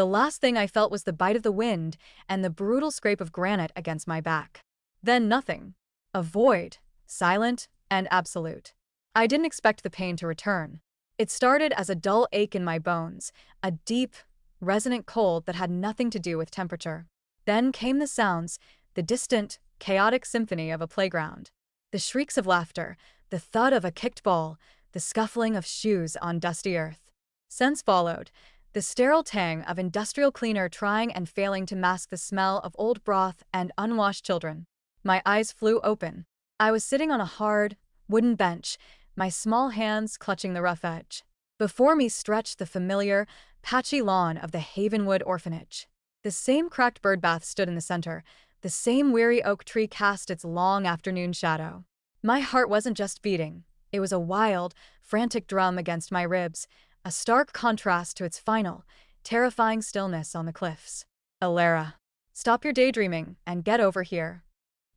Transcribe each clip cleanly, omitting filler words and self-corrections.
The last thing I felt was the bite of the wind and the brutal scrape of granite against my back. Then nothing. A void, silent and absolute. I didn't expect the pain to return. It started as a dull ache in my bones, a deep, resonant cold that had nothing to do with temperature. Then came the sounds, the distant, chaotic symphony of a playground. The shrieks of laughter, the thud of a kicked ball, the scuffling of shoes on dusty earth. Scents followed, the sterile tang of industrial cleaner trying and failing to mask the smell of old broth and unwashed children. My eyes flew open. I was sitting on a hard, wooden bench, my small hands clutching the rough edge. Before me stretched the familiar, patchy lawn of the Havenwood orphanage. The same cracked birdbath stood in the center. The same weary oak tree cast its long afternoon shadow. My heart wasn't just beating. It was a wild, frantic drum against my ribs, a stark contrast to its final, terrifying stillness on the cliffs. Alara, stop your daydreaming and get over here.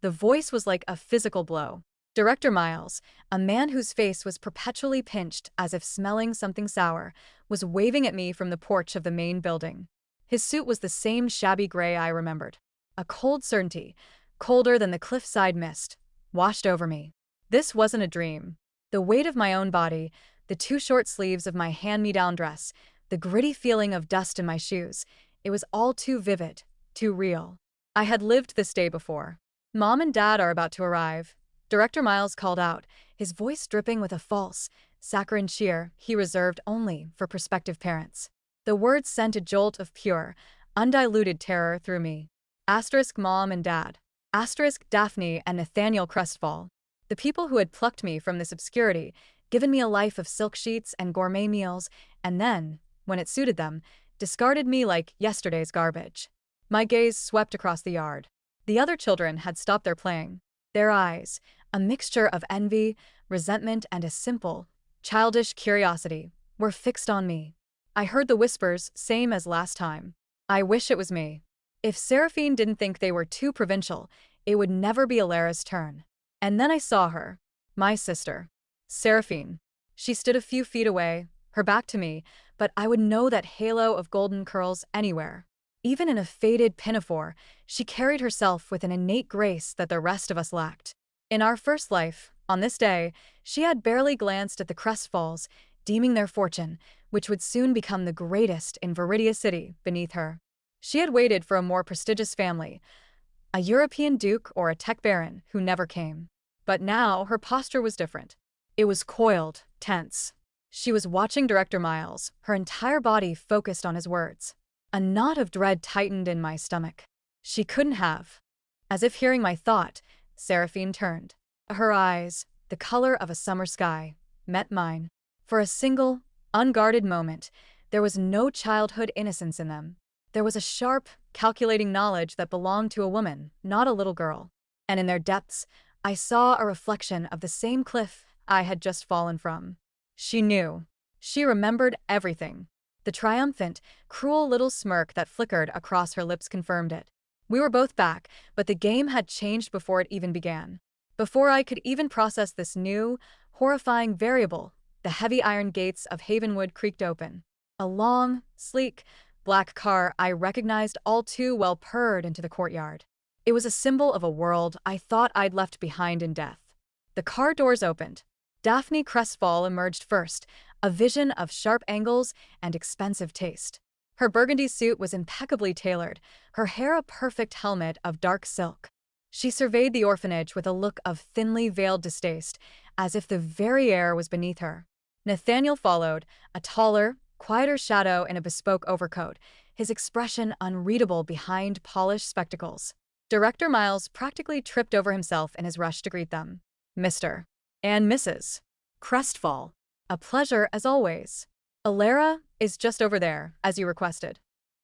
The voice was like a physical blow. Director Miles, a man whose face was perpetually pinched as if smelling something sour, was waving at me from the porch of the main building. His suit was the same shabby gray I remembered. A cold certainty, colder than the cliffside mist, washed over me. This wasn't a dream. The weight of my own body, the too short sleeves of my hand-me-down dress, the gritty feeling of dust in my shoes, it was all too vivid, too real. I had lived this day before. Mom and Dad are about to arrive, Director Miles called out, his voice dripping with a false, saccharine cheer he reserved only for prospective parents. The words sent a jolt of pure, undiluted terror through me. Asterisk Mom and Dad. Asterisk Daphne and Nathaniel Crestfall. The people who had plucked me from this obscurity, given me a life of silk sheets and gourmet meals, and then, when it suited them, discarded me like yesterday's garbage. My gaze swept across the yard. The other children had stopped their playing. Their eyes, a mixture of envy, resentment, and a simple, childish curiosity, were fixed on me. I heard the whispers, same as last time. I wish it was me. If Seraphine didn't think they were too provincial, it would never be Alara's turn. And then I saw her, my sister. Seraphine. She stood a few feet away, her back to me, but I would know that halo of golden curls anywhere. Even in a faded pinafore, she carried herself with an innate grace that the rest of us lacked. In our first life, on this day, she had barely glanced at the Crestfalls, deeming their fortune, which would soon become the greatest in Viridia City, beneath her. She had waited for a more prestigious family, a European duke or a tech baron who never came. But now her posture was different. It was coiled, tense. She was watching Director Miles, her entire body focused on his words. A knot of dread tightened in my stomach. She couldn't have. As if hearing my thought, Seraphine turned. Her eyes, the color of a summer sky, met mine. For a single, unguarded moment, there was no childhood innocence in them. There was a sharp, calculating knowledge that belonged to a woman, not a little girl. And in their depths, I saw a reflection of the same cliff I had just fallen from. She knew. She remembered everything. The triumphant, cruel little smirk that flickered across her lips confirmed it. We were both back, but the game had changed before it even began. Before I could even process this new, horrifying variable, the heavy iron gates of Havenwood creaked open. A long, sleek, black car I recognized all too well purred into the courtyard. It was a symbol of a world I thought I'd left behind in death. The car doors opened. Daphne Crestfall emerged first, a vision of sharp angles and expensive taste. Her burgundy suit was impeccably tailored, her hair a perfect helmet of dark silk. She surveyed the orphanage with a look of thinly veiled distaste, as if the very air was beneath her. Nathaniel followed, a taller, quieter shadow in a bespoke overcoat, his expression unreadable behind polished spectacles. Director Miles practically tripped over himself in his rush to greet them. Mr. and Mrs. Crestfall. A pleasure as always. Alara is just over there, as you requested.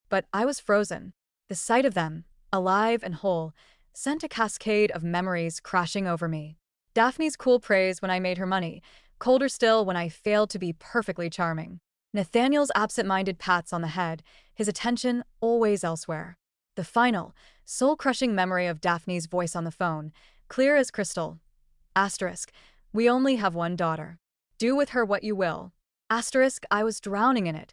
But I was frozen. The sight of them, alive and whole, sent a cascade of memories crashing over me. Daphne's cool praise when I made her money, colder still when I failed to be perfectly charming. Nathaniel's absent-minded pats on the head, his attention always elsewhere. The final, soul-crushing memory of Daphne's voice on the phone, clear as crystal. Asterisk, we only have one daughter. Do with her what you will. Asterisk, I was drowning in it,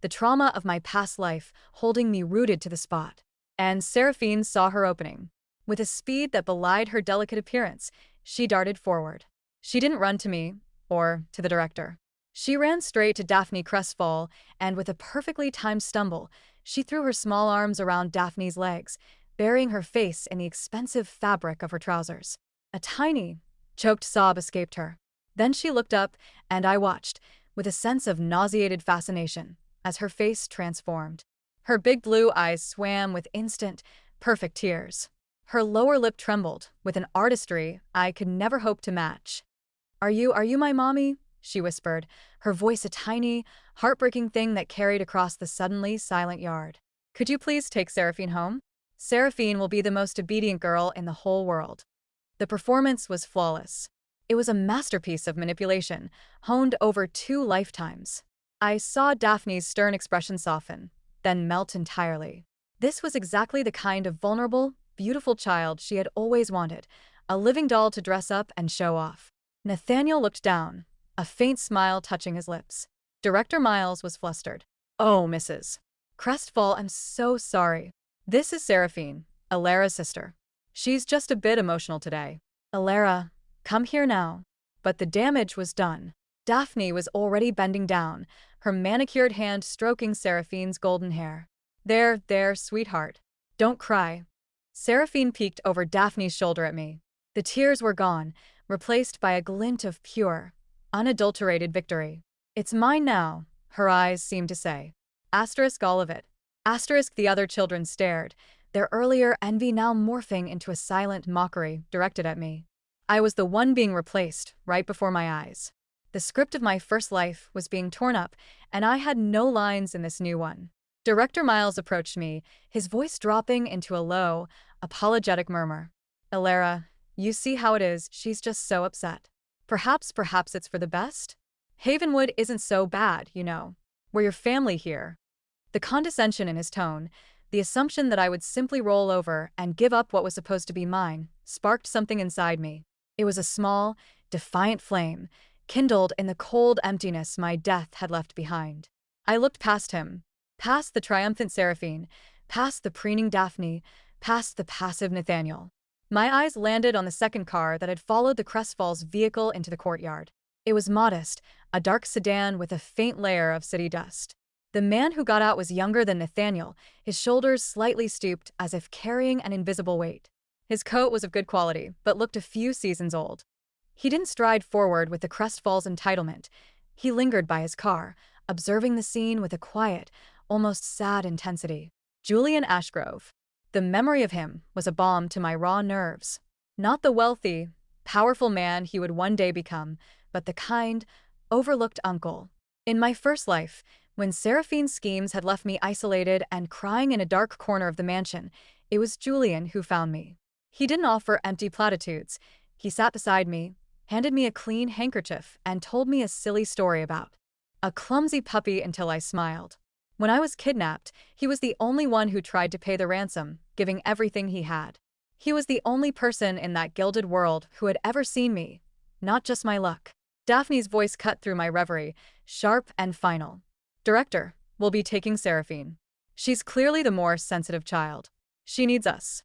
the trauma of my past life holding me rooted to the spot. And Seraphine saw her opening. With a speed that belied her delicate appearance, she darted forward. She didn't run to me, or to the director. She ran straight to Daphne Crestfall, and with a perfectly timed stumble, she threw her small arms around Daphne's legs, burying her face in the expensive fabric of her trousers. A tiny, choked sob escaped her. Then she looked up, and I watched, with a sense of nauseated fascination, as her face transformed. Her big blue eyes swam with instant, perfect tears. Her lower lip trembled, with an artistry I could never hope to match. Are you my mommy?" she whispered, her voice a tiny, heartbreaking thing that carried across the suddenly silent yard. "Could you please take Seraphine home? Seraphine will be the most obedient girl in the whole world." The performance was flawless. It was a masterpiece of manipulation, honed over 2 lifetimes. I saw Daphne's stern expression soften, then melt entirely. This was exactly the kind of vulnerable, beautiful child she had always wanted, a living doll to dress up and show off. Nathaniel looked down, a faint smile touching his lips. Director Miles was flustered. "Oh, Mrs. Crestfall, I'm so sorry. This is Seraphine, Alara's sister. She's just a bit emotional today. Alara, come here now." But the damage was done. Daphne was already bending down, her manicured hand stroking Seraphine's golden hair. There, sweetheart. Don't cry." Seraphine peeked over Daphne's shoulder at me. The tears were gone, replaced by a glint of pure, unadulterated victory. "It's mine now," her eyes seemed to say. Asterisk all of it. Asterisk the other children stared, their earlier envy now morphing into a silent mockery directed at me. I was the one being replaced, right before my eyes. The script of my first life was being torn up, and I had no lines in this new one. Director Miles approached me, his voice dropping into a low, apologetic murmur. "Alara, you see how it is, she's just so upset. Perhaps it's for the best? Havenwood isn't so bad, you know. We're your family here." The condescension in his tone, the assumption that I would simply roll over and give up what was supposed to be mine, sparked something inside me. It was a small, defiant flame, kindled in the cold emptiness my death had left behind. I looked past him, past the triumphant Seraphine, past the preening Daphne, past the passive Nathaniel. My eyes landed on the second car that had followed the Crestfalls' vehicle into the courtyard. It was modest, a dark sedan with a faint layer of city dust. The man who got out was younger than Nathaniel, his shoulders slightly stooped as if carrying an invisible weight. His coat was of good quality, but looked a few seasons old. He didn't stride forward with the Crestfalls' entitlement. He lingered by his car, observing the scene with a quiet, almost sad intensity. Julian Ashgrove. The memory of him was a balm to my raw nerves. Not the wealthy, powerful man he would one day become, but the kind, overlooked uncle. In my first life, when Seraphine's schemes had left me isolated and crying in a dark corner of the mansion, it was Julian who found me. He didn't offer empty platitudes. He sat beside me, handed me a clean handkerchief, and told me a silly story about a clumsy puppy until I smiled. When I was kidnapped, he was the only one who tried to pay the ransom, giving everything he had. He was the only person in that gilded world who had ever seen me, not just my luck. Daphne's voice cut through my reverie, sharp and final. "Director, we'll be taking Seraphine. She's clearly the more sensitive child. She needs us."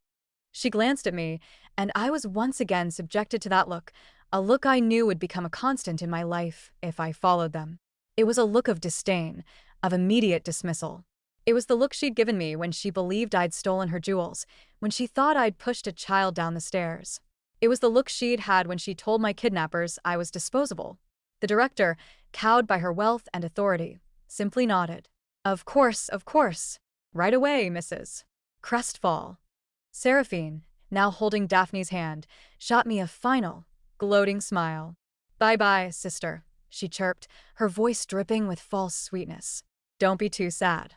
She glanced at me, and I was once again subjected to that look, a look I knew would become a constant in my life if I followed them. It was a look of disdain, of immediate dismissal. It was the look she'd given me when she believed I'd stolen her jewels, when she thought I'd pushed a child down the stairs. It was the look she'd had when she told my kidnappers I was disposable. The director, cowed by her wealth and authority, simply nodded. Of course. Right away, Mrs. Crestfall." Seraphine, now holding Daphne's hand, shot me a final, gloating smile. "Bye-bye, sister," she chirped, her voice dripping with false sweetness. "Don't be too sad."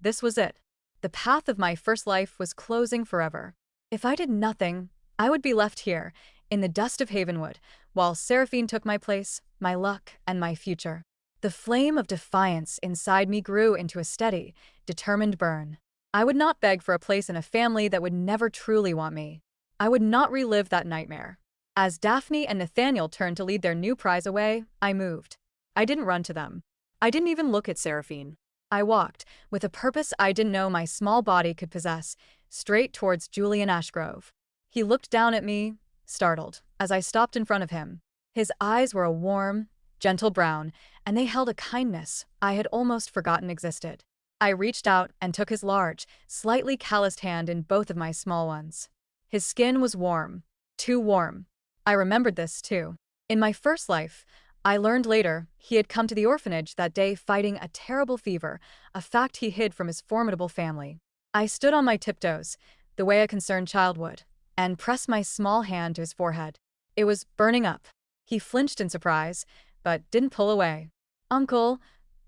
This was it. The path of my first life was closing forever. If I did nothing, I would be left here, in the dust of Havenwood, while Seraphine took my place, my luck, and my future. The flame of defiance inside me grew into a steady, determined burn. I would not beg for a place in a family that would never truly want me. I would not relive that nightmare. As Daphne and Nathaniel turned to lead their new prize away, I moved. I didn't run to them. I didn't even look at Seraphine. I walked, with a purpose I didn't know my small body could possess, straight towards Julian Ashgrove. He looked down at me, startled, as I stopped in front of him. His eyes were a warm, gentle brown, and they held a kindness I had almost forgotten existed. I reached out and took his large, slightly calloused hand in both of my small ones. His skin was warm, too warm. I remembered this, too. In my first life, I learned later, he had come to the orphanage that day fighting a terrible fever, a fact he hid from his formidable family. I stood on my tiptoes, the way a concerned child would, and pressed my small hand to his forehead. It was burning up. He flinched in surprise, but didn't pull away. "Uncle,"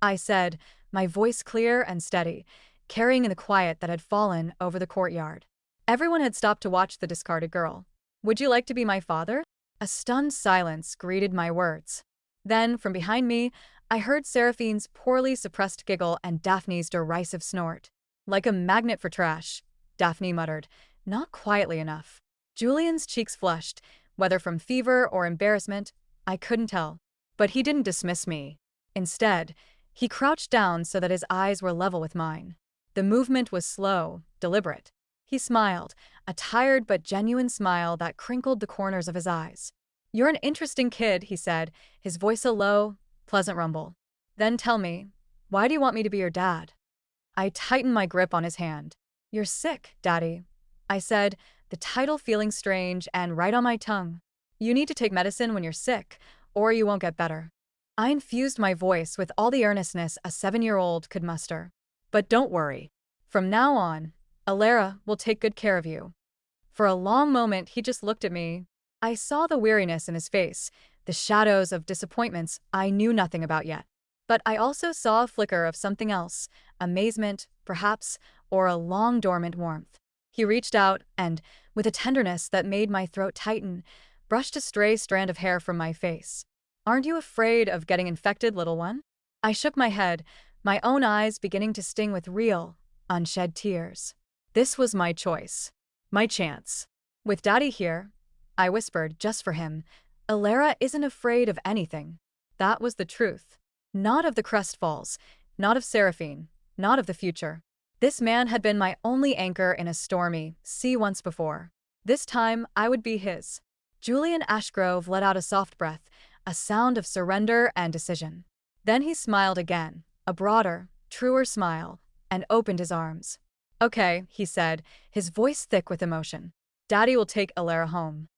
I said, my voice clear and steady, carrying in the quiet that had fallen over the courtyard. Everyone had stopped to watch the discarded girl. "Would you like to be my father?" A stunned silence greeted my words. Then, from behind me, I heard Seraphine's poorly suppressed giggle and Daphne's derisive snort. "Like a magnet for trash," Daphne muttered, not quietly enough. Julian's cheeks flushed, whether from fever or embarrassment, I couldn't tell. But he didn't dismiss me. Instead, he crouched down so that his eyes were level with mine. The movement was slow, deliberate. He smiled, a tired but genuine smile that crinkled the corners of his eyes. "You're an interesting kid," he said, his voice a low, pleasant rumble. "Then tell me, why do you want me to be your dad?" I tightened my grip on his hand. "You're sick, Daddy," I said, the title feeling strange and right on my tongue. "You need to take medicine when you're sick, or you won't get better." I infused my voice with all the earnestness a 7-year-old could muster. "But don't worry. From now on, Alara will take good care of you." For a long moment he just looked at me. I saw the weariness in his face, the shadows of disappointments I knew nothing about yet. But I also saw a flicker of something else, amazement, perhaps, or a long-dormant warmth. He reached out and, with a tenderness that made my throat tighten, brushed a stray strand of hair from my face. "Aren't you afraid of getting infected, little one?" I shook my head, my own eyes beginning to sting with real, unshed tears. This was my choice. My chance. "With Daddy here," I whispered just for him, "Alara isn't afraid of anything." That was the truth. Not of the Crestfalls, not of Seraphine, not of the future. This man had been my only anchor in a stormy sea once before. This time I would be his. Julian Ashgrove let out a soft breath, a sound of surrender and decision. Then he smiled again, a broader, truer smile, and opened his arms. "Okay," he said, his voice thick with emotion. "Daddy will take Alara home."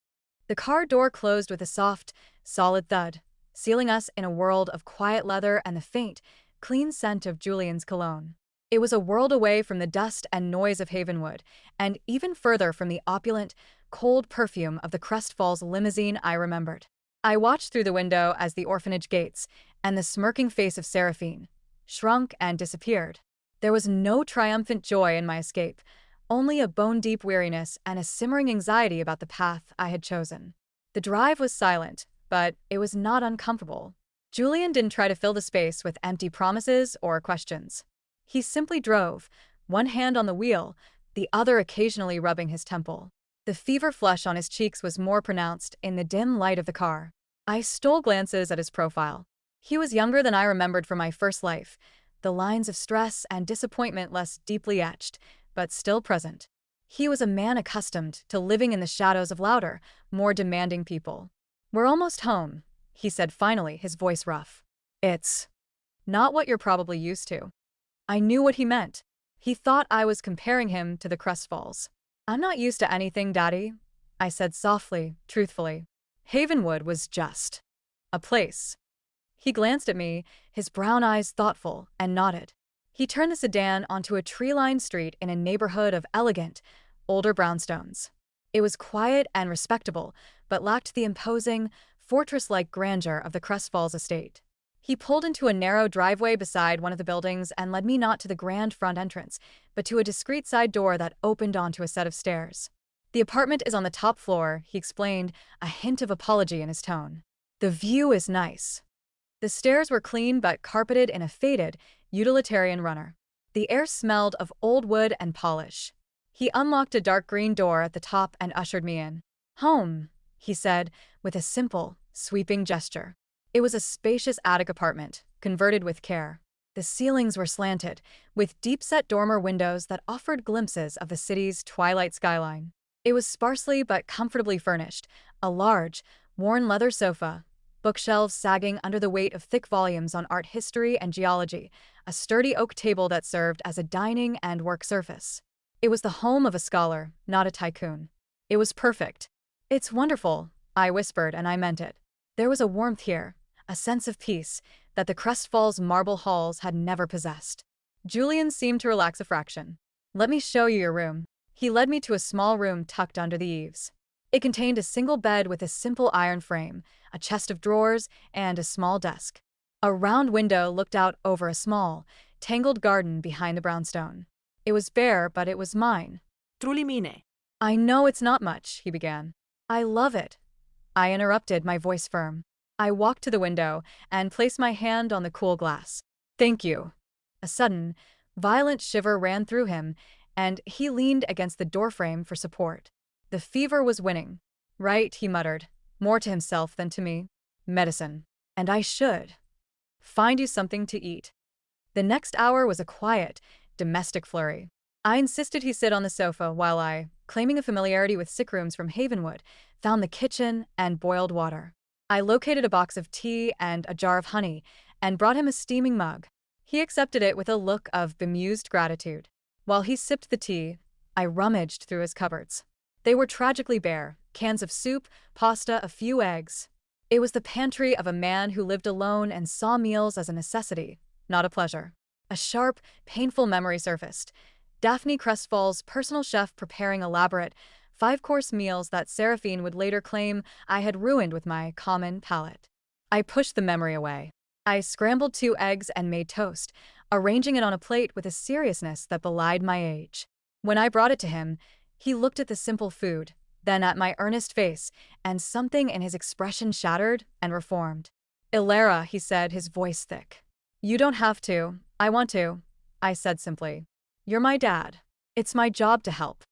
The car door closed with a soft, solid thud, sealing us in a world of quiet leather and the faint, clean scent of Julian's cologne. It was a world away from the dust and noise of Havenwood, and even further from the opulent, cold perfume of the Crestfalls limousine I remembered. I watched through the window as the orphanage gates, and the smirking face of Seraphine, shrunk and disappeared. There was no triumphant joy in my escape, only a bone-deep weariness and a simmering anxiety about the path I had chosen. The drive was silent, but it was not uncomfortable. Julian didn't try to fill the space with empty promises or questions. He simply drove, one hand on the wheel, the other occasionally rubbing his temple. The fever flush on his cheeks was more pronounced in the dim light of the car. I stole glances at his profile. He was younger than I remembered from my first life, the lines of stress and disappointment less deeply etched, but still present. He was a man accustomed to living in the shadows of louder, more demanding people. "We're almost home," he said finally, his voice rough. "It's not what you're probably used to." I knew what he meant. He thought I was comparing him to the Crestfalls. "I'm not used to anything, Daddy," I said softly, truthfully. Havenwood was just a place. He glanced at me, his brown eyes thoughtful, and nodded. He turned the sedan onto a tree-lined street in a neighborhood of elegant, older brownstones. It was quiet and respectable, but lacked the imposing, fortress-like grandeur of the Crestfalls estate. He pulled into a narrow driveway beside one of the buildings and led me not to the grand front entrance, but to a discreet side door that opened onto a set of stairs. "The apartment is on the top floor," he explained, a hint of apology in his tone. "The view is nice." The stairs were clean but carpeted in a faded, utilitarian runner. The air smelled of old wood and polish. He unlocked a dark green door at the top and ushered me in. "Home," he said, with a simple, sweeping gesture. It was a spacious attic apartment, converted with care. The ceilings were slanted, with deep-set dormer windows that offered glimpses of the city's twilight skyline. It was sparsely but comfortably furnished, a large, worn leather sofa, bookshelves sagging under the weight of thick volumes on art history and geology, a sturdy oak table that served as a dining and work surface. It was the home of a scholar, not a tycoon. It was perfect. "It's wonderful," I whispered, and I meant it. There was a warmth here, a sense of peace, that the Crestfalls marble halls had never possessed. Julian seemed to relax a fraction. "Let me show you your room." He led me to a small room tucked under the eaves. It contained a single bed with a simple iron frame, a chest of drawers, and a small desk. A round window looked out over a small, tangled garden behind the brownstone. It was bare, but it was mine. Truly mine. "I know it's not much," he began. "I love it." I interrupted, my voice firm. I walked to the window and placed my hand on the cool glass. "Thank you." A sudden, violent shiver ran through him, and he leaned against the doorframe for support. The fever was winning. "Right," he muttered, more to himself than to me. "Medicine. And I should find you something to eat." The next hour was a quiet, domestic flurry. I insisted he sit on the sofa while I, claiming a familiarity with sick rooms from Havenwood, found the kitchen and boiled water. I located a box of tea and a jar of honey, and brought him a steaming mug. He accepted it with a look of bemused gratitude. While he sipped the tea, I rummaged through his cupboards. They were tragically bare, cans of soup, pasta, a few eggs. It was the pantry of a man who lived alone and saw meals as a necessity, not a pleasure. A sharp, painful memory surfaced. Daphne Crestfall's personal chef preparing elaborate, five-course meals that Seraphine would later claim I had ruined with my common palate. I pushed the memory away. I scrambled 2 eggs and made toast, arranging it on a plate with a seriousness that belied my age. When I brought it to him, he looked at the simple food, then at my earnest face, and something in his expression shattered and reformed. "Ilara," he said, his voice thick. "You don't have to. I want to," I said simply. "You're my dad. It's my job to help."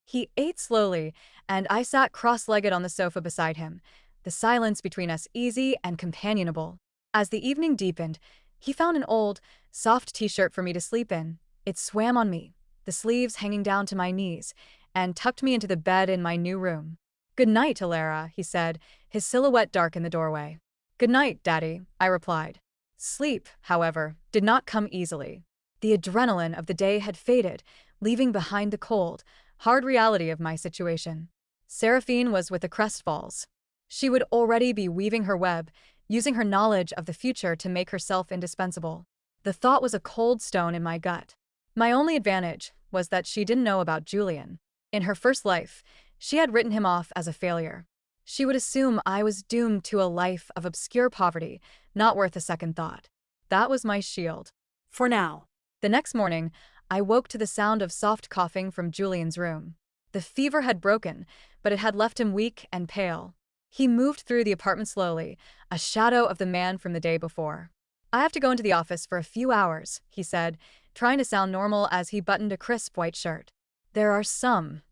He ate slowly, and I sat cross-legged on the sofa beside him, the silence between us easy and companionable. As the evening deepened, he found an old, soft t-shirt for me to sleep in. It swam on me, the sleeves hanging down to my knees, and tucked me into the bed in my new room. "Good night, Ilara," he said, his silhouette dark in the doorway. "Good night, Daddy," I replied. Sleep, however, did not come easily. The adrenaline of the day had faded, leaving behind the cold, hard reality of my situation. Seraphine was with the Crestfalls. She would already be weaving her web, using her knowledge of the future to make herself indispensable. The thought was a cold stone in my gut. My only advantage was that she didn't know about Julian. In her first life, she had written him off as a failure. She would assume I was doomed to a life of obscure poverty, not worth a second thought. That was my shield. For now. The next morning, I woke to the sound of soft coughing from Julian's room. The fever had broken, but it had left him weak and pale. He moved through the apartment slowly, a shadow of the man from the day before. "I have to go into the office for a few hours," he said, trying to sound normal as he buttoned a crisp white shirt. "There are some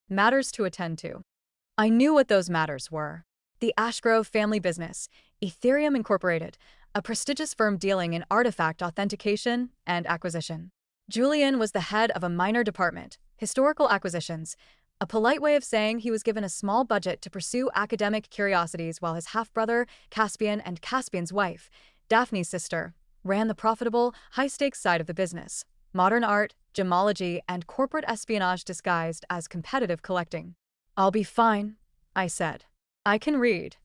matters to attend to." I knew what those matters were. The Ashgrove family business, Ethereum Incorporated, a prestigious firm dealing in artifact authentication and acquisition. Julian was the head of a minor department, historical acquisitions, a polite way of saying he was given a small budget to pursue academic curiosities while his half-brother, Caspian, and Caspian's wife, Daphne's sister, ran the profitable, high-stakes side of the business, modern art, gemology, and corporate espionage disguised as competitive collecting. "I'll be fine," I said. "I can read."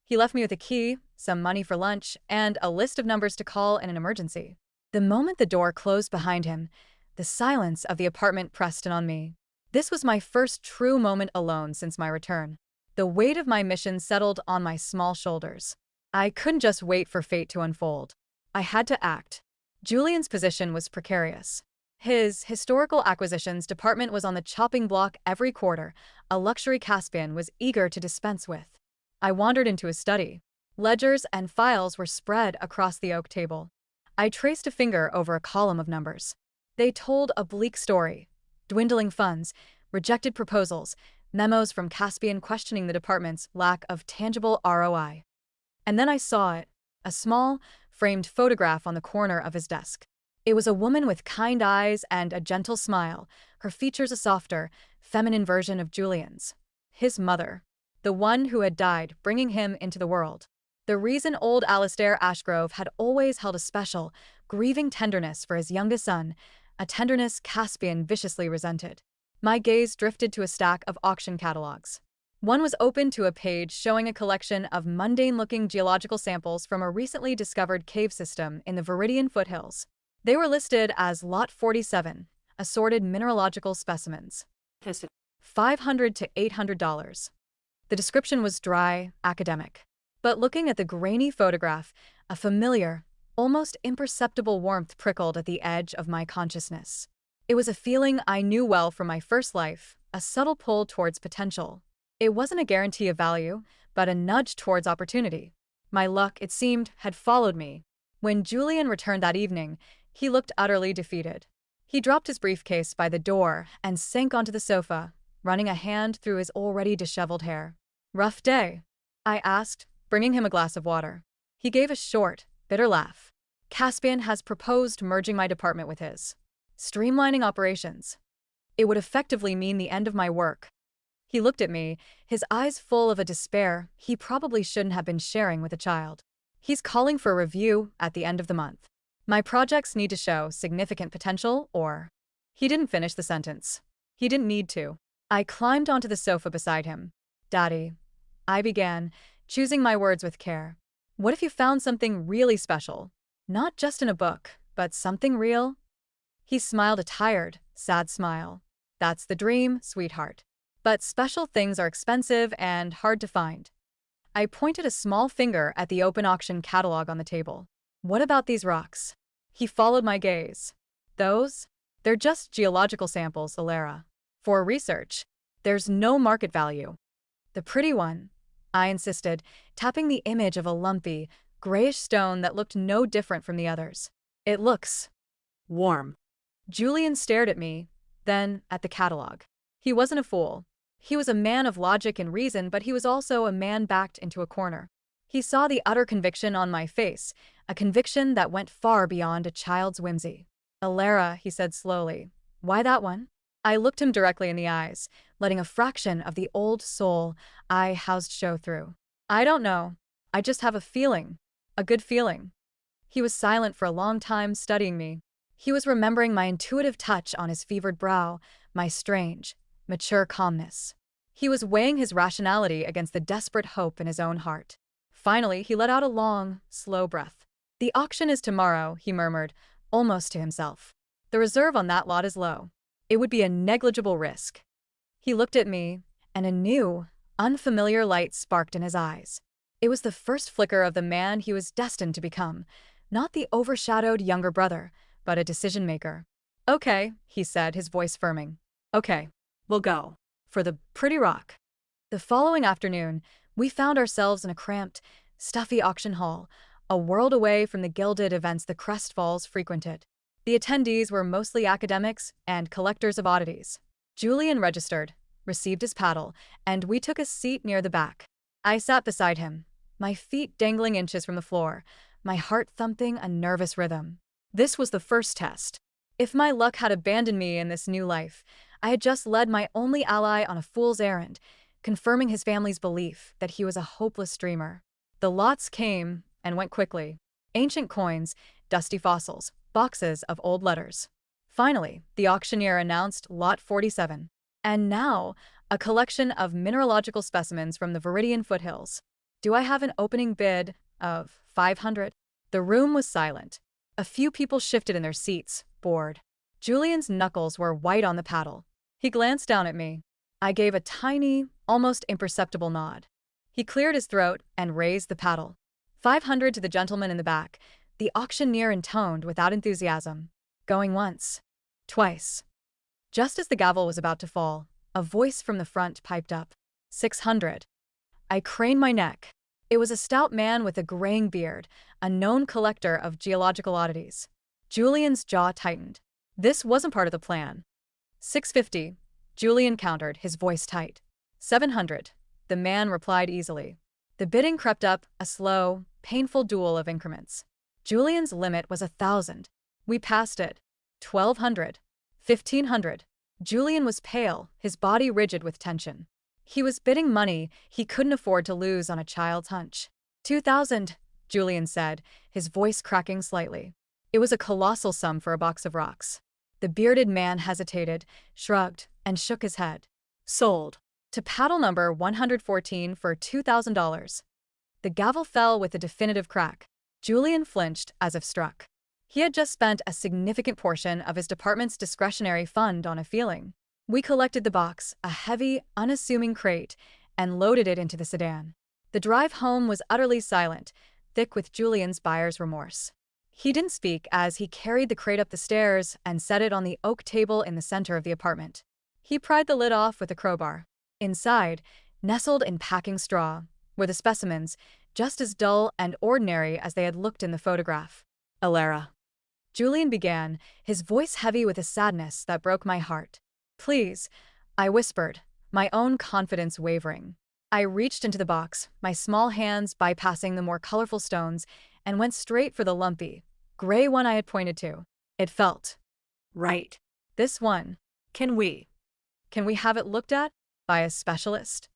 He left me with a key, some money for lunch, and a list of numbers to call in an emergency. The moment the door closed behind him, the silence of the apartment pressed in on me. This was my first true moment alone since my return. The weight of my mission settled on my small shoulders. I couldn't just wait for fate to unfold. I had to act. Julian's position was precarious. His historical acquisitions department was on the chopping block every quarter, a luxury Caspian was eager to dispense with. I wandered into his study. Ledgers and files were spread across the oak table. I traced a finger over a column of numbers. They told a bleak story. Dwindling funds, rejected proposals, memos from Caspian questioning the department's lack of tangible ROI. And then I saw it, a small, framed photograph on the corner of his desk. It was a woman with kind eyes and a gentle smile, her features a softer, feminine version of Julian's. His mother. The one who had died, bringing him into the world. The reason old Alistair Ashgrove had always held a special, grieving tenderness for his youngest son, a tenderness Caspian viciously resented. My gaze drifted to a stack of auction catalogs. One was open to a page showing a collection of mundane-looking geological samples from a recently discovered cave system in the Viridian foothills. They were listed as Lot 47, assorted mineralogical specimens. $500 to $800. The description was dry, academic. But looking at the grainy photograph, a familiar, almost imperceptible warmth prickled at the edge of my consciousness. It was a feeling I knew well from my first life, a subtle pull towards potential. It wasn't a guarantee of value, but a nudge towards opportunity. My luck, it seemed, had followed me. When Julian returned that evening, he looked utterly defeated. He dropped his briefcase by the door and sank onto the sofa, running a hand through his already disheveled hair. "Rough day?" I asked, bringing him a glass of water. He gave a short, bitter laugh. "Caspian has proposed merging my department with his. Streamlining operations. It would effectively mean the end of my work." He looked at me, his eyes full of a despair he probably shouldn't have been sharing with a child. "He's calling for a review at the end of the month. My projects need to show significant potential or—" He didn't finish the sentence. He didn't need to. I climbed onto the sofa beside him. "Daddy," I began, choosing my words with care. "What if you found something really special? Not just in a book, but something real?" He smiled a tired, sad smile. "That's the dream, sweetheart. But special things are expensive and hard to find." I pointed a small finger at the open auction catalog on the table. "What about these rocks?" He followed my gaze. "Those? They're just geological samples, Alara. For research, there's no market value." "The pretty one," I insisted, tapping the image of a lumpy, grayish stone that looked no different from the others. "It looks warm." Julian stared at me, then at the catalog. He wasn't a fool. He was a man of logic and reason, but he was also a man backed into a corner. He saw the utter conviction on my face, a conviction that went far beyond a child's whimsy. "Alara," he said slowly. "Why that one?" I looked him directly in the eyes, letting a fraction of the old soul I housed show through. "I don't know. I just have a feeling. A good feeling." He was silent for a long time, studying me. He was remembering my intuitive touch on his fevered brow, my strange, mature calmness. He was weighing his rationality against the desperate hope in his own heart. Finally, he let out a long, slow breath. "The auction is tomorrow," he murmured, almost to himself. "The reserve on that lot is low. It would be a negligible risk." He looked at me, and a new, unfamiliar light sparked in his eyes. It was the first flicker of the man he was destined to become, not the overshadowed younger brother, but a decision-maker. "Okay," he said, his voice firming. "Okay. We'll go." For the pretty rock." The following afternoon, we found ourselves in a cramped, stuffy auction hall, a world away from the gilded events the Crestfalls frequented. The attendees were mostly academics and collectors of oddities. Julian registered, received his paddle, and we took a seat near the back. I sat beside him, my feet dangling inches from the floor, my heart thumping a nervous rhythm. This was the first test. If my luck had abandoned me in this new life, I had just led my only ally on a fool's errand, confirming his family's belief that he was a hopeless dreamer. The lots came and went quickly. Ancient coins, dusty fossils, boxes of old letters. Finally, the auctioneer announced Lot 47. And now, a collection of mineralogical specimens from the Viridian foothills. "Do I have an opening bid of 500? The room was silent. A few people shifted in their seats, bored. Julian's knuckles were white on the paddle. He glanced down at me. I gave a tiny, almost imperceptible nod. He cleared his throat and raised the paddle. 500 to the gentleman in the back, the auctioneer intoned without enthusiasm. Going once. Twice. Just as the gavel was about to fall, a voice from the front piped up. 600. I craned my neck. It was a stout man with a graying beard, a known collector of geological oddities. Julian's jaw tightened. This wasn't part of the plan. 650, Julian countered, his voice tight. 700, the man replied easily. The bidding crept up, a slow, painful duel of increments. Julian's limit was 1,000. We passed it. 1,200. 1,500. Julian was pale, his body rigid with tension. He was bidding money he couldn't afford to lose on a child's hunch. 2,000, Julian said, his voice cracking slightly. It was a colossal sum for a box of rocks. The bearded man hesitated, shrugged, and shook his head. Sold. To paddle number 114 for $2,000. The gavel fell with a definitive crack. Julian flinched as if struck. He had just spent a significant portion of his department's discretionary fund on a feeling. We collected the box, a heavy, unassuming crate, and loaded it into the sedan. The drive home was utterly silent, thick with Julian's buyer's remorse. He didn't speak as he carried the crate up the stairs and set it on the oak table in the center of the apartment. He pried the lid off with a crowbar. Inside, nestled in packing straw, were the specimens, just as dull and ordinary as they had looked in the photograph. Alara. Julian began, his voice heavy with a sadness that broke my heart. Please, I whispered, my own confidence wavering. I reached into the box, my small hands bypassing the more colorful stones, and went straight for the lumpy, gray one I had pointed to. It felt Right. this one. Can we? Can we have it looked at? By a specialist?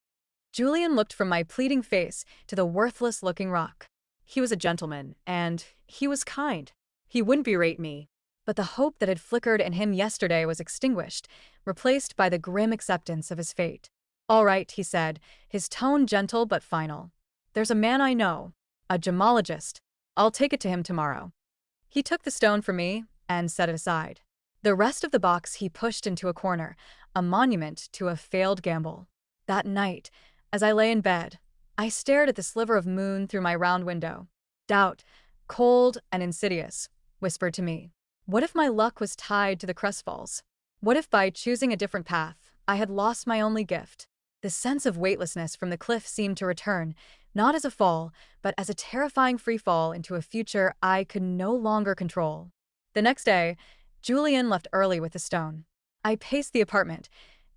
Julian looked from my pleading face to the worthless-looking rock. He was a gentleman, and he was kind. He wouldn't berate me. But the hope that had flickered in him yesterday was extinguished, replaced by the grim acceptance of his fate. All right, he said, his tone gentle but final. There's a man I know, a gemologist. I'll take it to him tomorrow. He took the stone from me and set it aside. The rest of the box he pushed into a corner, a monument to a failed gamble. That night, as I lay in bed, I stared at the sliver of moon through my round window. Doubt, cold and insidious, whispered to me. What if my luck was tied to the Crestfalls? What if by choosing a different path, I had lost my only gift? The sense of weightlessness from the cliff seemed to return, not as a fall, but as a terrifying freefall into a future I could no longer control. The next day, Julian left early with the stone. I paced the apartment,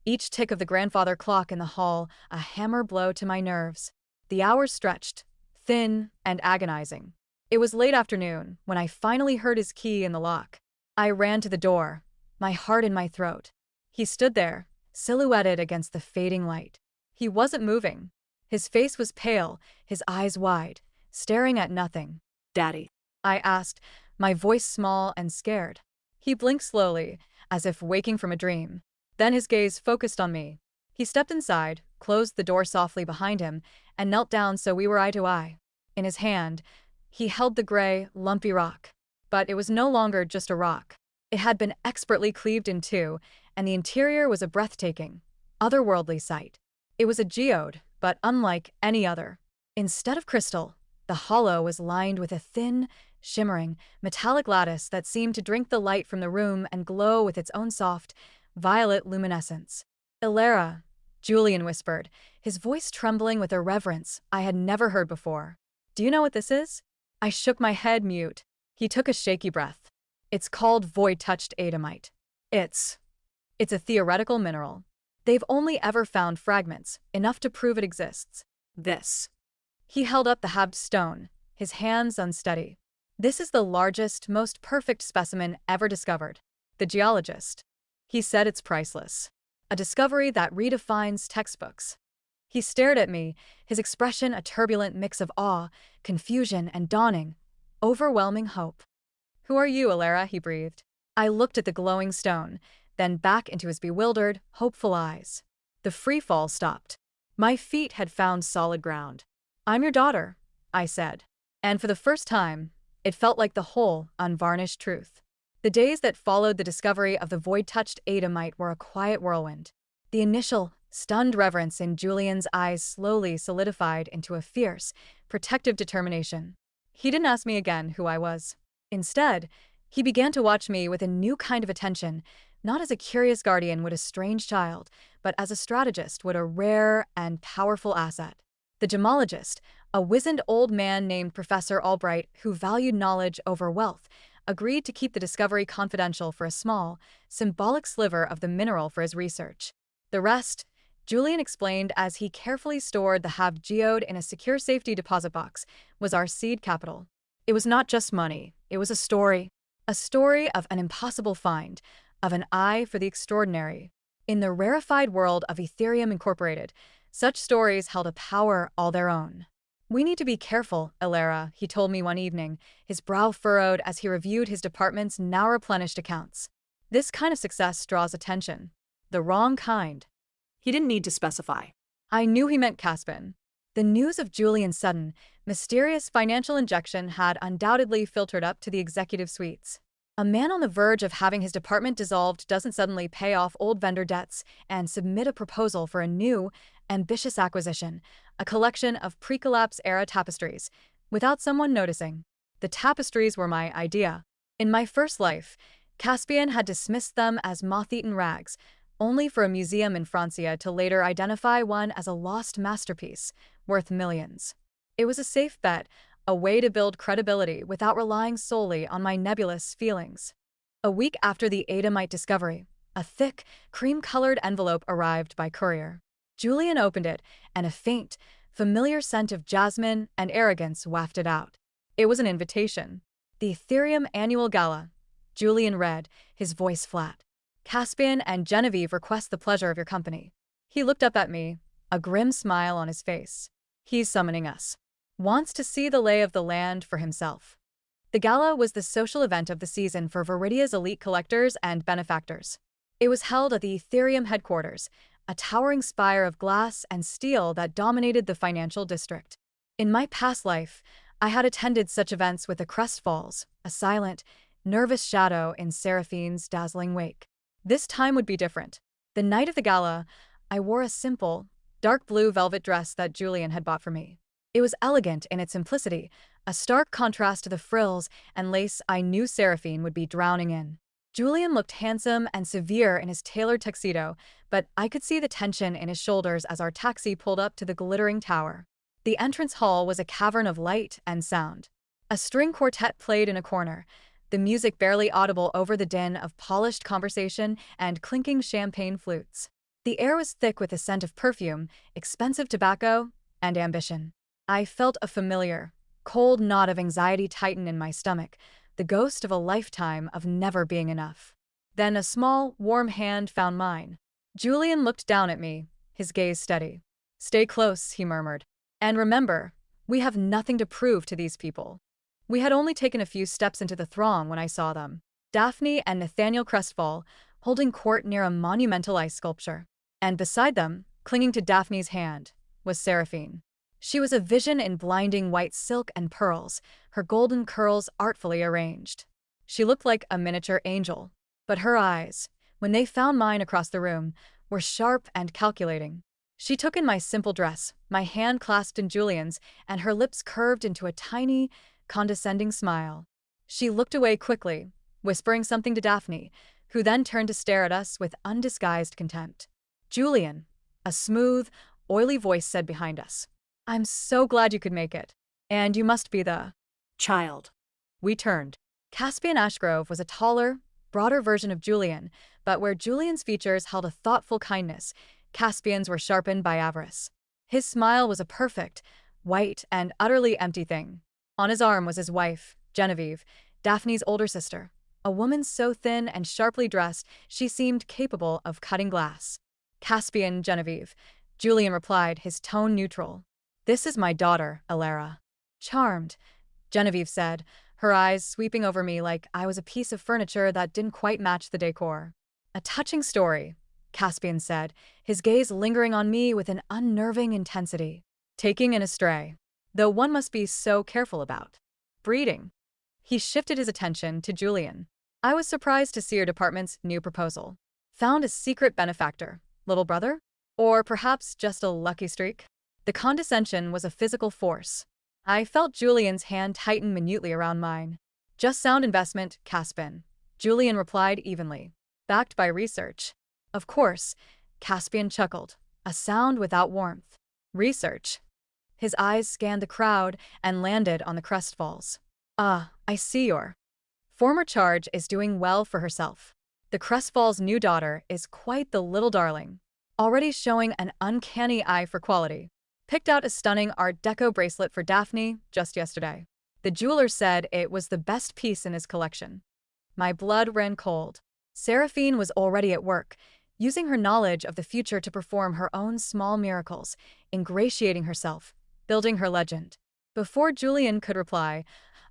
each tick of the grandfather clock in the hall a hammer blow to my nerves. The hours stretched, thin and agonizing. It was late afternoon when I finally heard his key in the lock. I ran to the door, my heart in my throat. He stood there, silhouetted against the fading light. He wasn't moving. His face was pale, his eyes wide, staring at nothing. Daddy. I asked, my voice small and scared. He blinked slowly, as if waking from a dream. Then his gaze focused on me. He stepped inside, closed the door softly behind him, and knelt down so we were eye to eye. In his hand, he held the gray, lumpy rock. But it was no longer just a rock. It had been expertly cleaved in two, and the interior was a breathtaking, otherworldly sight. It was a geode, but unlike any other. Instead of crystal, the hollow was lined with a thin, shimmering, metallic lattice that seemed to drink the light from the room and glow with its own soft, violet luminescence. Alara, Julian whispered, his voice trembling with a reverence I had never heard before. Do you know what this is? I shook my head mute. He took a shaky breath. It's called void-touched adamite. It's a theoretical mineral. They've only ever found fragments, enough to prove it exists. This. He held up the halved stone, his hands unsteady. This is the largest, most perfect specimen ever discovered. The geologist. He said it's priceless. A discovery that redefines textbooks. He stared at me, his expression a turbulent mix of awe, confusion, and dawning, overwhelming hope. Who are you, Alara? He breathed. I looked at the glowing stone, then back into his bewildered, hopeful eyes. The free fall stopped. My feet had found solid ground. I'm your daughter, I said. And for the first time, it felt like the whole, unvarnished truth. The days that followed the discovery of the void-touched adamite were a quiet whirlwind. The initial, stunned reverence in Julian's eyes slowly solidified into a fierce, protective determination. He didn't ask me again who I was. Instead, he began to watch me with a new kind of attention, not as a curious guardian would a strange child, but as a strategist would a rare and powerful asset. The gemologist, a wizened old man named Professor Albright who valued knowledge over wealth, agreed to keep the discovery confidential for a small, symbolic sliver of the mineral for his research. The rest, Julian explained as he carefully stored the halved geode in a secure safety deposit box, was our seed capital. It was not just money, it was a story. A story of an impossible find, of an eye for the extraordinary. In the rarefied world of Ethereum Incorporated, such stories held a power all their own. We need to be careful, Elara, he told me one evening, his brow furrowed as he reviewed his department's now replenished accounts. This kind of success draws attention. The wrong kind. He didn't need to specify. I knew he meant Caspin. The news of Julian's sudden, mysterious financial injection had undoubtedly filtered up to the executive suites. A man on the verge of having his department dissolved doesn't suddenly pay off old vendor debts and submit a proposal for a new, ambitious acquisition, a collection of pre-collapse-era tapestries, without someone noticing. The tapestries were my idea. In my first life, Caspian had dismissed them as moth-eaten rags, only for a museum in Francia to later identify one as a lost masterpiece, worth millions. It was a safe bet, a way to build credibility without relying solely on my nebulous feelings. A week after the Adamite discovery, a thick, cream-colored envelope arrived by courier. Julian opened it, and a faint, familiar scent of jasmine and arrogance wafted out. It was an invitation. The Ethereum Annual Gala. Julian read, his voice flat. Caspian and Genevieve request the pleasure of your company. He looked up at me, a grim smile on his face. He's summoning us. Wants to see the lay of the land for himself. The gala was the social event of the season for Viridia's elite collectors and benefactors. It was held at the Ethereum headquarters, a towering spire of glass and steel that dominated the financial district. In my past life, I had attended such events with the crest falls, a silent, nervous shadow in Seraphine's dazzling wake. This time would be different. The night of the gala, I wore a simple, dark blue velvet dress that Julian had bought for me. It was elegant in its simplicity, a stark contrast to the frills and lace I knew Seraphine would be drowning in. Julian looked handsome and severe in his tailored tuxedo, but I could see the tension in his shoulders as our taxi pulled up to the glittering tower. The entrance hall was a cavern of light and sound. A string quartet played in a corner, the music barely audible over the din of polished conversation and clinking champagne flutes. The air was thick with the scent of perfume, expensive tobacco, and ambition. I felt a familiar, cold knot of anxiety tighten in my stomach, the ghost of a lifetime of never being enough. Then a small, warm hand found mine. Julian looked down at me, his gaze steady. "Stay close," he murmured. "And remember, we have nothing to prove to these people." We had only taken a few steps into the throng when I saw them. Daphne and Nathaniel Crestfall, holding court near a monumental ice sculpture. And beside them, clinging to Daphne's hand, was Seraphine. She was a vision in blinding white silk and pearls, her golden curls artfully arranged. She looked like a miniature angel, but her eyes, when they found mine across the room, were sharp and calculating. She took in my simple dress, my hand clasped in Julian's, and her lips curved into a tiny, condescending smile. She looked away quickly, whispering something to Daphne, who then turned to stare at us with undisguised contempt. "Julian," a smooth, oily voice said behind us. "I'm so glad you could make it. And you must be the Child." We turned. Caspian Ashgrove was a taller, broader version of Julian, but where Julian's features held a thoughtful kindness, Caspian's were sharpened by avarice. His smile was a perfect, white, and utterly empty thing. On his arm was his wife, Genevieve, Daphne's older sister, a woman so thin and sharply dressed she seemed capable of cutting glass. "Caspian, Genevieve," Julian replied, his tone neutral. "This is my daughter, Elara." "Charmed," Genevieve said, her eyes sweeping over me like I was a piece of furniture that didn't quite match the decor. "A touching story," Caspian said, his gaze lingering on me with an unnerving intensity. "Taking in a stray. Though one must be so careful about breeding." He shifted his attention to Julian. "I was surprised to see your department's new proposal. Found a secret benefactor, little brother? Or perhaps just a lucky streak?" The condescension was a physical force. I felt Julian's hand tighten minutely around mine. "Just sound investment, Caspian," Julian replied evenly. "Backed by research." "Of course," Caspian chuckled, a sound without warmth. "Research." His eyes scanned the crowd and landed on the Crestfalls. "Ah, I see your former charge is doing well for herself. The Crestfalls' new daughter is quite the little darling, already showing an uncanny eye for quality. Picked out a stunning Art Deco bracelet for Daphne just yesterday. The jeweler said it was the best piece in his collection." My blood ran cold. Seraphine was already at work, using her knowledge of the future to perform her own small miracles, ingratiating herself, building her legend. Before Julian could reply,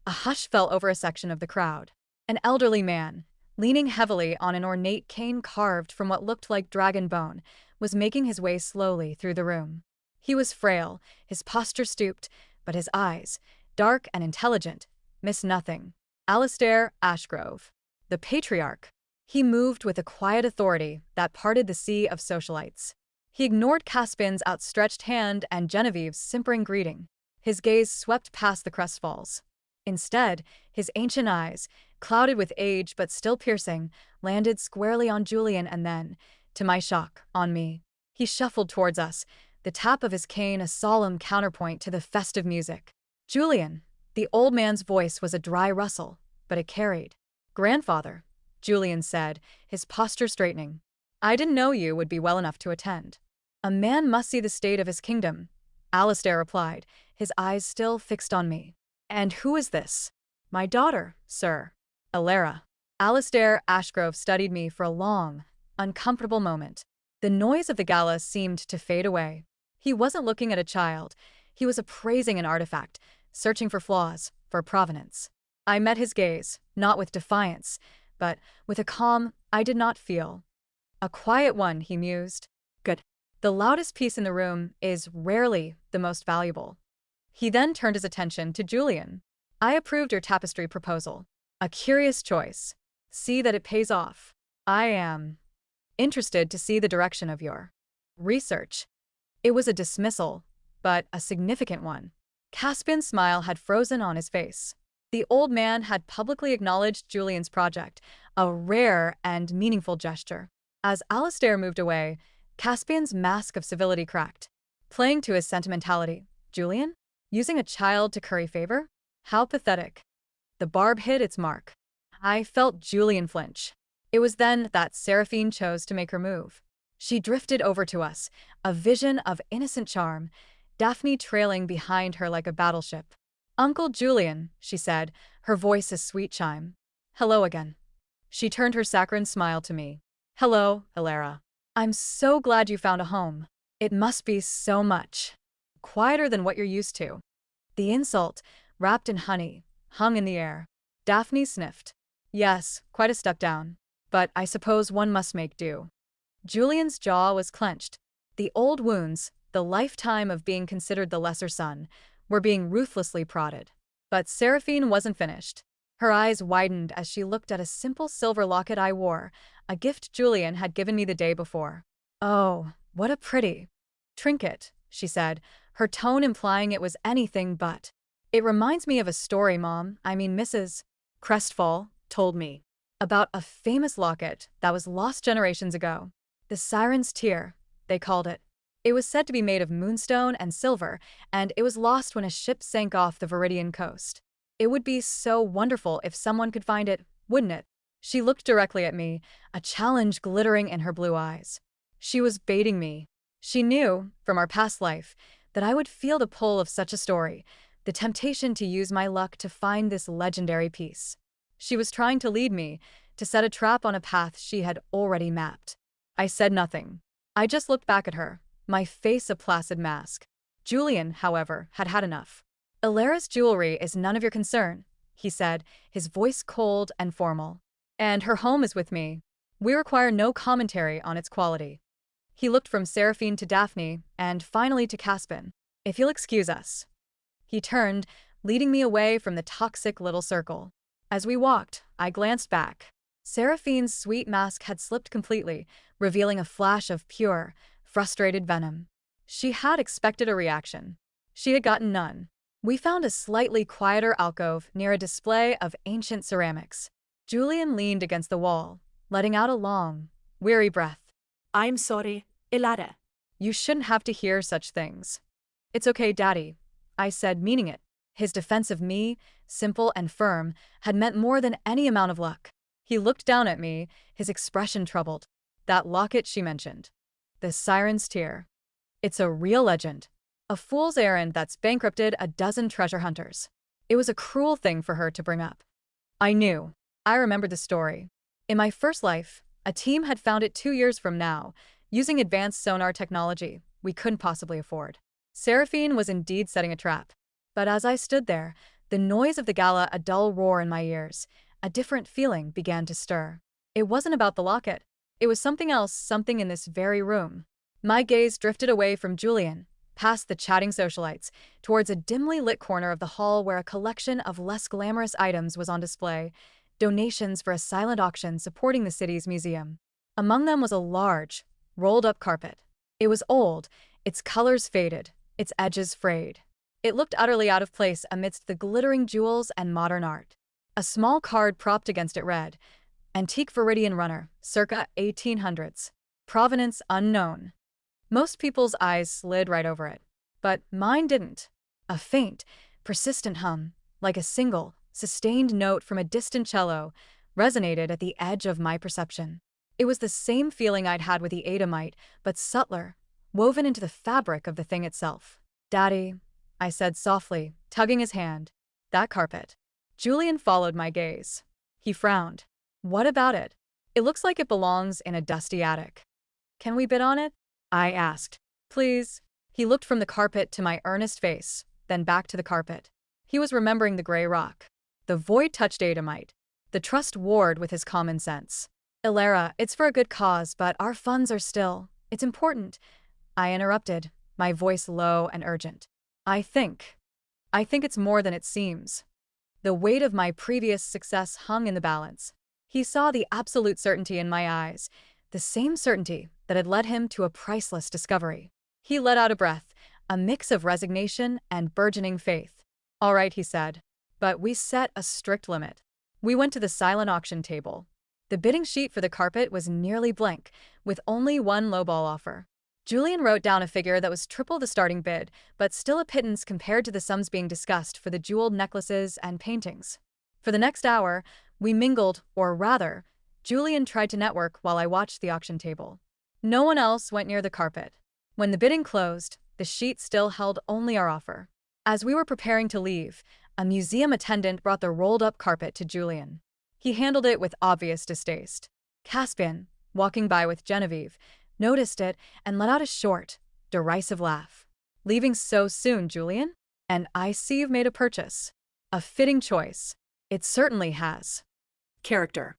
a hush fell over a section of the crowd. An elderly man, leaning heavily on an ornate cane carved from what looked like dragon bone, was making his way slowly through the room. He was frail, his posture stooped, but his eyes, dark and intelligent, missed nothing. Alistair Ashgrove, the patriarch. He moved with a quiet authority that parted the sea of socialites. He ignored Caspian's outstretched hand and Genevieve's simpering greeting. His gaze swept past the crestfalls. Instead, his ancient eyes, clouded with age but still piercing, landed squarely on Julian and then, to my shock, on me. He shuffled towards us, the tap of his cane a solemn counterpoint to the festive music. Julian. The old man's voice was a dry rustle, but it carried. Grandfather, Julian said, his posture straightening. I didn't know you would be well enough to attend. A man must see the state of his kingdom, Alistair replied, his eyes still fixed on me. And who is this? My daughter, sir. Alara. Alistair Ashgrove studied me for a long, uncomfortable moment. The noise of the gala seemed to fade away. He wasn't looking at a child. He was appraising an artifact, searching for flaws, for provenance. I met his gaze, not with defiance, but with a calm I did not feel. A quiet one, he mused. Good. The loudest piece in the room is rarely the most valuable. He then turned his attention to Julian. I approved your tapestry proposal. A curious choice. See that it pays off. I am interested to see the direction of your research. It was a dismissal, but a significant one. Caspian's smile had frozen on his face. The old man had publicly acknowledged Julian's project, a rare and meaningful gesture. As Alistair moved away, Caspian's mask of civility cracked. Playing to his sentimentality, Julian? Using a child to curry favor? How pathetic. The barb hit its mark. I felt Julian flinch. It was then that Seraphine chose to make her move. She drifted over to us, a vision of innocent charm, Daphne trailing behind her like a battleship. Uncle Julian, she said, her voice a sweet chime. Hello again. She turned her saccharine smile to me. Hello, Alara. I'm so glad you found a home. It must be so much quieter than what you're used to. The insult, wrapped in honey, hung in the air. Daphne sniffed. Yes, quite a step down. But I suppose one must make do. Julian's jaw was clenched. The old wounds, the lifetime of being considered the lesser son, were being ruthlessly prodded. But Seraphine wasn't finished. Her eyes widened as she looked at a simple silver locket I wore, a gift Julian had given me the day before. Oh, what a pretty trinket, she said, her tone implying it was anything but. It reminds me of a story Mrs. Crestfall told me about a famous locket that was lost generations ago. The Siren's Tear, they called it. It was said to be made of moonstone and silver, and it was lost when a ship sank off the Viridian coast. It would be so wonderful if someone could find it, wouldn't it? She looked directly at me, a challenge glittering in her blue eyes. She was baiting me. She knew, from our past life, that I would feel the pull of such a story, the temptation to use my luck to find this legendary piece. She was trying to lead me, to set a trap on a path she had already mapped. I said nothing. I just looked back at her, my face a placid mask. Julian, however, had had enough. Alara's jewelry is none of your concern, he said, his voice cold and formal. And her home is with me. We require no commentary on its quality. He looked from Seraphine to Daphne, and finally to Caspian. If you'll excuse us. He turned, leading me away from the toxic little circle. As we walked, I glanced back. Seraphine's sweet mask had slipped completely, revealing a flash of pure, frustrated venom. She had expected a reaction. She had gotten none. We found a slightly quieter alcove near a display of ancient ceramics. Julian leaned against the wall, letting out a long, weary breath. I'm sorry, Alara. You shouldn't have to hear such things. It's okay, Daddy, I said, meaning it. His defense of me, simple and firm, had meant more than any amount of luck. He looked down at me, his expression troubled. That locket she mentioned. The Siren's Tear. It's a real legend. A fool's errand that's bankrupted a dozen treasure hunters. It was a cruel thing for her to bring up. I knew. I remembered the story. In my first life, a team had found it 2 years from now, using advanced sonar technology we couldn't possibly afford. Seraphine was indeed setting a trap. But as I stood there, the noise of the gala a dull roar in my ears, a different feeling began to stir. It wasn't about the locket. It was something else, something in this very room. My gaze drifted away from Julian, past the chatting socialites, towards a dimly lit corner of the hall where a collection of less glamorous items was on display, donations for a silent auction supporting the city's museum. Among them was a large, rolled-up carpet. It was old, its colors faded, its edges frayed. It looked utterly out of place amidst the glittering jewels and modern art. A small card propped against it read, Antique Viridian Runner, circa 1800s. Provenance unknown. Most people's eyes slid right over it. But mine didn't. A faint, persistent hum, like a single, sustained note from a distant cello, resonated at the edge of my perception. It was the same feeling I'd had with the Adamite, but subtler, woven into the fabric of the thing itself. "Daddy," I said softly, tugging his hand. "That carpet." Julian followed my gaze. He frowned. "What about it? It looks like it belongs in a dusty attic." "Can we bid on it?" I asked. "Please." He looked from the carpet to my earnest face, then back to the carpet. He was remembering the gray rock. The void touched Adamite. The trust warred with his common sense. "Ilara, it's for a good cause, but our funds are still. It's important." I interrupted, my voice low and urgent. I think it's more than it seems." The weight of my previous success hung in the balance. He saw the absolute certainty in my eyes, the same certainty that had led him to a priceless discovery. He let out a breath, a mix of resignation and burgeoning faith. "All right," he said, "but we set a strict limit." We went to the silent auction table. The bidding sheet for the carpet was nearly blank, with only one lowball offer. Julian wrote down a figure that was triple the starting bid, but still a pittance compared to the sums being discussed for the jeweled necklaces and paintings. For the next hour, we mingled, or rather, Julian tried to network while I watched the auction table. No one else went near the carpet. When the bidding closed, the sheet still held only our offer. As we were preparing to leave, a museum attendant brought the rolled-up carpet to Julian. He handled it with obvious distaste. Caspian, walking by with Genevieve, noticed it and let out a short, derisive laugh. "Leaving so soon, Julian? And I see you've made a purchase." "A fitting choice." "It certainly has." Character.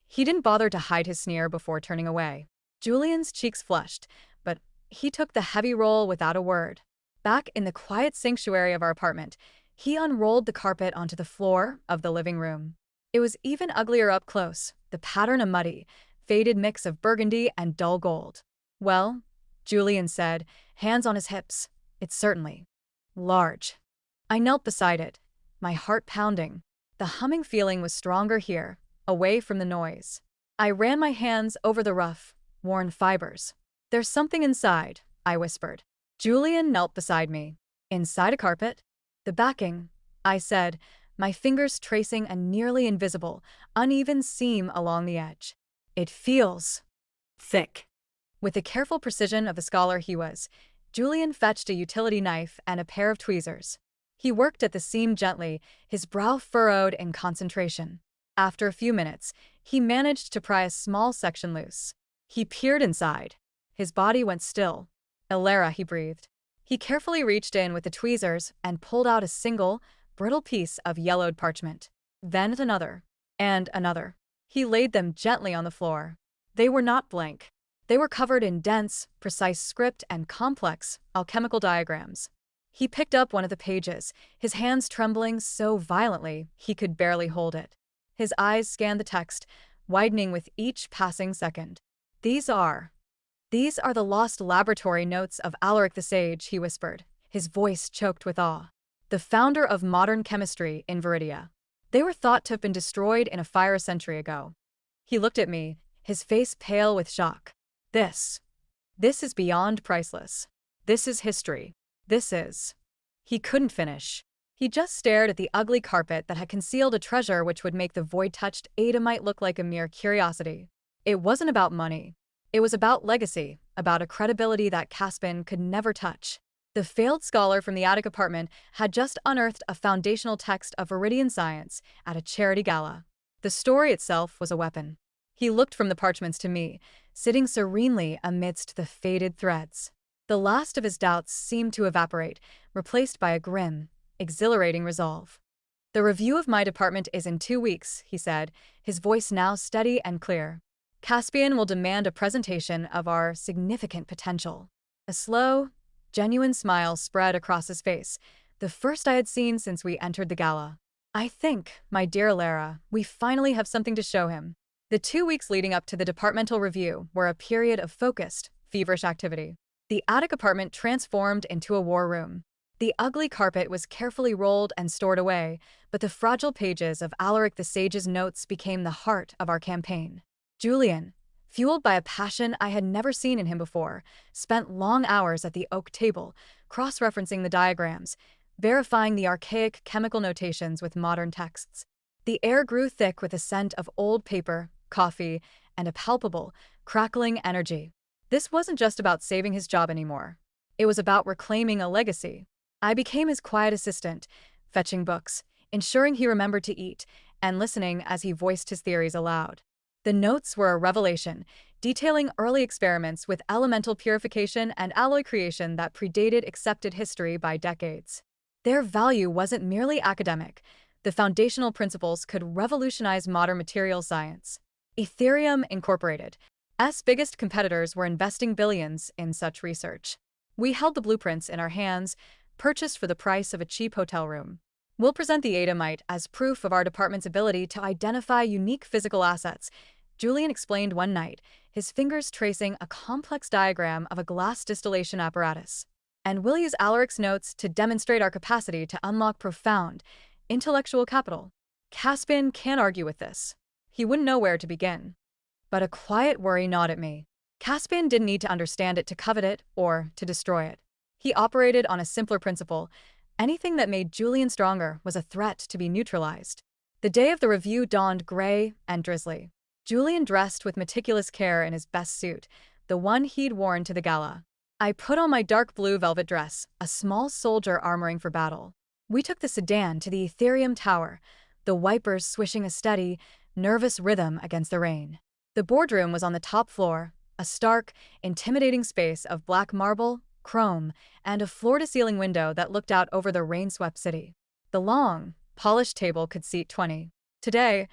He didn't bother to hide his sneer before turning away. Julian's cheeks flushed, but he took the heavy roll without a word. Back in the quiet sanctuary of our apartment, he unrolled the carpet onto the floor of the living room. It was even uglier up close, the pattern a muddy, faded mix of burgundy and dull gold. "Well," Julian said, hands on his hips, "it's certainly large." I knelt beside it, my heart pounding. The humming feeling was stronger here, away from the noise. I ran my hands over the rough, worn fibers. "There's something inside," I whispered. Julian knelt beside me. "Inside a carpet?" "The backing," I said, my fingers tracing a nearly invisible, uneven seam along the edge. "It feels Thick. With the careful precision of the scholar he was, Julian fetched a utility knife and a pair of tweezers. He worked at the seam gently, his brow furrowed in concentration. After a few minutes, he managed to pry a small section loose. He peered inside. His body went still. "Ilara," he breathed. He carefully reached in with the tweezers and pulled out a single, brittle piece of yellowed parchment. Then another. And another. He laid them gently on the floor. They were not blank. They were covered in dense, precise script and complex, alchemical diagrams. He picked up one of the pages, his hands trembling so violently he could barely hold it. His eyes scanned the text, widening with each passing second. These are the lost laboratory notes of Alaric the Sage," he whispered, his voice choked with awe. "The founder of modern chemistry in Viridia. They were thought to have been destroyed in a fire a century ago." He looked at me, his face pale with shock. This is beyond priceless. This is history. This is—" He couldn't finish. He just stared at the ugly carpet that had concealed a treasure which would make the void-touched Adamite look like a mere curiosity. It wasn't about money. It was about legacy, about a credibility that Caspian could never touch. The failed scholar from the attic apartment had just unearthed a foundational text of Viridian science at a charity gala. The story itself was a weapon. He looked from the parchments to me, sitting serenely amidst the faded threads. The last of his doubts seemed to evaporate, replaced by a grim, exhilarating resolve. "The review of my department is in 2 weeks," he said, his voice now steady and clear. "Caspian will demand a presentation of our significant potential." A slow, genuine smile spread across his face, the first I had seen since we entered the gala. "I think, my dear Lara, we finally have something to show him." The 2 weeks leading up to the departmental review were a period of focused, feverish activity. The attic apartment transformed into a war room. The ugly carpet was carefully rolled and stored away, but the fragile pages of Alaric the Sage's notes became the heart of our campaign. Julian, fueled by a passion I had never seen in him before, spent long hours at the oak table, cross-referencing the diagrams, verifying the archaic chemical notations with modern texts. The air grew thick with a scent of old paper, coffee, and a palpable, crackling energy. This wasn't just about saving his job anymore. It was about reclaiming a legacy. I became his quiet assistant, fetching books, ensuring he remembered to eat, and listening as he voiced his theories aloud. The notes were a revelation, detailing early experiments with elemental purification and alloy creation that predated accepted history by decades. Their value wasn't merely academic. The foundational principles could revolutionize modern materials science. Ethereum Incorporated, S biggest competitors, were investing billions in such research. We held the blueprints in our hands, purchased for the price of a cheap hotel room. "We'll present the Adamite as proof of our department's ability to identify unique physical assets," Julian explained one night, his fingers tracing a complex diagram of a glass distillation apparatus. "And we'll use Alaric's notes to demonstrate our capacity to unlock profound, intellectual capital." Caspian can't argue with this. He wouldn't know where to begin. But a quiet worry gnawed at me. Caspian didn't need to understand it to covet it or to destroy it. He operated on a simpler principle. Anything that made Julian stronger was a threat to be neutralized. The day of the review dawned gray and drizzly. Julian dressed with meticulous care in his best suit, the one he'd worn to the gala. I put on my dark blue velvet dress, a small soldier armoring for battle. We took the sedan to the Ethereum Tower, the wipers swishing a steady, nervous rhythm against the rain. The boardroom was on the top floor, a stark, intimidating space of black marble, chrome, and a floor-to-ceiling window that looked out over the rain-swept city. The long, polished table could seat 20. Today,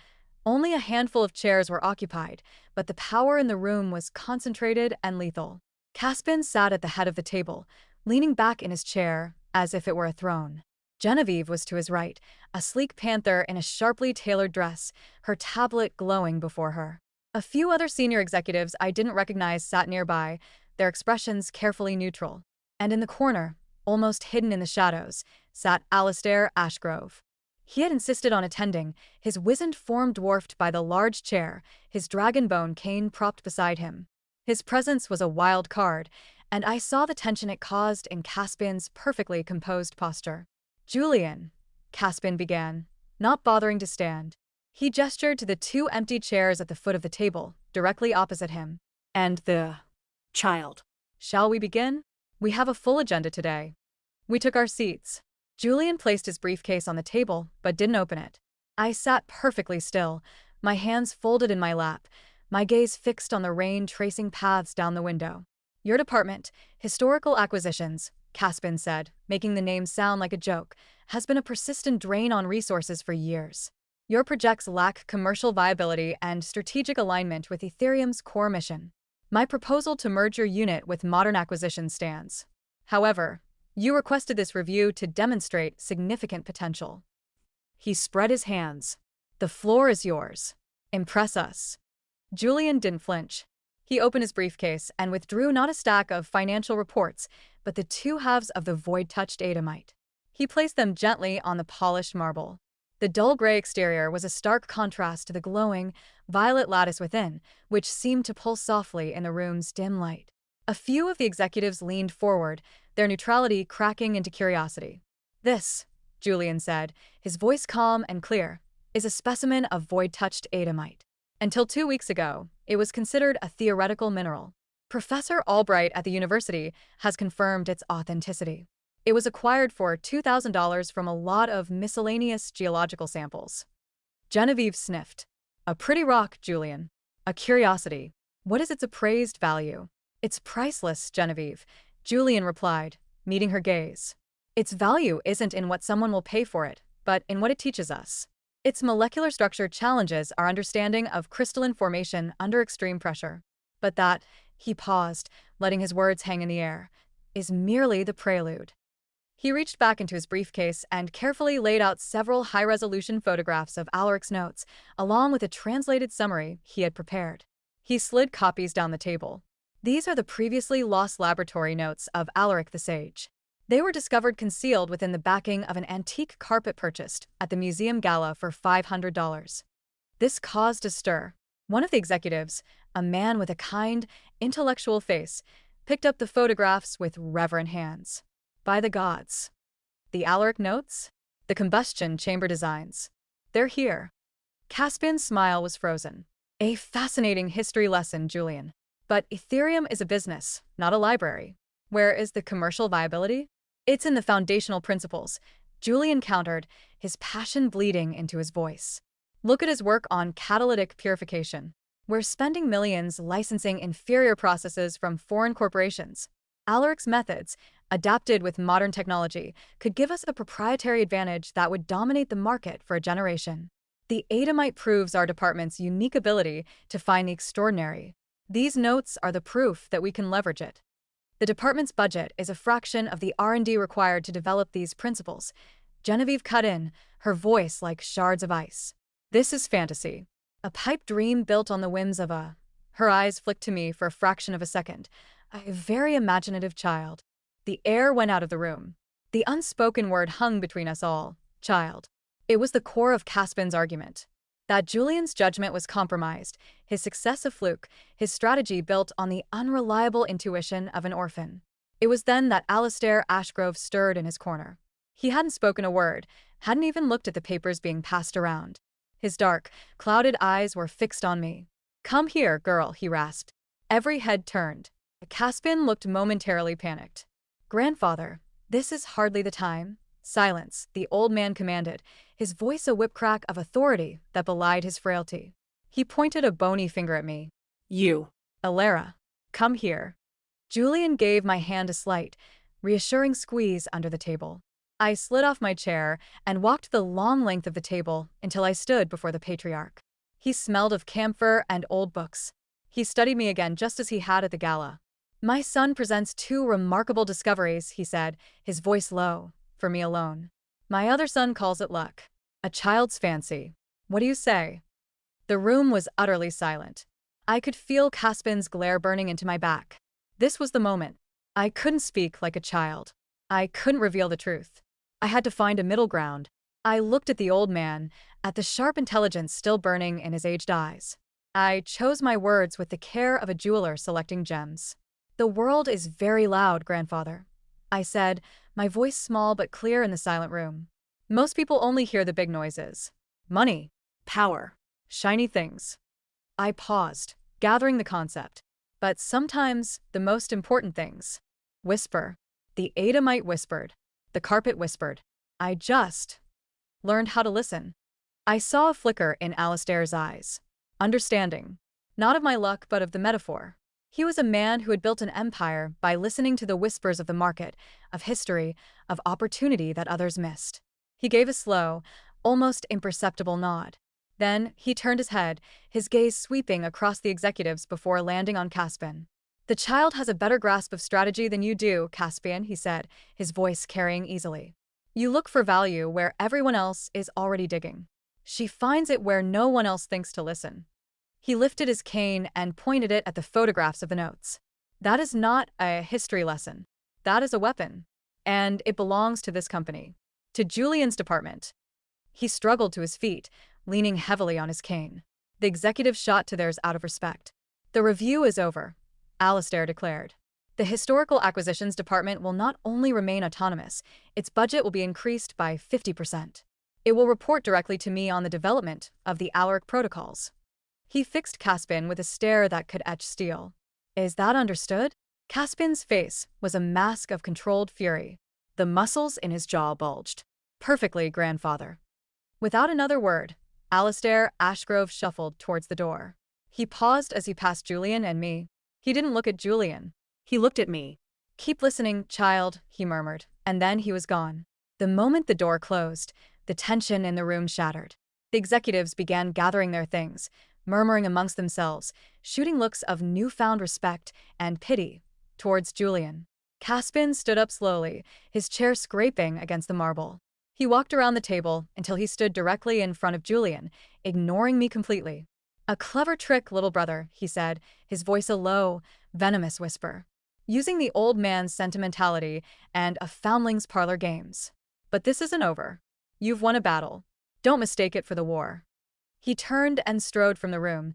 only a handful of chairs were occupied, but the power in the room was concentrated and lethal. Caspian sat at the head of the table, leaning back in his chair as if it were a throne. Genevieve was to his right, a sleek panther in a sharply tailored dress, her tablet glowing before her. A few other senior executives I didn't recognize sat nearby, their expressions carefully neutral. And in the corner, almost hidden in the shadows, sat Alistair Ashgrove. He had insisted on attending, his wizened form dwarfed by the large chair, his dragon-bone cane propped beside him. His presence was a wild card, and I saw the tension it caused in Caspian's perfectly composed posture. "Julian," Caspian began, not bothering to stand. He gestured to the 2 empty chairs at the foot of the table, directly opposite him. And the child. "Shall we begin? We have a full agenda today." We took our seats. Julian placed his briefcase on the table, but didn't open it. I sat perfectly still, my hands folded in my lap, my gaze fixed on the rain tracing paths down the window. "Your department, Historical Acquisitions," Caspian said, making the name sound like a joke, "has been a persistent drain on resources for years. Your projects lack commercial viability and strategic alignment with Ethereum's core mission. My proposal to merge your unit with Modern Acquisitions stands. However, you requested this review to demonstrate significant potential." He spread his hands. "The floor is yours. Impress us." Julian didn't flinch. He opened his briefcase and withdrew not a stack of financial reports, but the 2 halves of the void-touched Adamite. He placed them gently on the polished marble. The dull gray exterior was a stark contrast to the glowing, violet lattice within, which seemed to pulse softly in the room's dim light. A few of the executives leaned forward, their neutrality cracking into curiosity. "This," Julian said, his voice calm and clear, "is a specimen of void-touched Adamite. Until 2 weeks ago, it was considered a theoretical mineral. Professor Albright at the university has confirmed its authenticity. It was acquired for $2,000 from a lot of miscellaneous geological samples." Genevieve sniffed. A pretty rock, Julian. A curiosity. What is its appraised value? It's priceless, Genevieve, Julian replied, meeting her gaze. Its value isn't in what someone will pay for it, but in what it teaches us. Its molecular structure challenges our understanding of crystalline formation under extreme pressure. But that, he paused, letting his words hang in the air, is merely the prelude. He reached back into his briefcase and carefully laid out several high-resolution photographs of Alaric's notes, along with a translated summary he had prepared. He slid copies down the table. These are the previously lost laboratory notes of Alaric the Sage. They were discovered concealed within the backing of an antique carpet purchased at the museum gala for $500. This caused a stir. One of the executives, a man with a kind, intellectual face, picked up the photographs with reverent hands. By the gods. The Alaric notes? The combustion chamber designs. They're here. Caspian's smile was frozen. A fascinating history lesson, Julian. But Ethereum is a business, not a library. Where is the commercial viability? It's in the foundational principles, Julian countered, his passion bleeding into his voice. Look at his work on catalytic purification. We're spending millions licensing inferior processes from foreign corporations. Alaric's methods, adapted with modern technology, could give us a proprietary advantage that would dominate the market for a generation. The Adamite proves our department's unique ability to find the extraordinary. These notes are the proof that we can leverage it. The department's budget is a fraction of the R&D required to develop these principles. Genevieve cut in, her voice like shards of ice. This is fantasy. A pipe dream built on the whims of a... Her eyes flicked to me for a fraction of a second. A very imaginative child. The air went out of the room. The unspoken word hung between us all. Child. It was the core of Caspian's argument. That Julian's judgment was compromised, his success a fluke, his strategy built on the unreliable intuition of an orphan. It was then that Alastair Ashgrove stirred in his corner. He hadn't spoken a word, hadn't even looked at the papers being passed around. His dark, clouded eyes were fixed on me. Come here, girl, he rasped. Every head turned. Caspian looked momentarily panicked. Grandfather, this is hardly the time. Silence, the old man commanded, his voice a whip-crack of authority that belied his frailty. He pointed a bony finger at me. You. Alara, come here. Julian gave my hand a slight, reassuring squeeze under the table. I slid off my chair and walked the long length of the table until I stood before the patriarch. He smelled of camphor and old books. He studied me again just as he had at the gala. My son presents two remarkable discoveries, he said, his voice low, for me alone. My other son calls it luck. A child's fancy. What do you say? The room was utterly silent. I could feel Caspian's glare burning into my back. This was the moment. I couldn't speak like a child. I couldn't reveal the truth. I had to find a middle ground. I looked at the old man, at the sharp intelligence still burning in his aged eyes. I chose my words with the care of a jeweler selecting gems. The world is very loud, grandfather, I said, my voice small but clear in the silent room. Most people only hear the big noises. Money, power, shiny things. I paused, gathering the concept. But sometimes the most important things. Whisper. The Adamite whispered. The carpet whispered. I just learned how to listen. I saw a flicker in Alastair's eyes. Understanding. Not of my luck, but of the metaphor. He was a man who had built an empire by listening to the whispers of the market, of history, of opportunity that others missed. He gave a slow, almost imperceptible nod. Then he turned his head, his gaze sweeping across the executives before landing on Caspian. The child has a better grasp of strategy than you do, Caspian, he said, his voice carrying easily. You look for value where everyone else is already digging. She finds it where no one else thinks to listen. He lifted his cane and pointed it at the photographs of the notes. That is not a history lesson. That is a weapon. And it belongs to this company. To Julian's department. He struggled to his feet, leaning heavily on his cane. The executives shot to theirs out of respect. The review is over, Alastair declared. The Historical Acquisitions Department will not only remain autonomous, its budget will be increased by 50%. It will report directly to me on the development of the Alaric protocols. He fixed Caspian with a stare that could etch steel. Is that understood? Caspian's face was a mask of controlled fury. The muscles in his jaw bulged. Perfectly, grandfather. Without another word, Alistair Ashgrove shuffled towards the door. He paused as he passed Julian and me. He didn't look at Julian. He looked at me. "Keep listening, child," he murmured, and then he was gone. The moment the door closed, the tension in the room shattered. The executives began gathering their things, murmuring amongst themselves, shooting looks of newfound respect and pity towards Julian. Caspian stood up slowly, his chair scraping against the marble. He walked around the table until he stood directly in front of Julian, ignoring me completely. "A clever trick, little brother," he said, his voice a low, venomous whisper. "Using the old man's sentimentality and a foundling's parlor games. But this isn't over. You've won a battle. Don't mistake it for the war." He turned and strode from the room,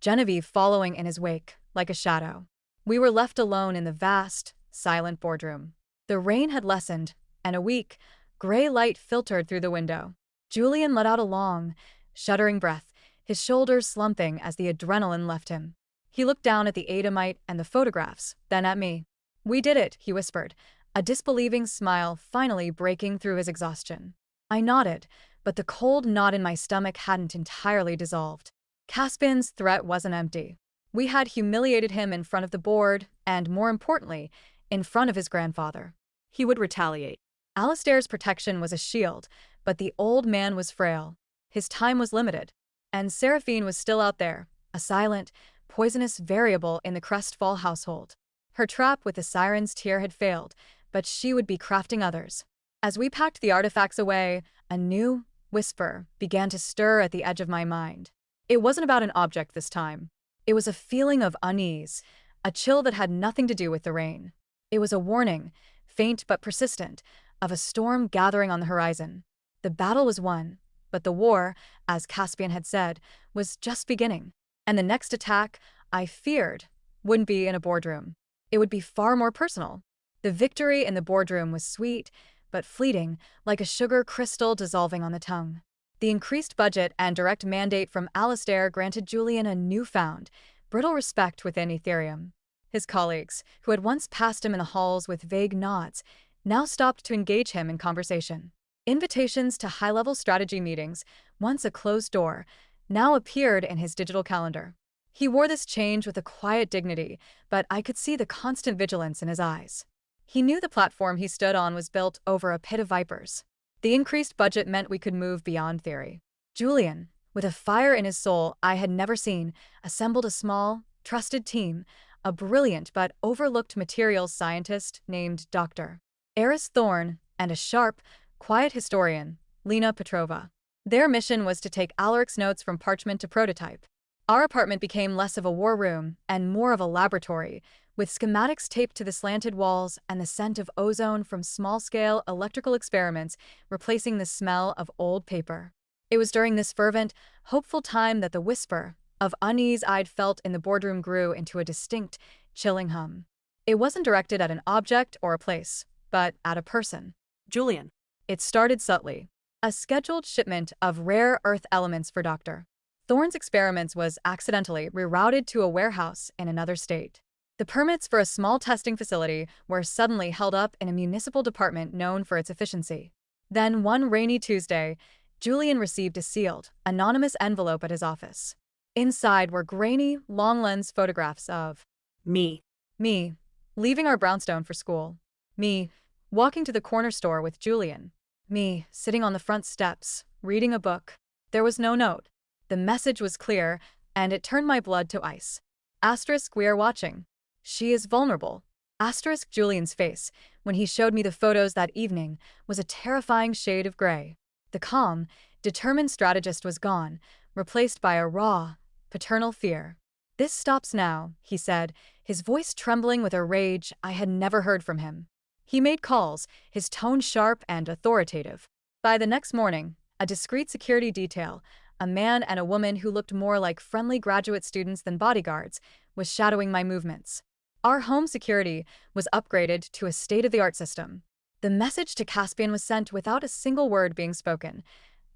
Genevieve following in his wake, like a shadow. We were left alone in the vast, silent boardroom. The rain had lessened, and a weak, gray light filtered through the window. Julian let out a long, shuddering breath, his shoulders slumping as the adrenaline left him. He looked down at the Adamite and the photographs, then at me. "We did it," he whispered, a disbelieving smile finally breaking through his exhaustion. I nodded, but the cold knot in my stomach hadn't entirely dissolved. Caspian's threat wasn't empty. We had humiliated him in front of the board, and more importantly, in front of his grandfather. He would retaliate. Alistair's protection was a shield, but the old man was frail. His time was limited. And Seraphine was still out there, a silent, poisonous variable in the Crestfall household. Her trap with the siren's tear had failed, but she would be crafting others. As we packed the artifacts away, a new whisper began to stir at the edge of my mind. It wasn't about an object this time. It was a feeling of unease, a chill that had nothing to do with the rain. It was a warning, faint but persistent, of a storm gathering on the horizon. The battle was won, but the war, as Caspian had said, was just beginning. And the next attack, I feared, wouldn't be in a boardroom. It would be far more personal. The victory in the boardroom was sweet, but fleeting, like a sugar crystal dissolving on the tongue. The increased budget and direct mandate from Alistair granted Julian a newfound, brittle respect within Ethereum. His colleagues, who had once passed him in the halls with vague nods, now stopped to engage him in conversation. Invitations to high-level strategy meetings, once a closed door, now appeared in his digital calendar. He wore this change with a quiet dignity, but I could see the constant vigilance in his eyes. He knew the platform he stood on was built over a pit of vipers. The increased budget meant we could move beyond theory. Julian, with a fire in his soul I had never seen, assembled a small, trusted team, a brilliant but overlooked materials scientist named Dr. Eris Thorne, and a sharp, quiet historian, Lena Petrova. Their mission was to take Alaric's notes from parchment to prototype. Our apartment became less of a war room and more of a laboratory, with schematics taped to the slanted walls and the scent of ozone from small-scale electrical experiments replacing the smell of old paper. It was during this fervent, hopeful time that the whisper of unease I'd felt in the boardroom grew into a distinct, chilling hum. It wasn't directed at an object or a place, but at a person. "Julian." It started subtly. A scheduled shipment of rare earth elements for Dr. Thorne's experiments was accidentally rerouted to a warehouse in another state. The permits for a small testing facility were suddenly held up in a municipal department known for its efficiency. Then one rainy Tuesday, Julian received a sealed, anonymous envelope at his office. Inside were grainy, long-lens photographs of Me. me, leaving our brownstone for school. Me, walking to the corner store with Julian. Me, sitting on the front steps, reading a book. There was no note. The message was clear, and it turned my blood to ice. Asterisk, we are watching. She is vulnerable. Asterisk, Julian's face, when he showed me the photos that evening, was a terrifying shade of gray. The calm, determined strategist was gone, replaced by a raw, paternal fear. "This stops now," he said, his voice trembling with a rage I had never heard from him. He made calls, his tone sharp and authoritative. By the next morning, a discreet security detail, a man and a woman who looked more like friendly graduate students than bodyguards, was shadowing my movements. Our home security was upgraded to a state-of-the-art system. The message to Caspian was sent without a single word being spoken.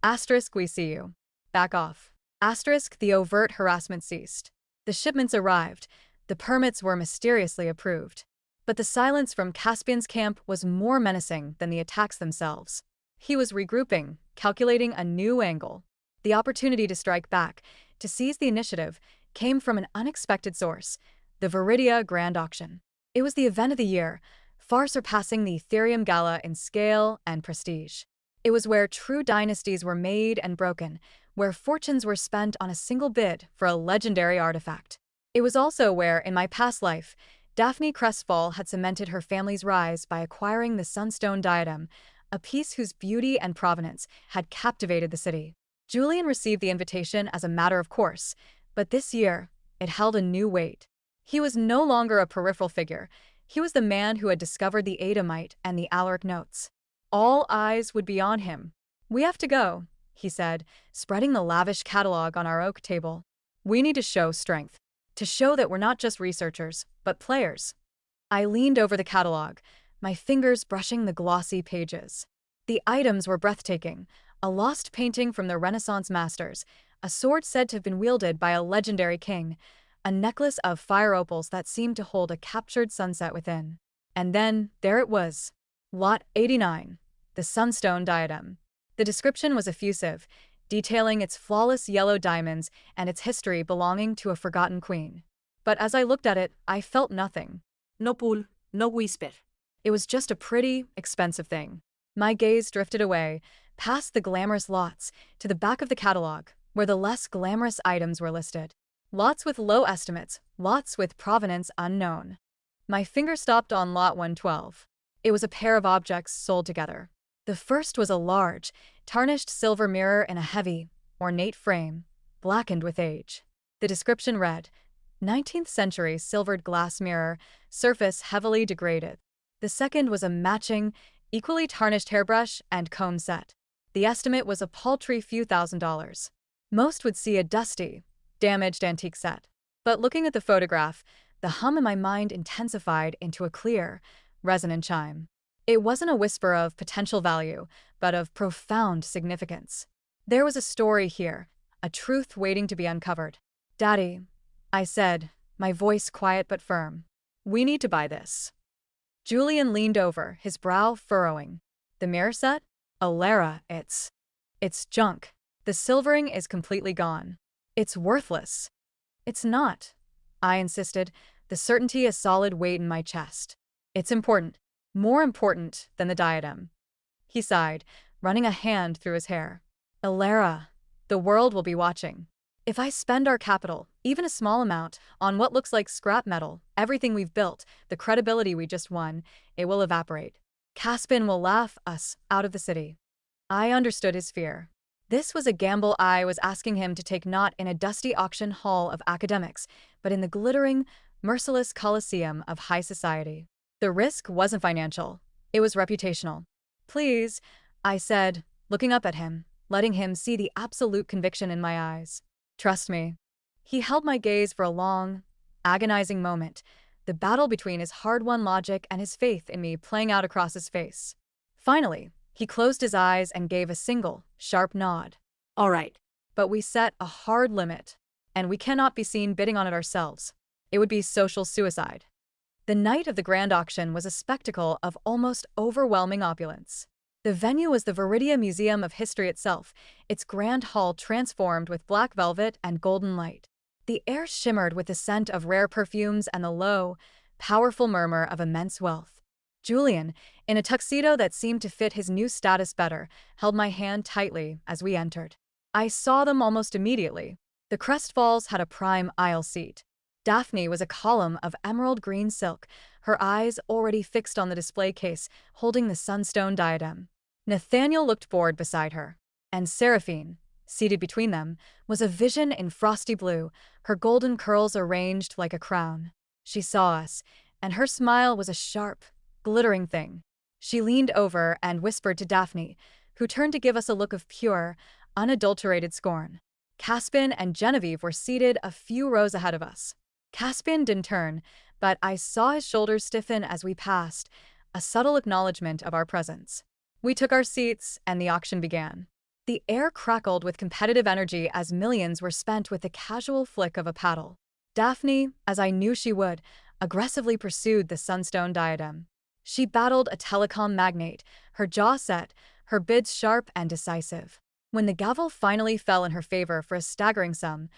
Asterisk, we see you. Back off. Asterisk, the overt harassment ceased. The shipments arrived. The permits were mysteriously approved. But the silence from Caspian's camp was more menacing than the attacks themselves. He was regrouping, calculating a new angle. The opportunity to strike back, to seize the initiative, came from an unexpected source: the Viridia Grand Auction. It was the event of the year, far surpassing the Ethereum Gala in scale and prestige. It was where true dynasties were made and broken, where fortunes were spent on a single bid for a legendary artifact. It was also where, in my past life, Daphne Crestfall had cemented her family's rise by acquiring the Sunstone Diadem, a piece whose beauty and provenance had captivated the city. Julian received the invitation as a matter of course, but this year, it held a new weight. He was no longer a peripheral figure. He was the man who had discovered the Adamite and the Alaric notes. All eyes would be on him. "We have to go," he said, spreading the lavish catalog on our oak table. "We need to show strength. To show that we're not just researchers, but players." I leaned over the catalog, my fingers brushing the glossy pages. The items were breathtaking: a lost painting from the Renaissance masters, a sword said to have been wielded by a legendary king, a necklace of fire opals that seemed to hold a captured sunset within. And then, there it was. Lot 89. The Sunstone Diadem. The description was effusive, detailing its flawless yellow diamonds and its history belonging to a forgotten queen. But as I looked at it, I felt nothing. No pull, no whisper. It was just a pretty, expensive thing. My gaze drifted away, past the glamorous lots, to the back of the catalog, where the less glamorous items were listed. Lots with low estimates, lots with provenance unknown. My finger stopped on lot 112. It was a pair of objects sold together. The first was a large, tarnished silver mirror in a heavy, ornate frame, blackened with age. The description read, 19th century silvered glass mirror, surface heavily degraded. The second was a matching, equally tarnished hairbrush and comb set. The estimate was a paltry few $1,000s. Most would see a dusty, damaged antique set. But looking at the photograph, the hum in my mind intensified into a clear, resonant chime. It wasn't a whisper of potential value, but of profound significance. There was a story here, a truth waiting to be uncovered. "Daddy," I said, my voice quiet but firm, "we need to buy this." Julian leaned over, his brow furrowing. "The mirror set? Alara, it's junk. The silvering is completely gone. It's worthless." "It's not," I insisted, the certainty a solid weight in my chest. "It's important. More important than the diadem." He sighed, running a hand through his hair. "Alara, the world will be watching. If I spend our capital, even a small amount, on what looks like scrap metal, everything we've built, the credibility we just won, it will evaporate. Caspian will laugh us out of the city." I understood his fear. This was a gamble I was asking him to take, not in a dusty auction hall of academics, but in the glittering, merciless coliseum of high society. The risk wasn't financial. It was reputational. "Please," I said, looking up at him, letting him see the absolute conviction in my eyes. "Trust me." He held my gaze for a long, agonizing moment, the battle between his hard-won logic and his faith in me playing out across his face. Finally, he closed his eyes and gave a single, sharp nod. "All right." "But we set a hard limit, and we cannot be seen bidding on it ourselves. It would be social suicide." The night of the grand auction was a spectacle of almost overwhelming opulence. The venue was the Viridia Museum of History itself, its grand hall transformed with black velvet and golden light. The air shimmered with the scent of rare perfumes and the low, powerful murmur of immense wealth. Julian, in a tuxedo that seemed to fit his new status better, held my hand tightly as we entered. I saw them almost immediately. The Crestfalls had a prime aisle seat. Daphne was a column of emerald green silk, her eyes already fixed on the display case, holding the Sunstone Diadem. Nathaniel looked bored beside her. And Seraphine, seated between them, was a vision in frosty blue, her golden curls arranged like a crown. She saw us, and her smile was a sharp, glittering thing. She leaned over and whispered to Daphne, who turned to give us a look of pure, unadulterated scorn. Caspian and Genevieve were seated a few rows ahead of us. Caspian didn't turn, but I saw his shoulders stiffen as we passed, a subtle acknowledgement of our presence. We took our seats, and the auction began. The air crackled with competitive energy as millions were spent with the casual flick of a paddle. Daphne, as I knew she would, aggressively pursued the Sunstone Diadem. She battled a telecom magnate, her jaw set, her bids sharp and decisive. When the gavel finally fell in her favor for a staggering sum,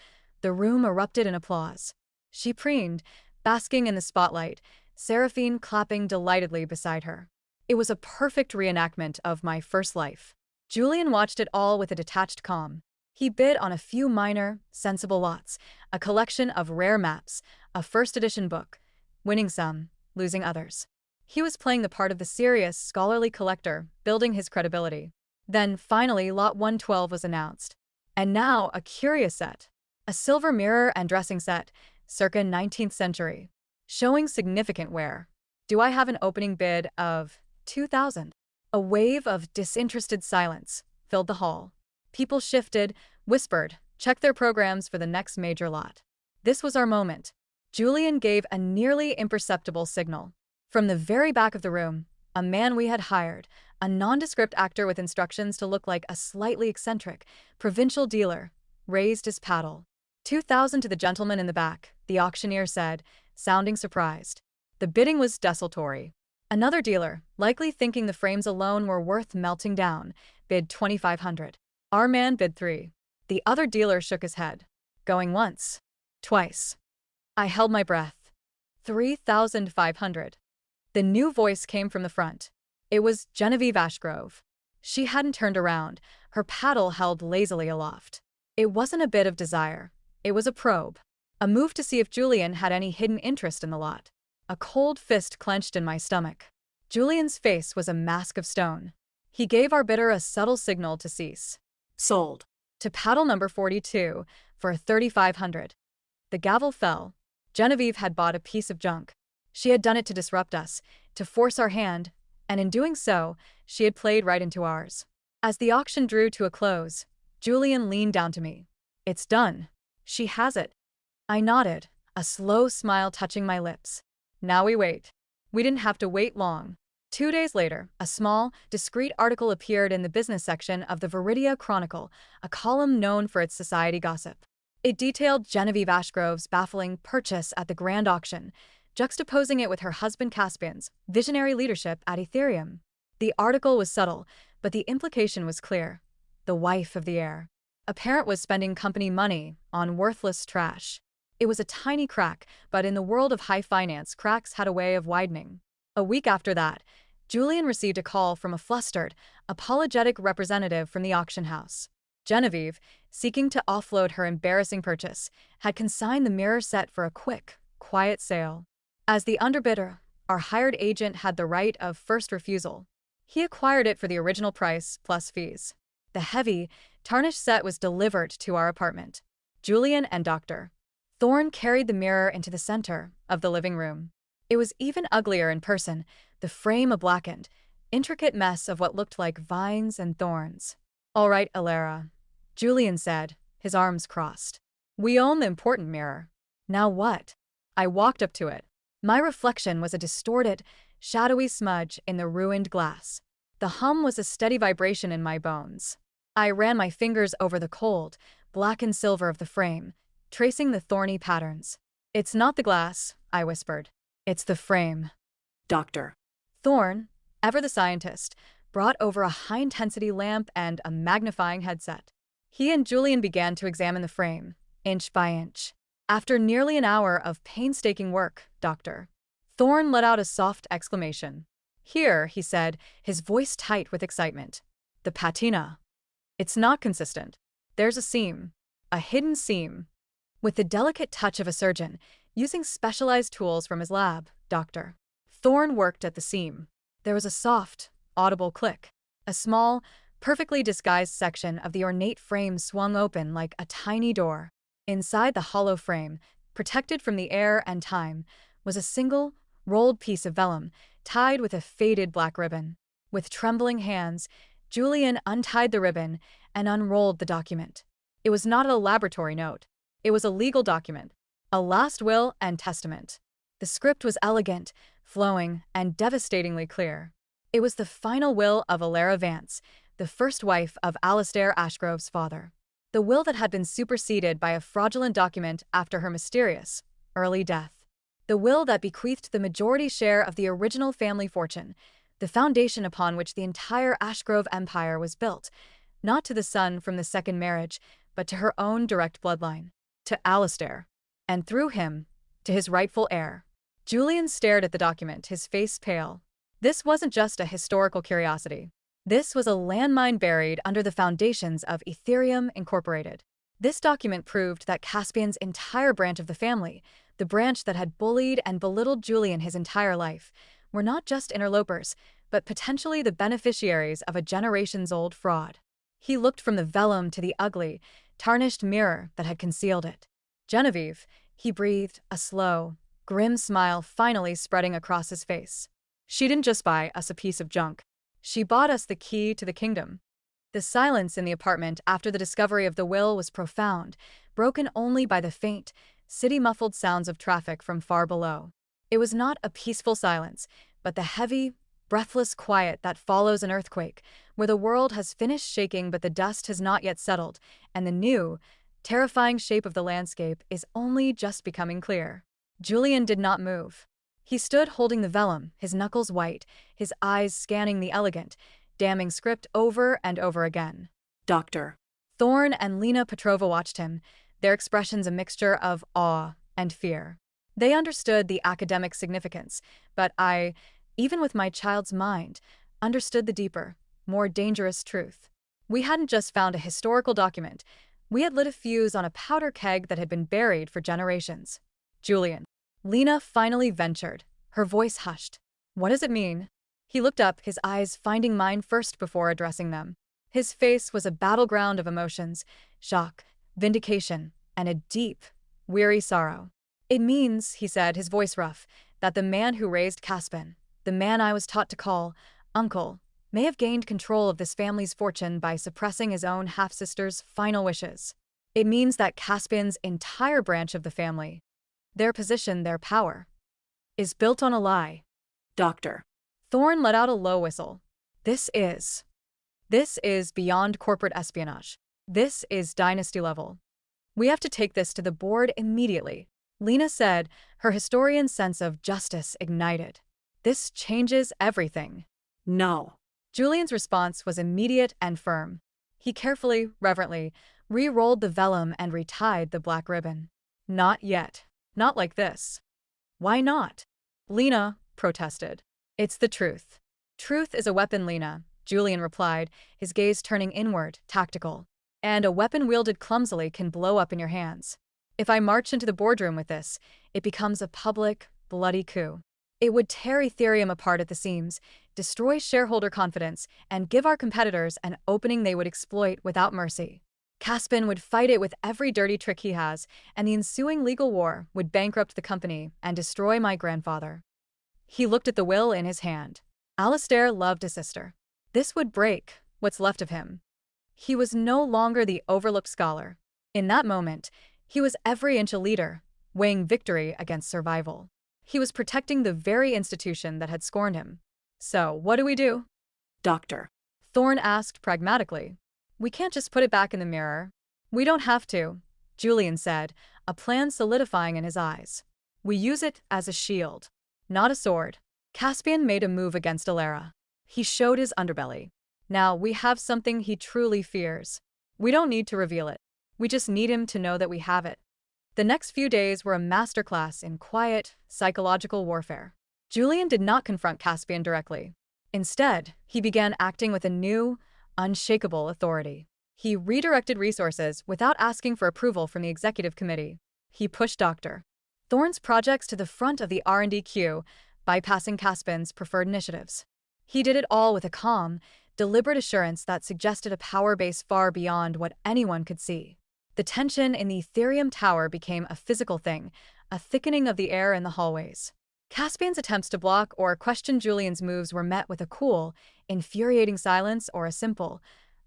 the room erupted in applause. She preened, basking in the spotlight, Seraphine clapping delightedly beside her. It was a perfect reenactment of my first life. Julian watched it all with a detached calm. He bid on a few minor, sensible lots, a collection of rare maps, a first edition book, winning some, losing others. He was playing the part of the serious, scholarly collector, building his credibility. Then, finally, Lot 112 was announced. And now, a curious set. A silver mirror and dressing set, circa 19th century. Showing significant wear. Do I have an opening bid of 2,000? A wave of disinterested silence filled the hall. People shifted, whispered, checked their programs for the next major lot. This was our moment. Julian gave a nearly imperceptible signal. From the very back of the room, a man we had hired, a nondescript actor with instructions to look like a slightly eccentric, provincial dealer, raised his paddle. 2,000 to the gentleman in the back, the auctioneer said, sounding surprised. The bidding was desultory. Another dealer, likely thinking the frames alone were worth melting down, bid 2,500. Our man bid 3. The other dealer shook his head. Going once. Twice. I held my breath. 3,500. The new voice came from the front. It was Genevieve Ashgrove. She hadn't turned around, her paddle held lazily aloft. It wasn't a bid of desire. It was a probe. A move to see if Julian had any hidden interest in the lot. A cold fist clenched in my stomach. Julian's face was a mask of stone. He gave our bidder a subtle signal to cease. Sold. To paddle number 42 for 3,500. The gavel fell. Genevieve had bought a piece of junk. She had done it to disrupt us, to force our hand, and in doing so, she had played right into ours. As the auction drew to a close, Julian leaned down to me. It's done. She has it. I nodded, a slow smile touching my lips. Now we wait. We didn't have to wait long. 2 days later, a small, discreet article appeared in the business section of the Viridia Chronicle, a column known for its society gossip. It detailed Genevieve Ashgrove's baffling purchase at the grand auction, juxtaposing it with her husband Caspian's visionary leadership at Ethereum. The article was subtle, but the implication was clear. The wife of the heir. A parent was spending company money on worthless trash. It was a tiny crack, but in the world of high finance, cracks had a way of widening. A week after that, Julian received a call from a flustered, apologetic representative from the auction house. Genevieve, seeking to offload her embarrassing purchase, had consigned the mirror set for a quick, quiet sale. As the underbidder, our hired agent had the right of first refusal. He acquired it for the original price plus fees. The heavy, tarnished set was delivered to our apartment. Julian and Dr. Thorne carried the mirror into the center of the living room. It was even uglier in person, the frame a blackened, intricate mess of what looked like vines and thorns. All right, Alara, Julian said, his arms crossed. We own the important mirror. Now what? I walked up to it. My reflection was a distorted, shadowy smudge in the ruined glass. The hum was a steady vibration in my bones. I ran my fingers over the cold, blackened silver of the frame, tracing the thorny patterns. It's not the glass, I whispered. It's the frame. Doctor. Thorne, ever the scientist, brought over a high-intensity lamp and a magnifying headset. He and Julian began to examine the frame, inch by inch. After nearly an hour of painstaking work, Doctor. Thorne let out a soft exclamation. Here, he said, his voice tight with excitement. The patina. It's not consistent. There's a seam. A hidden seam. With the delicate touch of a surgeon, using specialized tools from his lab, Dr. Thorne worked at the seam. There was a soft, audible click. A small, perfectly disguised section of the ornate frame swung open like a tiny door. Inside the hollow frame, protected from the air and time, was a single, rolled piece of vellum, tied with a faded black ribbon. With trembling hands, Julian untied the ribbon and unrolled the document. It was not a laboratory note. It was a legal document. A last will and testament. The script was elegant, flowing, and devastatingly clear. It was the final will of Alara Vance, the first wife of Alastair Ashgrove's father. The will that had been superseded by a fraudulent document after her mysterious, early death. The will that bequeathed the majority share of the original family fortune, the foundation upon which the entire Ashgrove empire was built, Not to the son from the second marriage, but to her own direct bloodline. To Alistair. And through him, to his rightful heir. Julian stared at the document, his face pale. This wasn't just a historical curiosity. This was a landmine buried under the foundations of Ethereum Incorporated. This document proved that Caspian's entire branch of the family, the branch that had bullied and belittled Julian his entire life, were not just interlopers, but potentially the beneficiaries of a generations-old fraud. He looked from the vellum to the ugly, tarnished mirror that had concealed it. Genevieve, he breathed, a slow, grim smile finally spreading across his face. She didn't just buy us a piece of junk. She bought us the key to the kingdom. The silence in the apartment after the discovery of the will was profound, broken only by the faint, city-muffled sounds of traffic from far below. It was not a peaceful silence, but the heavy, breathless quiet that follows an earthquake, where the world has finished shaking but the dust has not yet settled, and the new, terrifying shape of the landscape is only just becoming clear. Julian did not move. He stood holding the vellum, his knuckles white, his eyes scanning the elegant, damning script over and over again. Doctor. Thorne and Lena Petrova watched him, their expressions a mixture of awe and fear. They understood the academic significance, but I, even with my child's mind, understood the deeper, more dangerous truth. We hadn't just found a historical document. We had lit a fuse on a powder keg that had been buried for generations. Julian. Lena finally ventured, her voice hushed. What does it mean? He looked up, his eyes finding mine first before addressing them. His face was a battleground of emotions, shock, vindication, and a deep, weary sorrow. It means, he said, his voice rough, that the man who raised Caspian, the man I was taught to call uncle, may have gained control of this family's fortune by suppressing his own half-sister's final wishes. It means that Caspian's entire branch of the family, their position, their power, is built on a lie. Doctor. Thorne let out a low whistle. This is beyond corporate espionage. This is dynasty level. We have to take this to the board immediately, Lena said, her historian's sense of justice ignited. This changes everything. No. Julian's response was immediate and firm. He carefully, reverently, re-rolled the vellum and retied the black ribbon. Not yet. Not like this. Why not? Lena protested. It's the truth. Truth is a weapon, Lena, Julian replied, his gaze turning inward, tactical. And a weapon wielded clumsily can blow up in your hands. If I march into the boardroom with this, it becomes a public, bloody coup. It would tear Ethereum apart at the seams, destroy shareholder confidence, and give our competitors an opening they would exploit without mercy. Caspian would fight it with every dirty trick he has, and the ensuing legal war would bankrupt the company and destroy my grandfather. He looked at the will in his hand. Alistair loved his sister. This would break what's left of him. He was no longer the overlooked scholar. In that moment, he was every inch a leader, weighing victory against survival. He was protecting the very institution that had scorned him. So, what do we do? Doctor. Thorne asked pragmatically. We can't just put it back in the mirror. We don't have to, Julian said, a plan solidifying in his eyes. We use it as a shield, not a sword. Caspian made a move against Alara. He showed his underbelly. Now we have something he truly fears. We don't need to reveal it. We just need him to know that we have it. The next few days were a masterclass in quiet, psychological warfare. Julian did not confront Caspian directly. Instead, he began acting with a new, unshakable authority. He redirected resources without asking for approval from the executive committee. He pushed Dr. Thorne's projects to the front of the R&D queue, bypassing Caspian's preferred initiatives. He did it all with a calm, deliberate assurance that suggested a power base far beyond what anyone could see. The tension in the Ethereum tower became a physical thing, a thickening of the air in the hallways. Caspian's attempts to block or question Julian's moves were met with a cool, infuriating silence or a simple,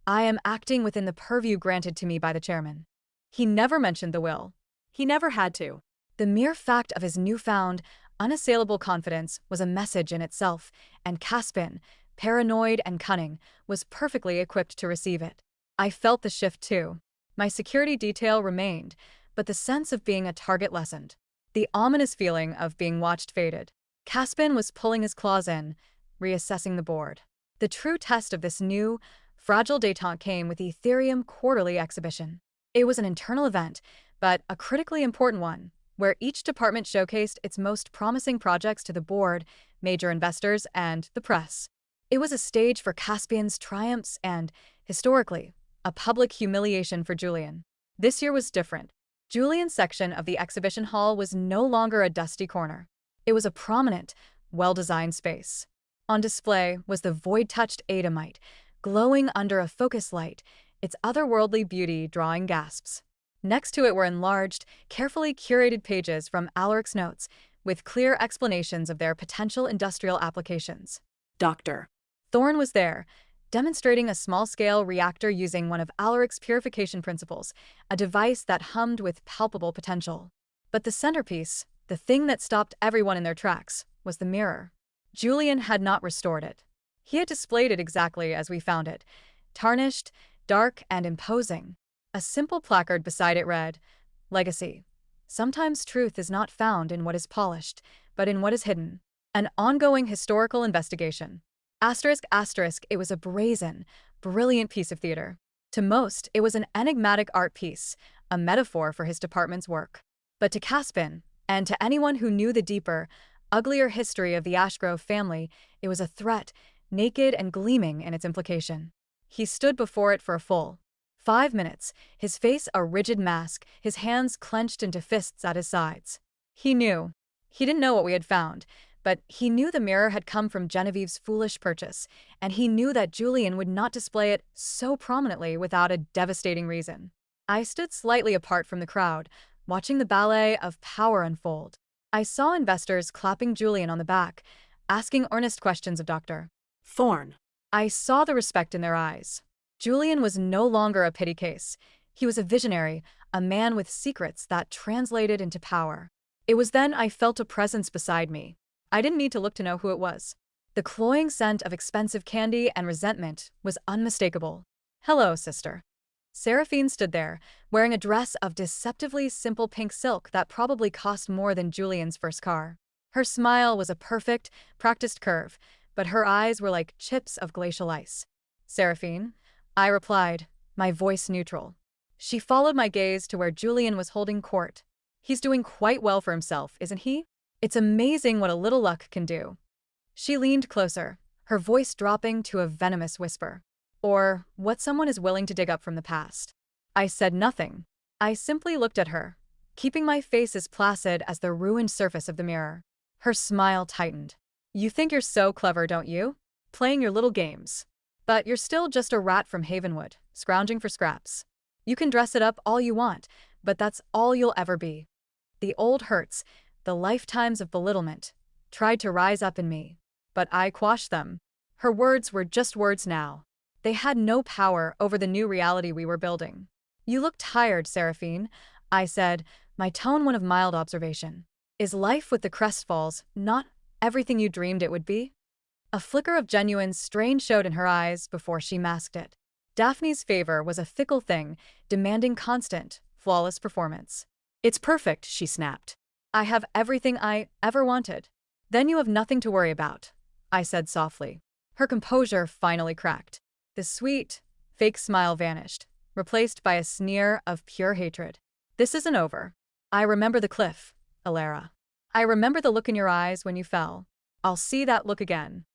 I am acting within the purview granted to me by the chairman. He never mentioned the will. He never had to. The mere fact of his newfound, unassailable confidence was a message in itself, and Caspian, paranoid and cunning, was perfectly equipped to receive it. I felt the shift too. My security detail remained, but the sense of being a target lessened. The ominous feeling of being watched faded. Caspian was pulling his claws in, reassessing the board. The true test of this new, Fragile Détente came with the Ethereum Quarterly Exhibition. It was an internal event, but a critically important one, where each department showcased its most promising projects to the board, major investors, and the press. It was a stage for Caspian's triumphs and, historically, a public humiliation for Julian. This year was different. Julian's section of the exhibition hall was no longer a dusty corner. It was a prominent, well-designed space. On display was the void-touched Adamite, glowing under a focus light, its otherworldly beauty drawing gasps. Next to it were enlarged, carefully curated pages from Alaric's notes, with clear explanations of their potential industrial applications. Doctor. Thorne was there, demonstrating a small-scale reactor using one of Alaric's purification principles, a device that hummed with palpable potential. But the centerpiece, the thing that stopped everyone in their tracks, was the mirror. Julian had not restored it. He had displayed it exactly as we found it, tarnished, dark, and imposing. A simple placard beside it read, "Legacy. Sometimes truth is not found in what is polished, but in what is hidden. An ongoing historical investigation." It was a brazen, brilliant piece of theater. To most, it was an enigmatic art piece, a metaphor for his department's work. But to Caspin, and to anyone who knew the deeper, uglier history of the Ashgrove family, it was a threat, naked and gleaming in its implication. He stood before it for a full 5 minutes, his face a rigid mask, his hands clenched into fists at his sides. He knew. He didn't know what we had found, but he knew the mirror had come from Genevieve's foolish purchase, and he knew that Julian would not display it so prominently without a devastating reason. I stood slightly apart from the crowd, watching the ballet of power unfold. I saw investors clapping Julian on the back, asking earnest questions of Dr. Thorne. I saw the respect in their eyes. Julian was no longer a pity case. He was a visionary, a man with secrets that translated into power. It was then I felt a presence beside me. I didn't need to look to know who it was. The cloying scent of expensive candy and resentment was unmistakable. "Hello, sister." Seraphine stood there, wearing a dress of deceptively simple pink silk that probably cost more than Julian's first car. Her smile was a perfect, practiced curve, but her eyes were like chips of glacial ice. "Seraphine," I replied, my voice neutral. She followed my gaze to where Julian was holding court. "He's doing quite well for himself, isn't he? It's amazing what a little luck can do." She leaned closer, her voice dropping to a venomous whisper. "Or what someone is willing to dig up from the past." I said nothing. I simply looked at her, keeping my face as placid as the ruined surface of the mirror. Her smile tightened. "You think you're so clever, don't you? Playing your little games. But you're still just a rat from Havenwood, scrounging for scraps. You can dress it up all you want, but that's all you'll ever be." The old hurts, the lifetimes of belittlement, tried to rise up in me, but I quashed them. Her words were just words now. They had no power over the new reality we were building. "You look tired, Seraphine," I said, my tone one of mild observation. "Is life with the Crestfalls not everything you dreamed it would be?" A flicker of genuine strain showed in her eyes before she masked it. Daphne's favor was a fickle thing, demanding constant, flawless performance. "It's perfect," she snapped. "I have everything I ever wanted." "Then you have nothing to worry about," I said softly. Her composure finally cracked. The sweet, fake smile vanished, replaced by a sneer of pure hatred. "This isn't over. I remember the cliff, Alara. I remember the look in your eyes when you fell. I'll see that look again."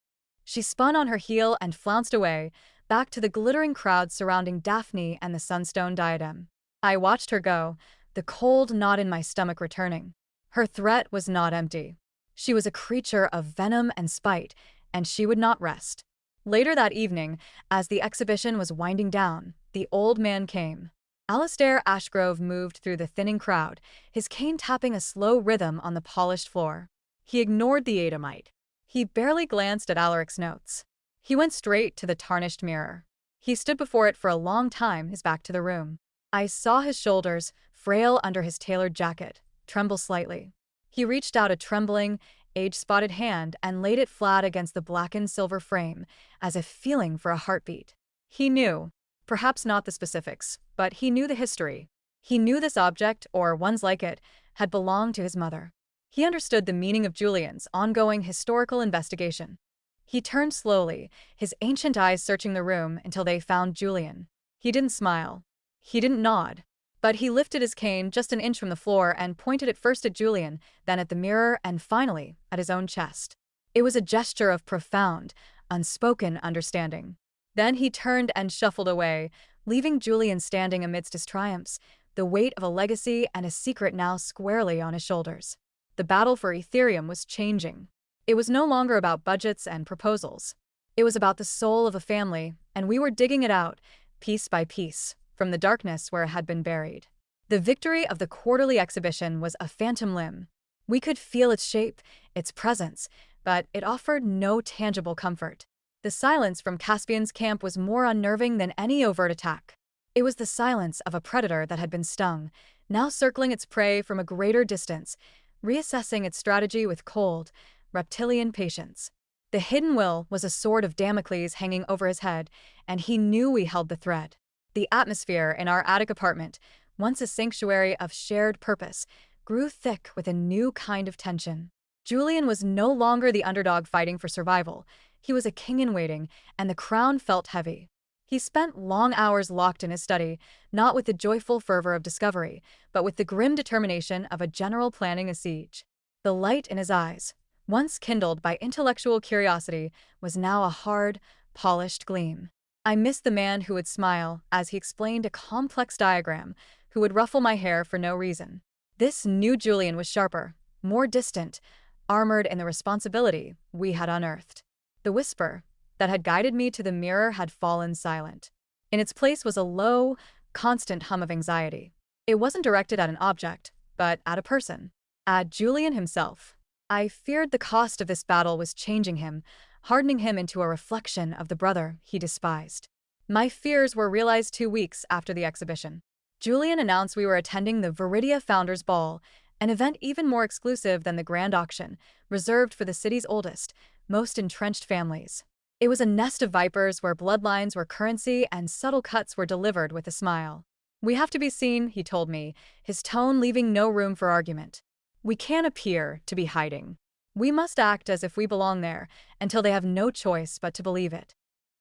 She spun on her heel and flounced away, back to the glittering crowd surrounding Daphne and the sunstone diadem. I watched her go, the cold knot in my stomach returning. Her threat was not empty. She was a creature of venom and spite, and she would not rest. Later that evening, as the exhibition was winding down, the old man came. Alistair Ashgrove moved through the thinning crowd, his cane tapping a slow rhythm on the polished floor. He ignored the Adamite. He barely glanced at Alaric's notes. He went straight to the tarnished mirror. He stood before it for a long time, his back to the room. I saw his shoulders, frail under his tailored jacket, tremble slightly. He reached out a trembling, age-spotted hand and laid it flat against the blackened silver frame, as if feeling for a heartbeat. He knew, perhaps not the specifics, but he knew the history. He knew this object, or ones like it, had belonged to his mother. He understood the meaning of Julian's ongoing historical investigation. He turned slowly, his ancient eyes searching the room until they found Julian. He didn't smile. He didn't nod. But he lifted his cane just an inch from the floor and pointed it first at Julian, then at the mirror, and finally at his own chest. It was a gesture of profound, unspoken understanding. Then he turned and shuffled away, leaving Julian standing amidst his triumphs, the weight of a legacy and a secret now squarely on his shoulders. The battle for Ethereum was changing. It was no longer about budgets and proposals. It was about the soul of a family, and we were digging it out, piece by piece, from the darkness where it had been buried. The victory of the quarterly exhibition was a phantom limb. We could feel its shape, its presence, but it offered no tangible comfort. The silence from Caspian's camp was more unnerving than any overt attack. It was the silence of a predator that had been stung, now circling its prey from a greater distance, reassessing its strategy with cold, reptilian patience. The hidden will was a sword of Damocles hanging over his head, and he knew we held the thread. The atmosphere in our attic apartment, once a sanctuary of shared purpose, grew thick with a new kind of tension. Julian was no longer the underdog fighting for survival. He was a king in waiting, and the crown felt heavy. He spent long hours locked in his study, not with the joyful fervor of discovery, but with the grim determination of a general planning a siege. The light in his eyes, once kindled by intellectual curiosity, was now a hard, polished gleam. I missed the man who would smile as he explained a complex diagram, who would ruffle my hair for no reason. This new Julian was sharper, more distant, armored in the responsibility we had unearthed. The whisper that had guided me to the mirror had fallen silent. In its place was a low, constant hum of anxiety. It wasn't directed at an object, but at a person. At Julian himself. I feared the cost of this battle was changing him, hardening him into a reflection of the brother he despised. My fears were realized 2 weeks after the exhibition. Julian announced we were attending the Viridia Founders Ball, an event even more exclusive than the grand auction, reserved for the city's oldest, most entrenched families. It was a nest of vipers where bloodlines were currency and subtle cuts were delivered with a smile. "We have to be seen," he told me, his tone leaving no room for argument. "We can't appear to be hiding. We must act as if we belong there, until they have no choice but to believe it."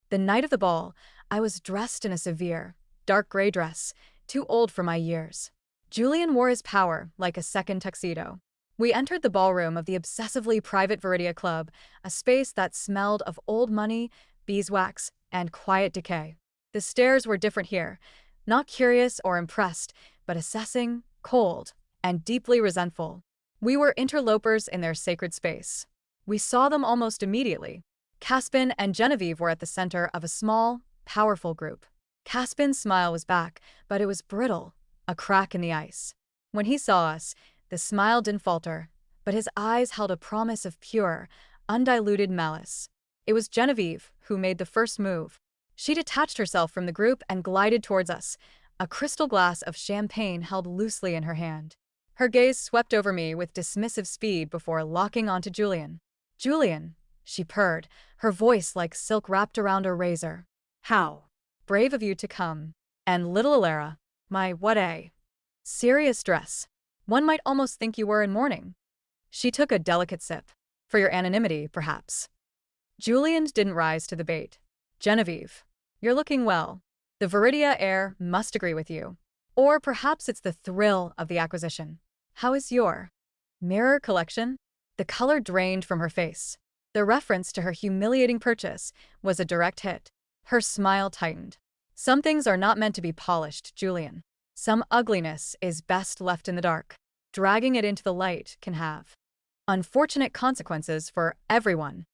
The night of the ball, I was dressed in a severe, dark gray dress, too old for my years. Julian wore his power like a second tuxedo. We entered the ballroom of the obsessively private Viridia Club, a space that smelled of old money, beeswax, and quiet decay. The stares were different here, not curious or impressed, but assessing, cold, and deeply resentful. We were interlopers in their sacred space. We saw them almost immediately. Caspian and Genevieve were at the center of a small, powerful group. Caspian's smile was back, but it was brittle, a crack in the ice. When he saw us, the smile didn't falter, but his eyes held a promise of pure, undiluted malice. It was Genevieve who made the first move. She detached herself from the group and glided towards us, a crystal glass of champagne held loosely in her hand. Her gaze swept over me with dismissive speed before locking onto Julian. "Julian," she purred, her voice like silk wrapped around a razor. How? "Brave of you to come. And little Alara, my what a serious dress. One might almost think you were in mourning." She took a delicate sip. "For your anonymity, perhaps." Julian didn't rise to the bait. "Genevieve, you're looking well. The Viridia air must agree with you. Or perhaps it's the thrill of the acquisition. How is your mirror collection?" The color drained from her face. The reference to her humiliating purchase was a direct hit. Her smile tightened. "Some things are not meant to be polished, Julian. Some ugliness is best left in the dark. Dragging it into the light can have unfortunate consequences for everyone."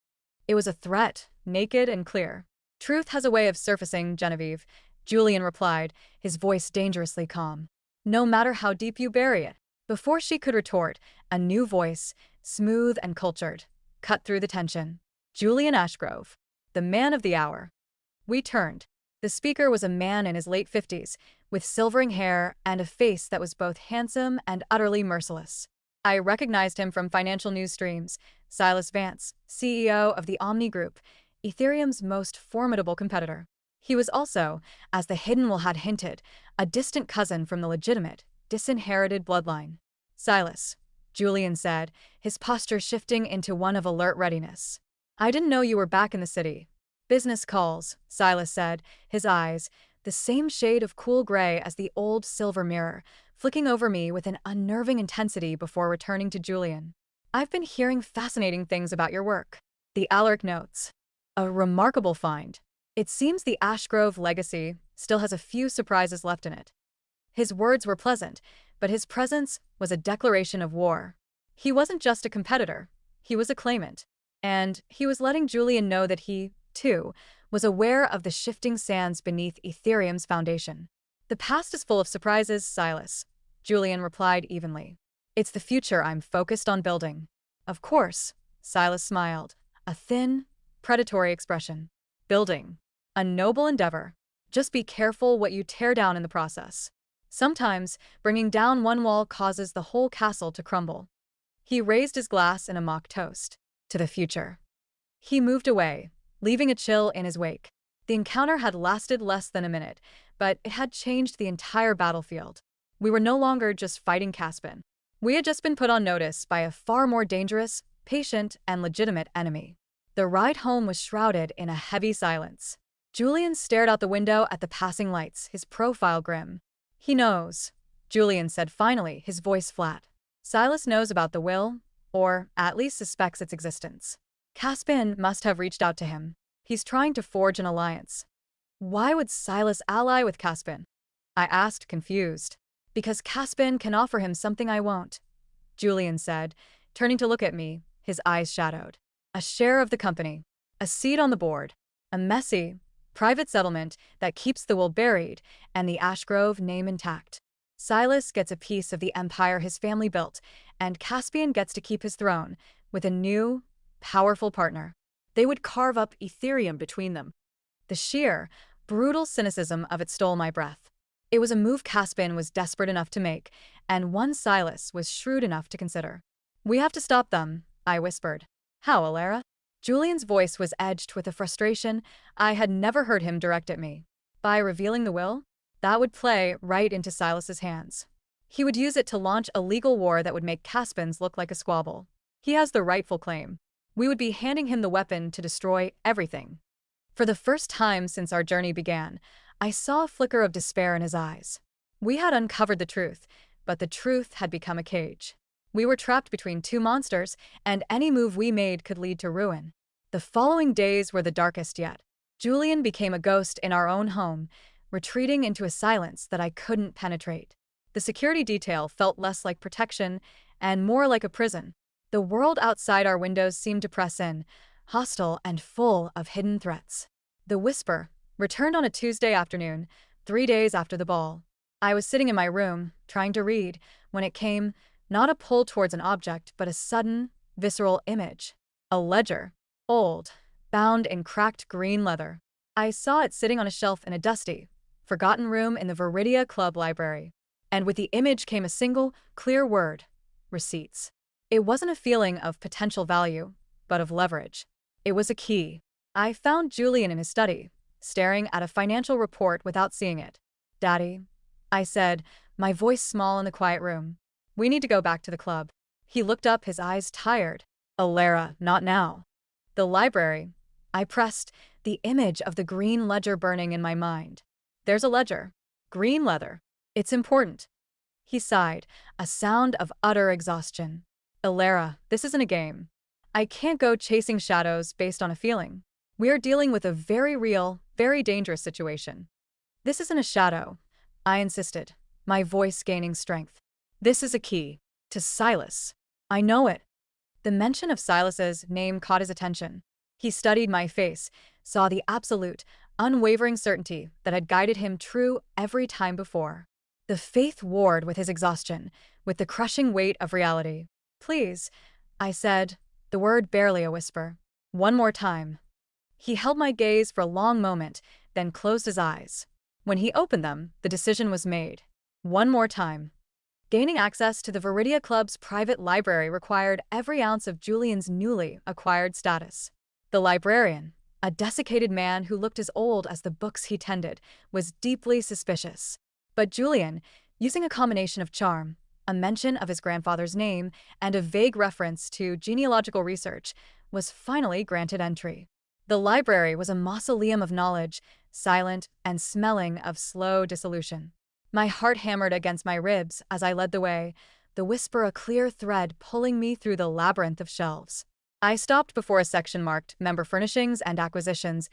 It was a threat, naked and clear. "Truth has a way of surfacing, Genevieve," Julian replied, his voice dangerously calm. "No matter how deep you bury it." Before she could retort, a new voice, smooth and cultured, cut through the tension. "Julian Ashgrove, the man of the hour." We turned. The speaker was a man in his late 50s, with silvering hair and a face that was both handsome and utterly merciless. I recognized him from financial news streams. Silas Vance, CEO of the Omni Group, Ethereum's most formidable competitor. He was also, as the hidden will had hinted, a distant cousin from the legitimate, disinherited bloodline. "Silas," Julian said, his posture shifting into one of alert readiness. I didn't know you were back in the city. Business calls, Silas said, his eyes, the same shade of cool gray as the old silver mirror, flicking over me with an unnerving intensity before returning to Julian. I've been hearing fascinating things about your work. The Alaric notes. A remarkable find. It seems the Ashgrove legacy still has a few surprises left in it. His words were pleasant, but his presence was a declaration of war. He wasn't just a competitor, he was a claimant. And he was letting Julian know that he, too, was aware of the shifting sands beneath Ethereum's foundation. The past is full of surprises, Silas, Julian replied evenly. It's the future I'm focused on building. Of course, Silas smiled, a thin, predatory expression. Building. A noble endeavor. Just be careful what you tear down in the process. Sometimes, bringing down one wall causes the whole castle to crumble. He raised his glass in a mock toast. To the future. He moved away, leaving a chill in his wake. The encounter had lasted less than a minute, but it had changed the entire battlefield. We were no longer just fighting Caspin. We had just been put on notice by a far more dangerous, patient, and legitimate enemy. The ride home was shrouded in a heavy silence. Julian stared out the window at the passing lights, his profile grim. He knows, Julian said finally, his voice flat. Silas knows about the will, or at least suspects its existence. Caspin must have reached out to him. He's trying to forge an alliance. Why would Silas ally with Caspin? I asked, confused. Because Caspin can offer him something I won't, Julian said, turning to look at me, his eyes shadowed. A share of the company. A seat on the board. A messy, private settlement that keeps the will buried and the Ashgrove name intact. Silas gets a piece of the empire his family built, and Caspian gets to keep his throne, with a new, powerful partner. They would carve up Ethereum between them. The sheer, brutal cynicism of it stole my breath. It was a move Caspian was desperate enough to make, and one Silas was shrewd enough to consider. We have to stop them, I whispered. How, Alara? Julian's voice was edged with a frustration I had never heard him direct at me. By revealing the will? That would play right into Silas's hands. He would use it to launch a legal war that would make Caspin's look like a squabble. He has the rightful claim. We would be handing him the weapon to destroy everything. For the first time since our journey began, I saw a flicker of despair in his eyes. We had uncovered the truth, but the truth had become a cage. We were trapped between two monsters, and any move we made could lead to ruin. The following days were the darkest yet. Julian became a ghost in our own home, retreating into a silence that I couldn't penetrate. The security detail felt less like protection and more like a prison. The world outside our windows seemed to press in, hostile and full of hidden threats. The Whisper returned on a Tuesday afternoon, 3 days after the ball. I was sitting in my room, trying to read, when it came, not a pull towards an object, but a sudden, visceral image. A ledger. Old, bound in cracked green leather. I saw it sitting on a shelf in a dusty, forgotten room in the Viridia Club library. And with the image came a single, clear word: receipts. It wasn't a feeling of potential value, but of leverage. It was a key. I found Julian in his study, staring at a financial report without seeing it. Daddy, I said, my voice small in the quiet room. We need to go back to the club. He looked up, his eyes tired. Alara, not now. The library. I pressed, the image of the green ledger burning in my mind. There's a ledger. Green leather. It's important. He sighed, a sound of utter exhaustion. Alara, this isn't a game. I can't go chasing shadows based on a feeling. We are dealing with a very real, very dangerous situation. This isn't a shadow, I insisted, my voice gaining strength. This is a key. To Silas. I know it. The mention of Silas's name caught his attention. He studied my face, saw the absolute, unwavering certainty that had guided him true every time before. The faith warred with his exhaustion, with the crushing weight of reality. Please, I said, the word barely a whisper. One more time. He held my gaze for a long moment, then closed his eyes. When he opened them, the decision was made. One more time. Gaining access to the Viridia Club's private library required every ounce of Julian's newly acquired status. The librarian, a desiccated man who looked as old as the books he tended, was deeply suspicious. But Julian, using a combination of charm, a mention of his grandfather's name, and a vague reference to genealogical research, was finally granted entry. The library was a mausoleum of knowledge, silent and smelling of slow dissolution. My heart hammered against my ribs as I led the way, the whisper a clear thread pulling me through the labyrinth of shelves. I stopped before a section marked Member Furnishings and Acquisitions,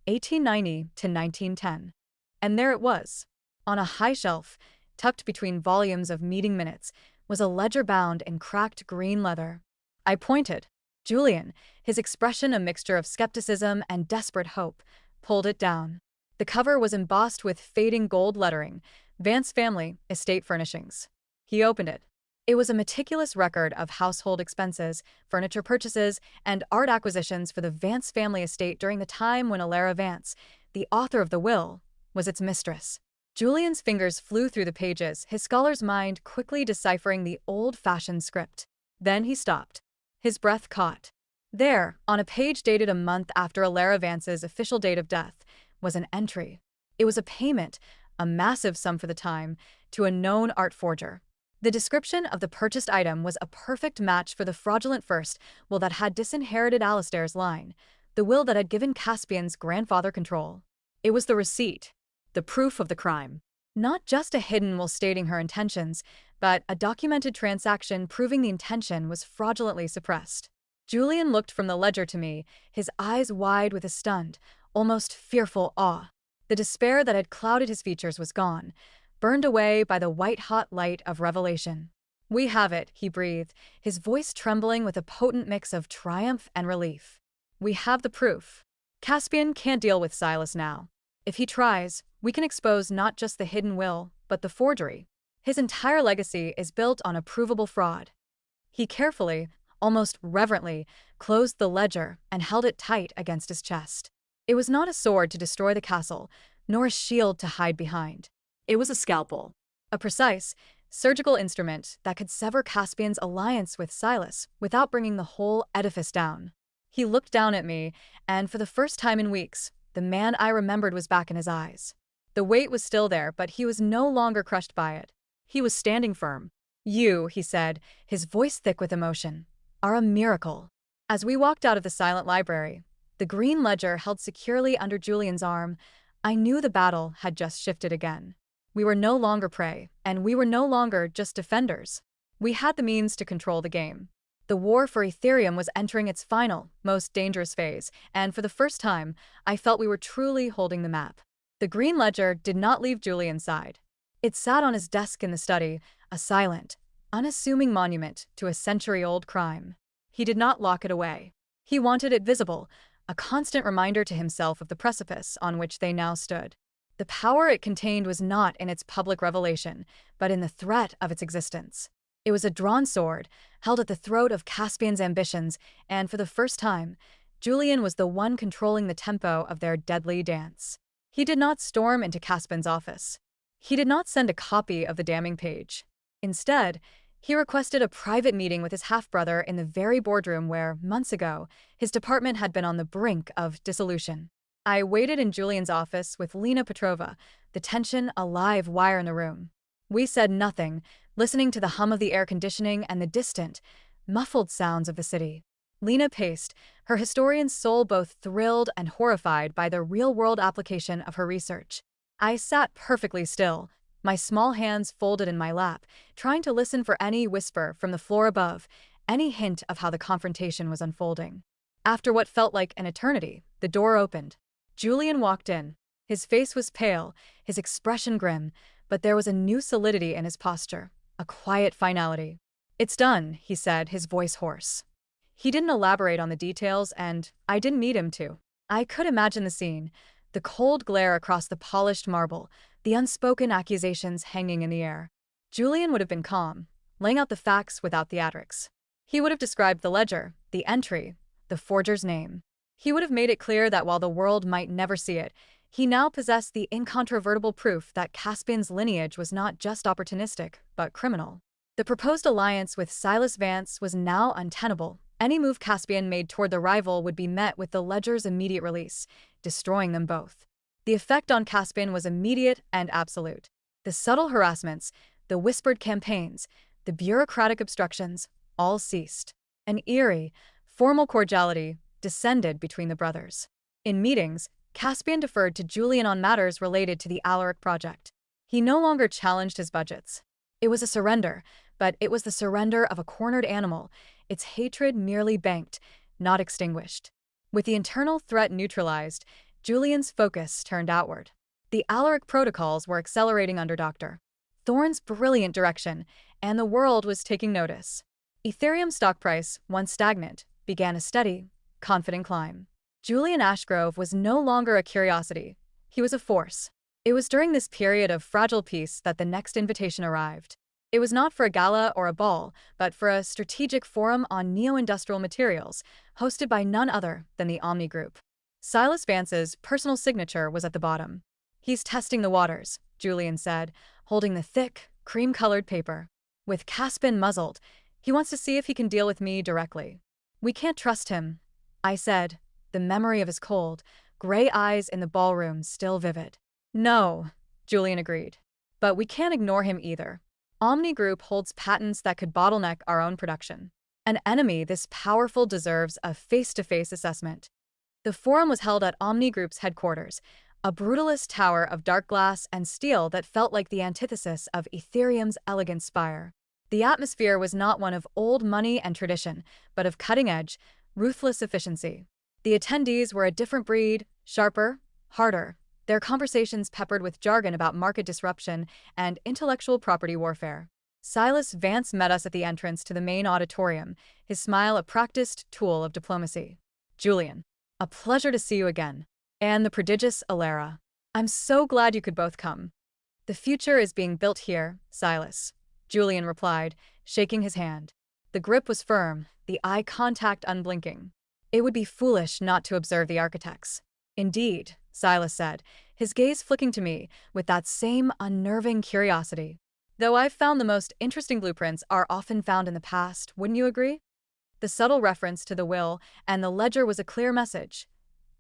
1890 to 1910. And there it was. On a high shelf, tucked between volumes of meeting minutes, was a ledger bound in cracked green leather. I pointed. Julian, his expression a mixture of skepticism and desperate hope, pulled it down. The cover was embossed with fading gold lettering, Vance Family Estate Furnishings. He opened it. It was a meticulous record of household expenses, furniture purchases, and art acquisitions for the Vance family estate during the time when Alara Vance, the author of the will, was its mistress. Julian's fingers flew through the pages, his scholar's mind quickly deciphering the old-fashioned script. Then he stopped. His breath caught. There, on a page dated a month after Alara Vance's official date of death, was an entry. It was a payment, a massive sum for the time, to a known art forger. The description of the purchased item was a perfect match for the fraudulent first will that had disinherited Alistair's line, the will that had given Caspian's grandfather control. It was the receipt, the proof of the crime. Not just a hidden will stating her intentions, but a documented transaction proving the intention was fraudulently suppressed. Julian looked from the ledger to me, his eyes wide with a stunned, almost fearful awe. The despair that had clouded his features was gone, burned away by the white-hot light of revelation. "We have it," he breathed, his voice trembling with a potent mix of triumph and relief. "We have the proof. Caspian can't deal with Silas now. If he tries, we can expose not just the hidden will, but the forgery. His entire legacy is built on a provable fraud." He carefully, almost reverently, closed the ledger and held it tight against his chest. It was not a sword to destroy the castle, nor a shield to hide behind. It was a scalpel. A precise, surgical instrument that could sever Caspian's alliance with Silas without bringing the whole edifice down. He looked down at me, and for the first time in weeks, the man I remembered was back in his eyes. The weight was still there, but he was no longer crushed by it. He was standing firm. "You," he said, his voice thick with emotion, "are a miracle." As we walked out of the silent library, the green ledger held securely under Julian's arm, I knew the battle had just shifted again. We were no longer prey, and we were no longer just defenders. We had the means to control the game. The war for Ethereum was entering its final, most dangerous phase, and for the first time, I felt we were truly holding the map. The green ledger did not leave Julian's side. It sat on his desk in the study, a silent, unassuming monument to a century-old crime. He did not lock it away. He wanted it visible, a constant reminder to himself of the precipice on which they now stood. The power it contained was not in its public revelation, but in the threat of its existence. It was a drawn sword, held at the throat of Caspian's ambitions, and for the first time, Julian was the one controlling the tempo of their deadly dance. He did not storm into Caspian's office. He did not send a copy of the damning page. Instead, he requested a private meeting with his half-brother in the very boardroom where, months ago, his department had been on the brink of dissolution. I waited in Julian's office with Lena Petrova, the tension a live wire in the room. We said nothing, listening to the hum of the air conditioning and the distant, muffled sounds of the city. Lena paced, her historian's soul both thrilled and horrified by the real-world application of her research. I sat perfectly still, my small hands folded in my lap, trying to listen for any whisper from the floor above, any hint of how the confrontation was unfolding. After what felt like an eternity, the door opened. Julian walked in. His face was pale, his expression grim, but there was a new solidity in his posture, a quiet finality. "It's done," he said, his voice hoarse. He didn't elaborate on the details, and I didn't need him to. I could imagine the scene, the cold glare across the polished marble, the unspoken accusations hanging in the air. Julian would have been calm, laying out the facts without theatrics. He would have described the ledger, the entry, the forger's name. He would have made it clear that while the world might never see it, he now possessed the incontrovertible proof that Caspian's lineage was not just opportunistic, but criminal. The proposed alliance with Silas Vance was now untenable. Any move Caspian made toward the rival would be met with the ledger's immediate release, destroying them both. The effect on Caspian was immediate and absolute. The subtle harassments, the whispered campaigns, the bureaucratic obstructions, all ceased. An eerie, Formal cordiality descended between the brothers. In meetings, Caspian deferred to Julian on matters related to the Alaric project. He no longer challenged his budgets. It was a surrender, but it was the surrender of a cornered animal, its hatred merely banked, not extinguished. With the internal threat neutralized, Julian's focus turned outward. The Alaric protocols were accelerating under Dr. Thorne's brilliant direction, and the world was taking notice. Ethereum's stock price, once stagnant, began a steady, confident climb. Julian Ashgrove was no longer a curiosity. He was a force. It was during this period of fragile peace that the next invitation arrived. It was not for a gala or a ball, but for a strategic forum on neo-industrial materials, hosted by none other than the Omni Group. Silas Vance's personal signature was at the bottom. "He's testing the waters," Julian said, holding the thick, cream-colored paper. "With Caspian muzzled, he wants to see if he can deal with me directly." "We can't trust him," I said, the memory of his cold, gray eyes in the ballroom still vivid. "No," Julian agreed. "But we can't ignore him either. Omni Group holds patents that could bottleneck our own production. An enemy this powerful deserves a face-to-face assessment." The forum was held at Omni Group's headquarters, a brutalist tower of dark glass and steel that felt like the antithesis of Ethereum's elegant spire. The atmosphere was not one of old money and tradition, but of cutting-edge, ruthless efficiency. The attendees were a different breed, sharper, harder, their conversations peppered with jargon about market disruption and intellectual property warfare. Silas Vance met us at the entrance to the main auditorium, his smile a practiced tool of diplomacy. "Julian, a pleasure to see you again. And the prodigious Alara. I'm so glad you could both come." "The future is being built here, Silas," Julian replied, shaking his hand. The grip was firm, the eye contact unblinking. "It would be foolish not to observe the architects." "Indeed," Silas said, his gaze flicking to me with that same unnerving curiosity. "Though I've found the most interesting blueprints are often found in the past, wouldn't you agree?" The subtle reference to the will and the ledger was a clear message.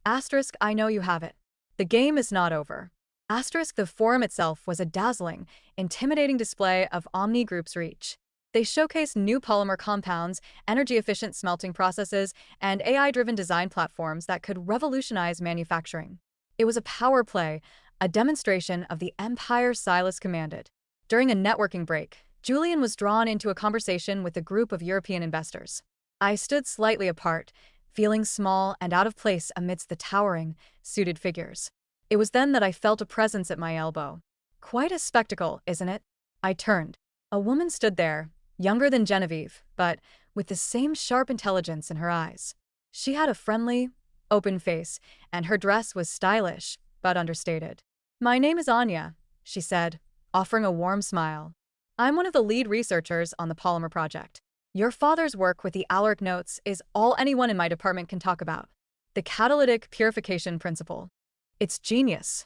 Asterisk, I know you have it. The game is not over. Asterisk, the forum itself was a dazzling, intimidating display of Omni Group's reach. They showcased new polymer compounds, energy-efficient smelting processes, and AI-driven design platforms that could revolutionize manufacturing. It was a power play, a demonstration of the empire Silas commanded. During a networking break, Julian was drawn into a conversation with a group of European investors. I stood slightly apart, feeling small and out of place amidst the towering, suited figures. It was then that I felt a presence at my elbow. "Quite a spectacle, isn't it?" I turned. A woman stood there, younger than Genevieve, but with the same sharp intelligence in her eyes. She had a friendly, open face, and her dress was stylish, but understated. "My name is Anya," she said, offering a warm smile. "I'm one of the lead researchers on the polymer project. Your father's work with the Alaric notes is all anyone in my department can talk about. The catalytic purification principle. It's genius."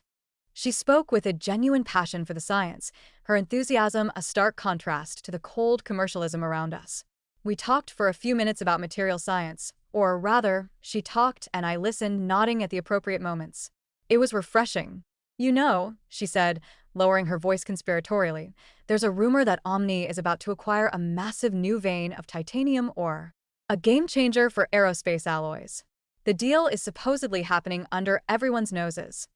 She spoke with a genuine passion for the science, her enthusiasm a stark contrast to the cold commercialism around us. We talked for a few minutes about material science, or rather, she talked and I listened, nodding at the appropriate moments. It was refreshing. "You know," she said, lowering her voice conspiratorially, "there's a rumor that Omni is about to acquire a massive new vein of titanium ore. A game-changer for aerospace alloys. The deal is supposedly happening under everyone's noses."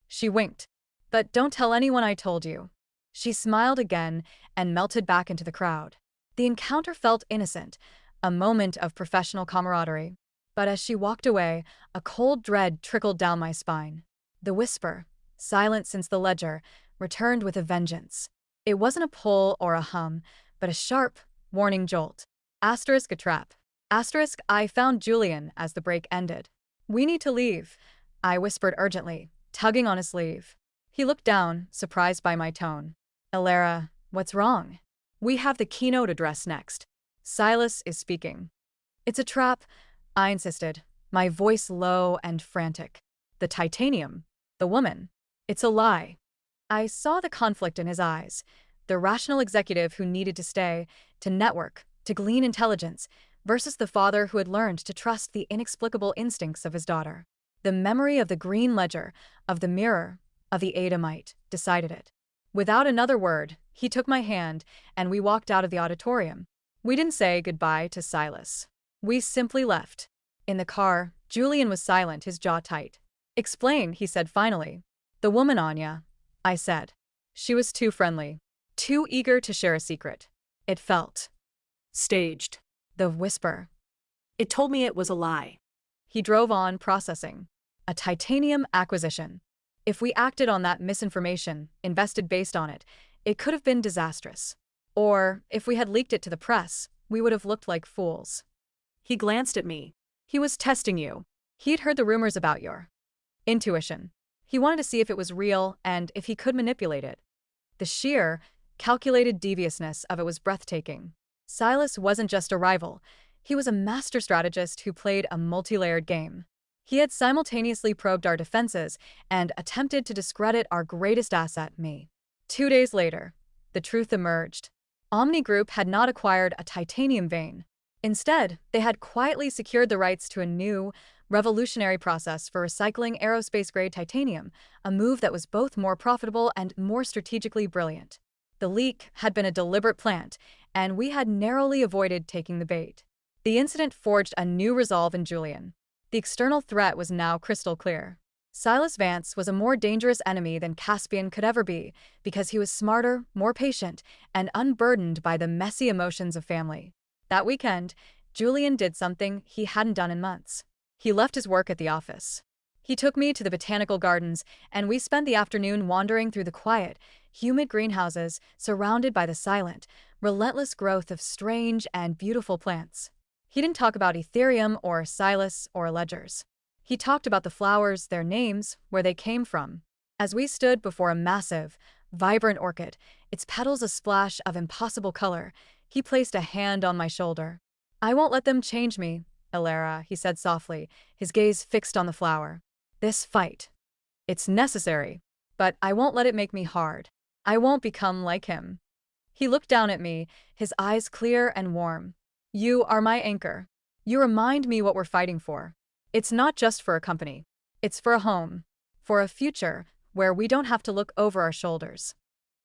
She winked. "But don't tell anyone I told you." She smiled again and melted back into the crowd. The encounter felt innocent, a moment of professional camaraderie. But as she walked away, a cold dread trickled down my spine. The whisper, silent since the ledger, returned with a vengeance. It wasn't a pull or a hum, but a sharp, warning jolt. Asterisk, a trap. Asterisk, I found Julian as the break ended. "We need to leave," I whispered urgently, tugging on his sleeve. He looked down, surprised by my tone. "Alara, what's wrong?" "We have the keynote address next. Silas is speaking." "It's a trap," I insisted, my voice low and frantic. "The titanium. The woman. It's a lie." I saw the conflict in his eyes. The rational executive who needed to stay, to network, to glean intelligence, versus the father who had learned to trust the inexplicable instincts of his daughter. The memory of the green ledger, of the mirror, of the Adamite, decided it. Without another word, he took my hand, and we walked out of the auditorium. We didn't say goodbye to Silas. We simply left. In the car, Julian was silent, his jaw tight. Explain, he said finally. The woman, Anya, I said. She was too friendly, too eager to share a secret. It felt. Staged. The whisper. It told me it was a lie. He drove on, processing. A titanium acquisition. If we acted on that misinformation, invested based on it, it could have been disastrous. Or, if we had leaked it to the press, we would have looked like fools. He glanced at me. He was testing you. He'd heard the rumors about your intuition. He wanted to see if it was real and if he could manipulate it. The sheer, calculated deviousness of it was breathtaking. Silas wasn't just a rival. He was a master strategist who played a multi-layered game. He had simultaneously probed our defenses and attempted to discredit our greatest asset, me. 2 days later, the truth emerged. Omni Group had not acquired a titanium vein. Instead, they had quietly secured the rights to a new, revolutionary process for recycling aerospace-grade titanium, a move that was both more profitable and more strategically brilliant. The leak had been a deliberate plant, and we had narrowly avoided taking the bait. The incident forged a new resolve in Julian. The external threat was now crystal clear. Silas Vance was a more dangerous enemy than Caspian could ever be, because he was smarter, more patient, and unburdened by the messy emotions of family. That weekend, Julian did something he hadn't done in months. He left his work at the office. He took me to the botanical gardens, and we spent the afternoon wandering through the quiet, humid greenhouses surrounded by the silent, relentless growth of strange and beautiful plants. He didn't talk about Ethereum or Silas or ledgers. He talked about the flowers, their names, where they came from. As we stood before a massive, vibrant orchid, its petals a splash of impossible color, he placed a hand on my shoulder. I won't let them change me, Elara, he said softly, his gaze fixed on the flower. This fight. It's necessary, but I won't let it make me hard. I won't become like him. He looked down at me, his eyes clear and warm. You are my anchor. You remind me what we're fighting for. It's not just for a company. It's for a home. For a future where we don't have to look over our shoulders.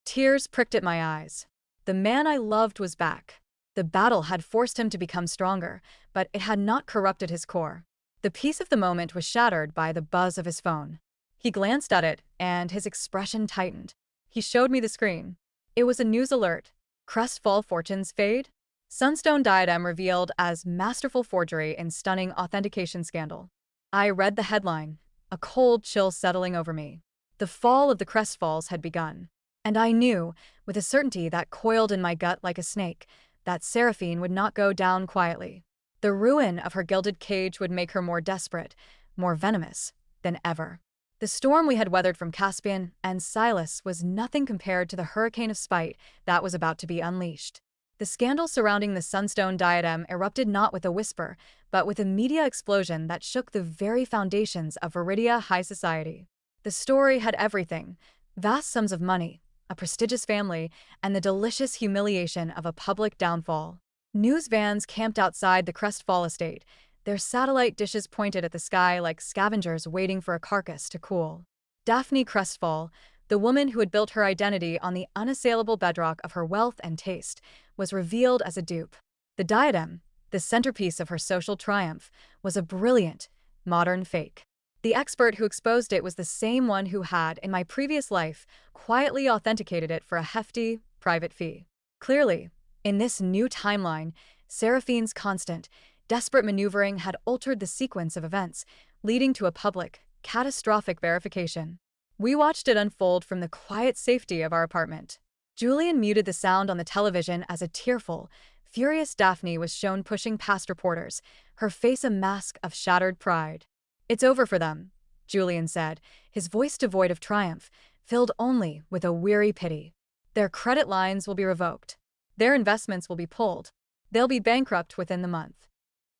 Tears pricked at my eyes. The man I loved was back. The battle had forced him to become stronger, but it had not corrupted his core. The peace of the moment was shattered by the buzz of his phone. He glanced at it, and his expression tightened. He showed me the screen. It was a news alert. Crestfall fortunes fade? Sunstone diadem revealed as masterful forgery in stunning authentication scandal. I read the headline, a cold chill settling over me. The fall of the Crestfalls had begun. And I knew, with a certainty that coiled in my gut like a snake, that Seraphine would not go down quietly. The ruin of her gilded cage would make her more desperate, more venomous than ever. The storm we had weathered from Caspian and Silas was nothing compared to the hurricane of spite that was about to be unleashed. The scandal surrounding the Sunstone diadem erupted not with a whisper, but with a media explosion that shook the very foundations of Viridia high society. The story had everything: vast sums of money, a prestigious family, and the delicious humiliation of a public downfall. News vans camped outside the Crestfall estate, their satellite dishes pointed at the sky like scavengers waiting for a carcass to cool. Daphne Crestfall, the woman who had built her identity on the unassailable bedrock of her wealth and taste, was revealed as a dupe. The diadem, the centerpiece of her social triumph, was a brilliant, modern fake. The expert who exposed it was the same one who had, in my previous life, quietly authenticated it for a hefty, private fee. Clearly, in this new timeline, Seraphine's constant, desperate maneuvering had altered the sequence of events, leading to a public, catastrophic verification. We watched it unfold from the quiet safety of our apartment. Julian muted the sound on the television as a tearful, furious Daphne was shown pushing past reporters, her face a mask of shattered pride. It's over for them, Julian said, his voice devoid of triumph, filled only with a weary pity. Their credit lines will be revoked. Their investments will be pulled. They'll be bankrupt within the month.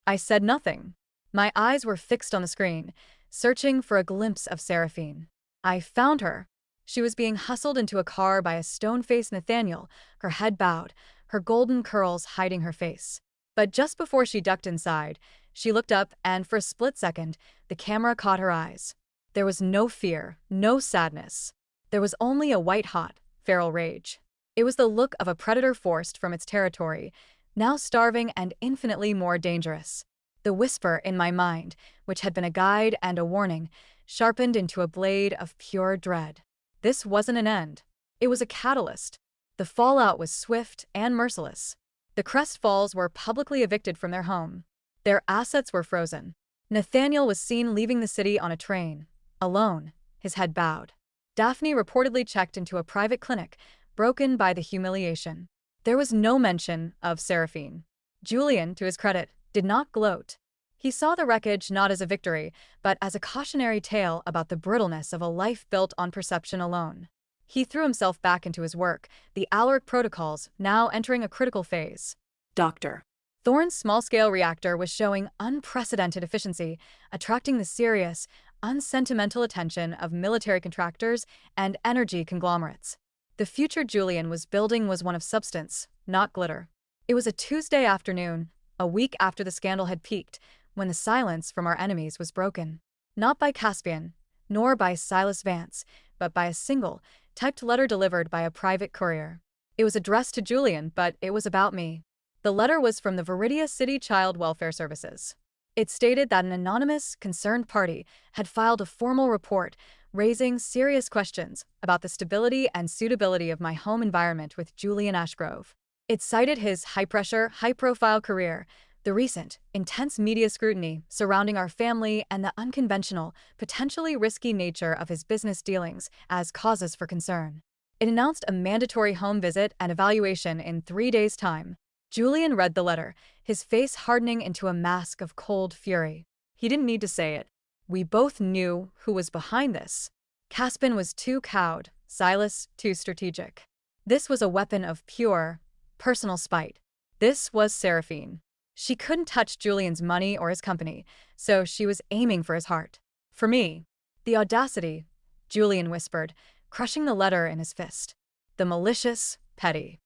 I said nothing. My eyes were fixed on the screen, searching for a glimpse of Seraphine. I found her. She was being hustled into a car by a stone-faced Nathaniel, her head bowed, her golden curls hiding her face. But just before she ducked inside, she looked up and for a split second, the camera caught her eyes. There was no fear, no sadness. There was only a white-hot, feral rage. It was the look of a predator forced from its territory, now starving and infinitely more dangerous. The whisper in my mind, which had been a guide and a warning, sharpened into a blade of pure dread. This wasn't an end. It was a catalyst. The fallout was swift and merciless. The Crestfalls were publicly evicted from their home. Their assets were frozen. Nathaniel was seen leaving the city on a train, alone, his head bowed. Daphne reportedly checked into a private clinic, broken by the humiliation. There was no mention of Seraphine. Julian, to his credit, did not gloat. He saw the wreckage not as a victory, but as a cautionary tale about the brittleness of a life built on perception alone. He threw himself back into his work, the Alaric protocols now entering a critical phase. Doctor. Thorne's small-scale reactor was showing unprecedented efficiency, attracting the serious, unsentimental attention of military contractors and energy conglomerates. The future Julian was building was one of substance, not glitter. It was a Tuesday afternoon, a week after the scandal had peaked, when the silence from our enemies was broken. Not by Caspian, nor by Silas Vance, but by a single, typed letter delivered by a private courier. It was addressed to Julian, but it was about me. The letter was from the Viridia City Child Welfare Services. It stated that an anonymous, concerned party had filed a formal report raising serious questions about the stability and suitability of my home environment with Julian Ashgrove. It cited his high-pressure, high-profile career, the recent, intense media scrutiny surrounding our family, and the unconventional, potentially risky nature of his business dealings as causes for concern. It announced a mandatory home visit and evaluation in 3 days' time. Julian read the letter, his face hardening into a mask of cold fury. He didn't need to say it. We both knew who was behind this. Caspian was too cowed, Silas too strategic. This was a weapon of pure, personal spite. This was Seraphine. She couldn't touch Julian's money or his company, so she was aiming for his heart. For me, the audacity, Julian whispered, crushing the letter in his fist. The malicious, petty.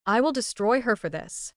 I will destroy her for this.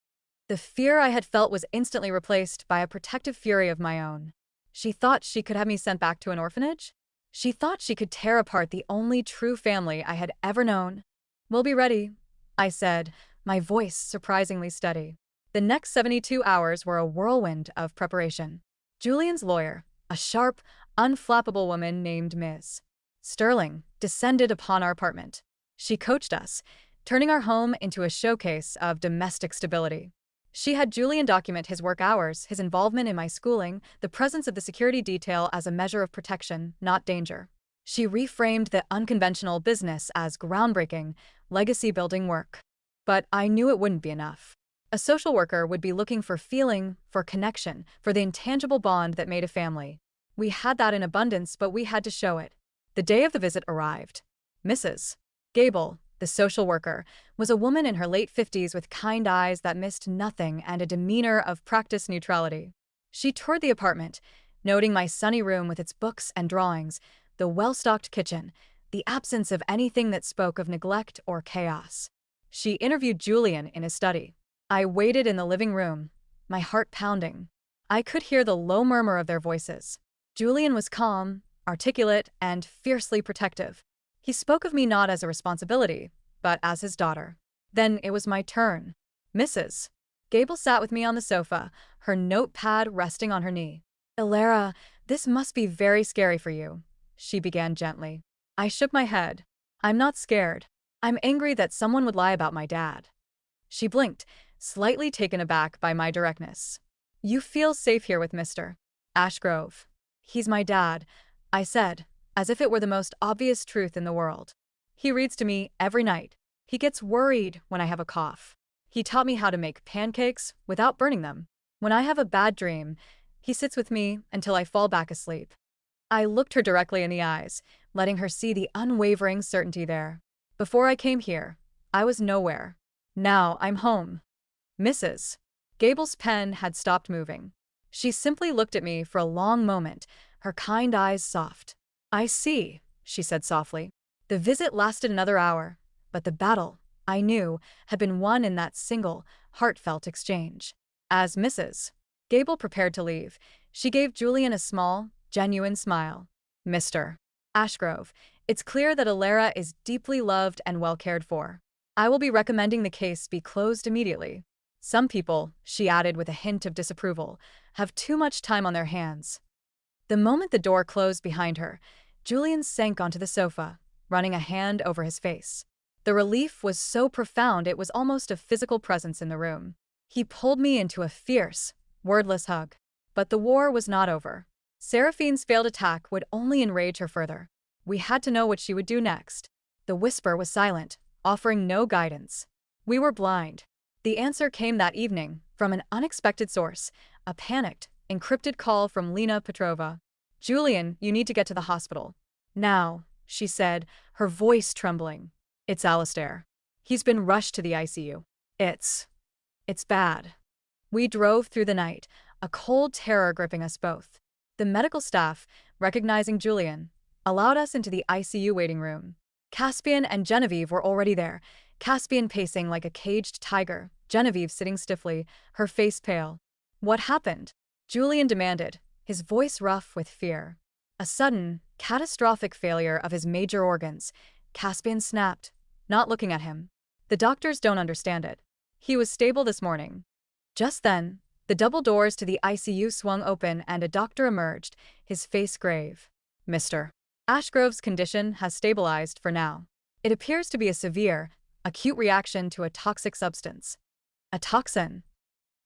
The fear I had felt was instantly replaced by a protective fury of my own. She thought she could have me sent back to an orphanage? She thought she could tear apart the only true family I had ever known. We'll be ready, I said, my voice surprisingly steady. The next 72 hours were a whirlwind of preparation. Julian's lawyer, a sharp, unflappable woman named Ms. Sterling, descended upon our apartment. She coached us, turning our home into a showcase of domestic stability. She had Julian document his work hours, his involvement in my schooling, the presence of the security detail as a measure of protection, not danger. She reframed the unconventional business as groundbreaking, legacy-building work. But I knew it wouldn't be enough. A social worker would be looking for feeling, for connection, for the intangible bond that made a family. We had that in abundance, but we had to show it. The day of the visit arrived. Mrs. Gable, the social worker, was a woman in her late 50s with kind eyes that missed nothing and a demeanor of practiced neutrality. She toured the apartment, noting my sunny room with its books and drawings, the well-stocked kitchen, the absence of anything that spoke of neglect or chaos. She interviewed Julian in his study. I waited in the living room, my heart pounding. I could hear the low murmur of their voices. Julian was calm, articulate, and fiercely protective. He spoke of me not as a responsibility, but as his daughter. Then it was my turn. Mrs. Gable sat with me on the sofa, her notepad resting on her knee. "Ilara, this must be very scary for you," she began gently. I shook my head. "I'm not scared. I'm angry that someone would lie about my dad." She blinked, slightly taken aback by my directness. "You feel safe here with Mr. Ashgrove." "He's my dad," I said, as if it were the most obvious truth in the world. "He reads to me every night. He gets worried when I have a cough. He taught me how to make pancakes without burning them. When I have a bad dream, he sits with me until I fall back asleep." I looked her directly in the eyes, letting her see the unwavering certainty there. Before I came here, I was nowhere. Now I'm home. Mrs. Gable's pen had stopped moving. She simply looked at me for a long moment, her kind eyes soft. "I see," she said softly. The visit lasted another hour, but the battle, I knew, had been won in that single, heartfelt exchange. As Mrs. Gable prepared to leave, she gave Julian a small, genuine smile. "Mr. Ashgrove, it's clear that Ilara is deeply loved and well cared for. I will be recommending the case be closed immediately." Some people, she added with a hint of disapproval, have too much time on their hands. The moment the door closed behind her, Julian sank onto the sofa, running a hand over his face. The relief was so profound it was almost a physical presence in the room. He pulled me into a fierce, wordless hug. But the war was not over. Seraphine's failed attack would only enrage her further. We had to know what she would do next. The whisper was silent, offering no guidance. We were blind. The answer came that evening, from an unexpected source, a panicked, encrypted call from Lena Petrova. "Julian, you need to get to the hospital. Now," she said, her voice trembling. "It's Alistair. He's been rushed to the ICU. It's bad." We drove through the night, a cold terror gripping us both. The medical staff, recognizing Julian, allowed us into the ICU waiting room. Caspian and Genevieve were already there, Caspian pacing like a caged tiger, Genevieve sitting stiffly, her face pale. "What happened?" Julian demanded, his voice rough with fear. "A sudden, catastrophic failure of his major organs," Caspian snapped, not looking at him. "The doctors don't understand it. He was stable this morning." Just then, the double doors to the ICU swung open and a doctor emerged, his face grave. "Mr. Ashgrove's condition has stabilized for now. It appears to be a severe, acute reaction to a toxic substance." "A toxin?"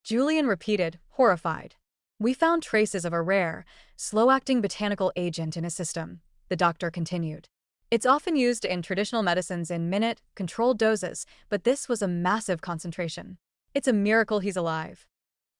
Julian repeated, horrified. "We found traces of a rare, slow-acting botanical agent in his system," the doctor continued. "It's often used in traditional medicines in minute, controlled doses, but this was a massive concentration. It's a miracle he's alive."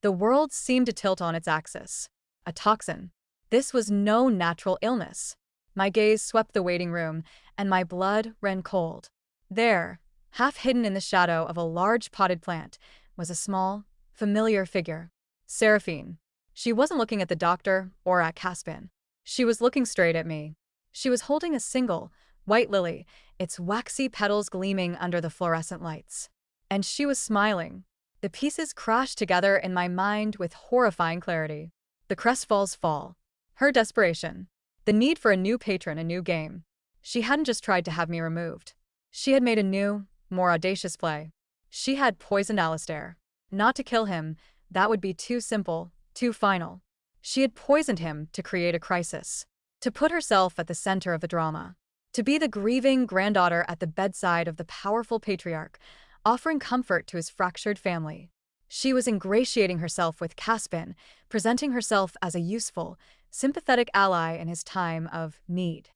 The world seemed to tilt on its axis. A toxin. This was no natural illness. My gaze swept the waiting room, and my blood ran cold. There, half hidden in the shadow of a large potted plant, was a small, familiar figure. Seraphine. She wasn't looking at the doctor or at Caspian. She was looking straight at me. She was holding a single, white lily, its waxy petals gleaming under the fluorescent lights. And she was smiling. The pieces crashed together in my mind with horrifying clarity. The Crestfalls fall. Her desperation. The need for a new patron, a new game. She hadn't just tried to have me removed. She had made a new, more audacious play. She had poisoned Alistair. Not to kill him, that would be too simple, too final. She had poisoned him to create a crisis. To put herself at the center of the drama. To be the grieving granddaughter at the bedside of the powerful patriarch, offering comfort to his fractured family. She was ingratiating herself with Caspian, presenting herself as a useful, sympathetic ally in his time of need.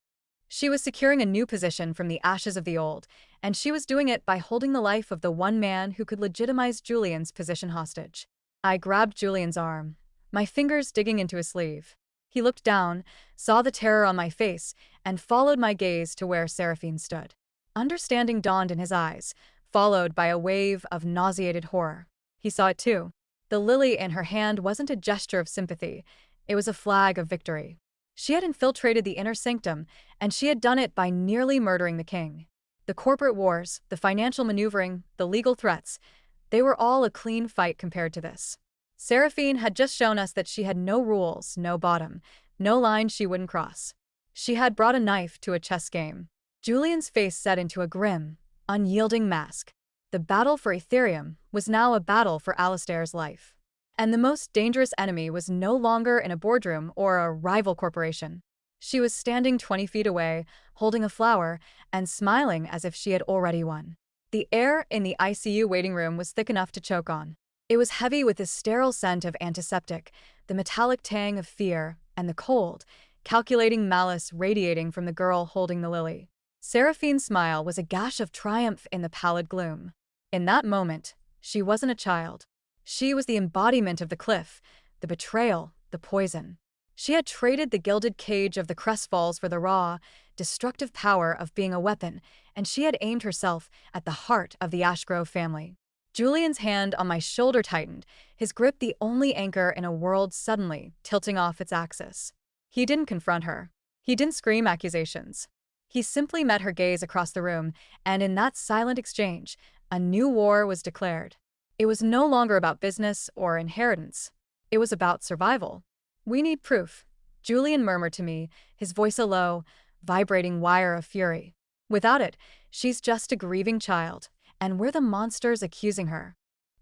She was securing a new position from the ashes of the old, and she was doing it by holding the life of the one man who could legitimize Julian's position hostage. I grabbed Julian's arm, my fingers digging into his sleeve. He looked down, saw the terror on my face, and followed my gaze to where Seraphine stood. Understanding dawned in his eyes, followed by a wave of nauseated horror. He saw it too. The lily in her hand wasn't a gesture of sympathy, it was a flag of victory. She had infiltrated the inner sanctum, and she had done it by nearly murdering the king. The corporate wars, the financial maneuvering, the legal threats, they were all a clean fight compared to this. Seraphine had just shown us that she had no rules, no bottom, no line she wouldn't cross. She had brought a knife to a chess game. Julian's face set into a grim, unyielding mask. The battle for Ethereum was now a battle for Alistair's life. And the most dangerous enemy was no longer in a boardroom or a rival corporation. She was standing 20 feet away, holding a flower, and smiling as if she had already won. The air in the ICU waiting room was thick enough to choke on. It was heavy with the sterile scent of antiseptic, the metallic tang of fear, and the cold, calculating malice radiating from the girl holding the lily. Seraphine's smile was a gash of triumph in the pallid gloom. In that moment, she wasn't a child. She was the embodiment of the cliff, the betrayal, the poison. She had traded the gilded cage of the Crestfalls for the raw, destructive power of being a weapon, and she had aimed herself at the heart of the Ashgrove family. Julian's hand on my shoulder tightened, his grip the only anchor in a world suddenly tilting off its axis. He didn't confront her. He didn't scream accusations. He simply met her gaze across the room, and in that silent exchange, a new war was declared. It was no longer about business or inheritance. It was about survival. "We need proof," Julian murmured to me, his voice a low, vibrating wire of fury. "Without it, she's just a grieving child, and we're the monsters accusing her."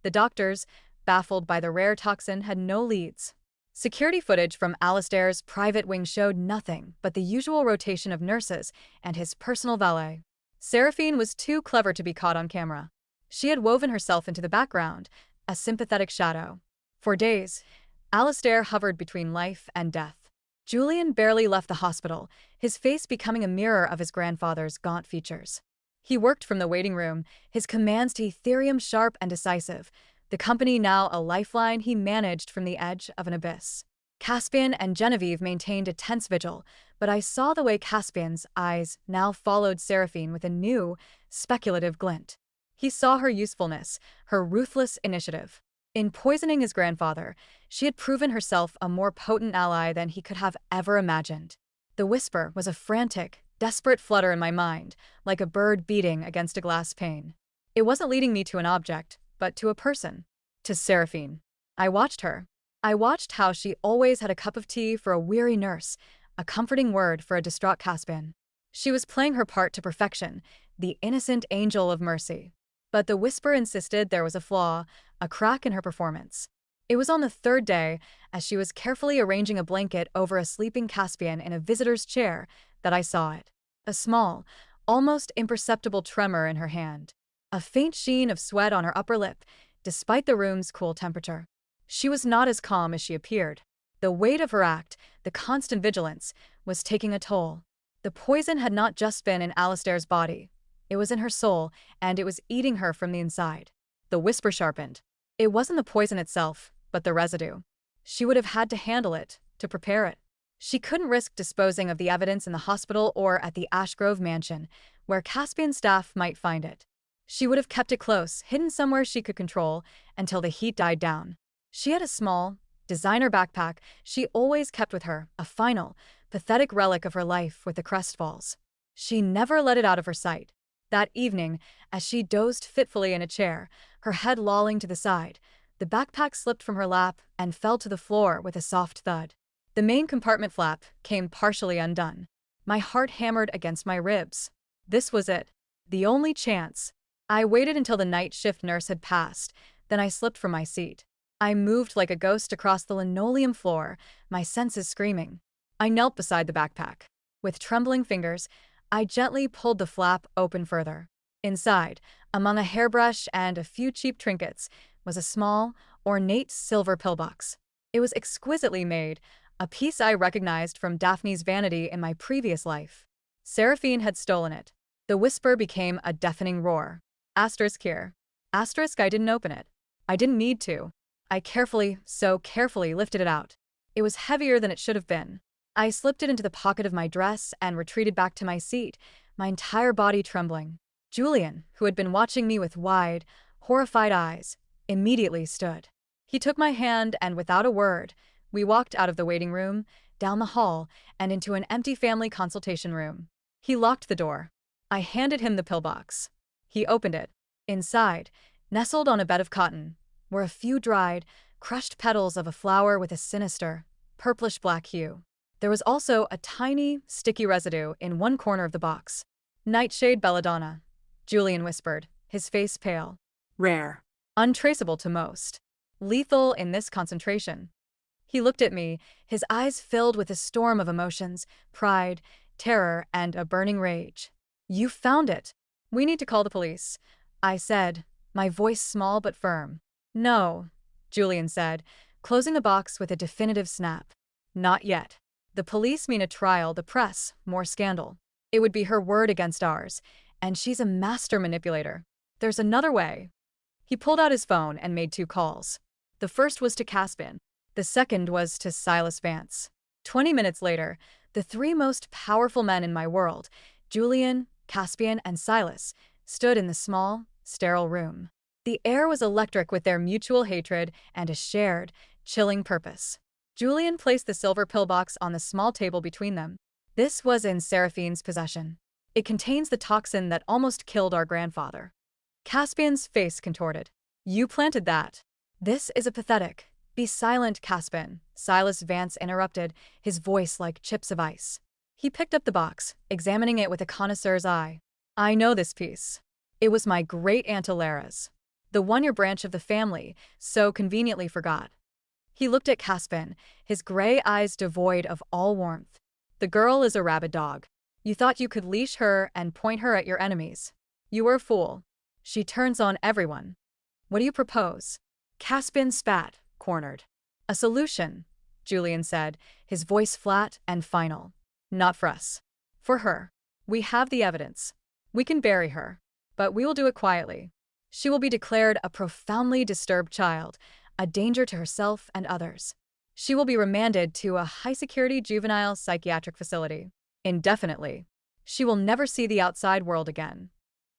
The doctors, baffled by the rare toxin, had no leads. Security footage from Alistair's private wing showed nothing but the usual rotation of nurses and his personal valet. Seraphine was too clever to be caught on camera. She had woven herself into the background, a sympathetic shadow. For days, Alistair hovered between life and death. Julian barely left the hospital, his face becoming a mirror of his grandfather's gaunt features. He worked from the waiting room, his commands to Ethereum sharp and decisive, the company now a lifeline he managed from the edge of an abyss. Caspian and Genevieve maintained a tense vigil, but I saw the way Caspian's eyes now followed Seraphine with a new, speculative glint. He saw her usefulness, her ruthless initiative. In poisoning his grandfather, she had proven herself a more potent ally than he could have ever imagined. The whisper was a frantic, desperate flutter in my mind, like a bird beating against a glass pane. It wasn't leading me to an object, but to a person. To Seraphine. I watched her. I watched how she always had a cup of tea for a weary nurse, a comforting word for a distraught Caspian. She was playing her part to perfection, the innocent angel of mercy. But the whisper insisted there was a flaw, a crack in her performance. It was on the third day, as she was carefully arranging a blanket over a sleeping Caspian in a visitor's chair, that I saw it. A small, almost imperceptible tremor in her hand. A faint sheen of sweat on her upper lip, despite the room's cool temperature. She was not as calm as she appeared. The weight of her act, the constant vigilance, was taking a toll. The poison had not just been in Alistair's body. It was in her soul, and it was eating her from the inside. The whisper sharpened. It wasn't the poison itself, but the residue. She would have had to handle it, to prepare it. She couldn't risk disposing of the evidence in the hospital or at the Ashgrove mansion, where Caspian staff might find it. She would have kept it close, hidden somewhere she could control, until the heat died down. She had a small, designer backpack she always kept with her, a final, pathetic relic of her life with the crestfalls. She never let it out of her sight. That evening, as she dozed fitfully in a chair, her head lolling to the side, the backpack slipped from her lap and fell to the floor with a soft thud. The main compartment flap came partially undone. My heart hammered against my ribs. This was it. The only chance. I waited until the night shift nurse had passed, then I slipped from my seat. I moved like a ghost across the linoleum floor, my senses screaming. I knelt beside the backpack. With trembling fingers, I gently pulled the flap open further. Inside, among a hairbrush and a few cheap trinkets, was a small, ornate silver pillbox. It was exquisitely made, a piece I recognized from Daphne's vanity in my previous life. Seraphine had stolen it. The whisper became a deafening roar. Asterisk here. Asterisk, I didn't open it. I didn't need to. I carefully, so carefully lifted it out. It was heavier than it should have been. I slipped it into the pocket of my dress and retreated back to my seat, my entire body trembling. Julian, who had been watching me with wide, horrified eyes, immediately stood. He took my hand and without a word, we walked out of the waiting room, down the hall, and into an empty family consultation room. He locked the door. I handed him the pillbox. He opened it. Inside, nestled on a bed of cotton, were a few dried, crushed petals of a flower with a sinister, purplish-black hue. There was also a tiny, sticky residue in one corner of the box. Nightshade belladonna, Julian whispered, his face pale. Rare. Untraceable to most. Lethal in this concentration. He looked at me, his eyes filled with a storm of emotions, pride, terror, and a burning rage. You found it. We need to call the police, I said, my voice small but firm. No, Julian said, closing the box with a definitive snap. Not yet. The police mean a trial, the press, more scandal. It would be her word against ours, and she's a master manipulator. There's another way. He pulled out his phone and made 2 calls. The first was to Caspian. The second was to Silas Vance. 20 minutes later, the 3 most powerful men in my world, Julian, Caspian, and Silas, stood in the small, sterile room. The air was electric with their mutual hatred and a shared, chilling purpose. Julian placed the silver pillbox on the small table between them. This was in Seraphine's possession. It contains the toxin that almost killed our grandfather. Caspian's face contorted. You planted that. This is a pathetic. Be silent, Caspian, Silas Vance interrupted, his voice like chips of ice. He picked up the box, examining it with a connoisseur's eye. I know this piece. It was my great-aunt Alara's. The one your branch of the family so conveniently forgot. He looked at Caspian, his gray eyes devoid of all warmth. The girl is a rabid dog. You thought you could leash her and point her at your enemies. You were a fool. She turns on everyone. What do you propose? Caspian spat, cornered. A solution, Julian said, his voice flat and final. Not for us. For her. We have the evidence. We can bury her. But we will do it quietly. She will be declared a profoundly disturbed child, a danger to herself and others. She will be remanded to a high-security juvenile psychiatric facility. Indefinitely. She will never see the outside world again.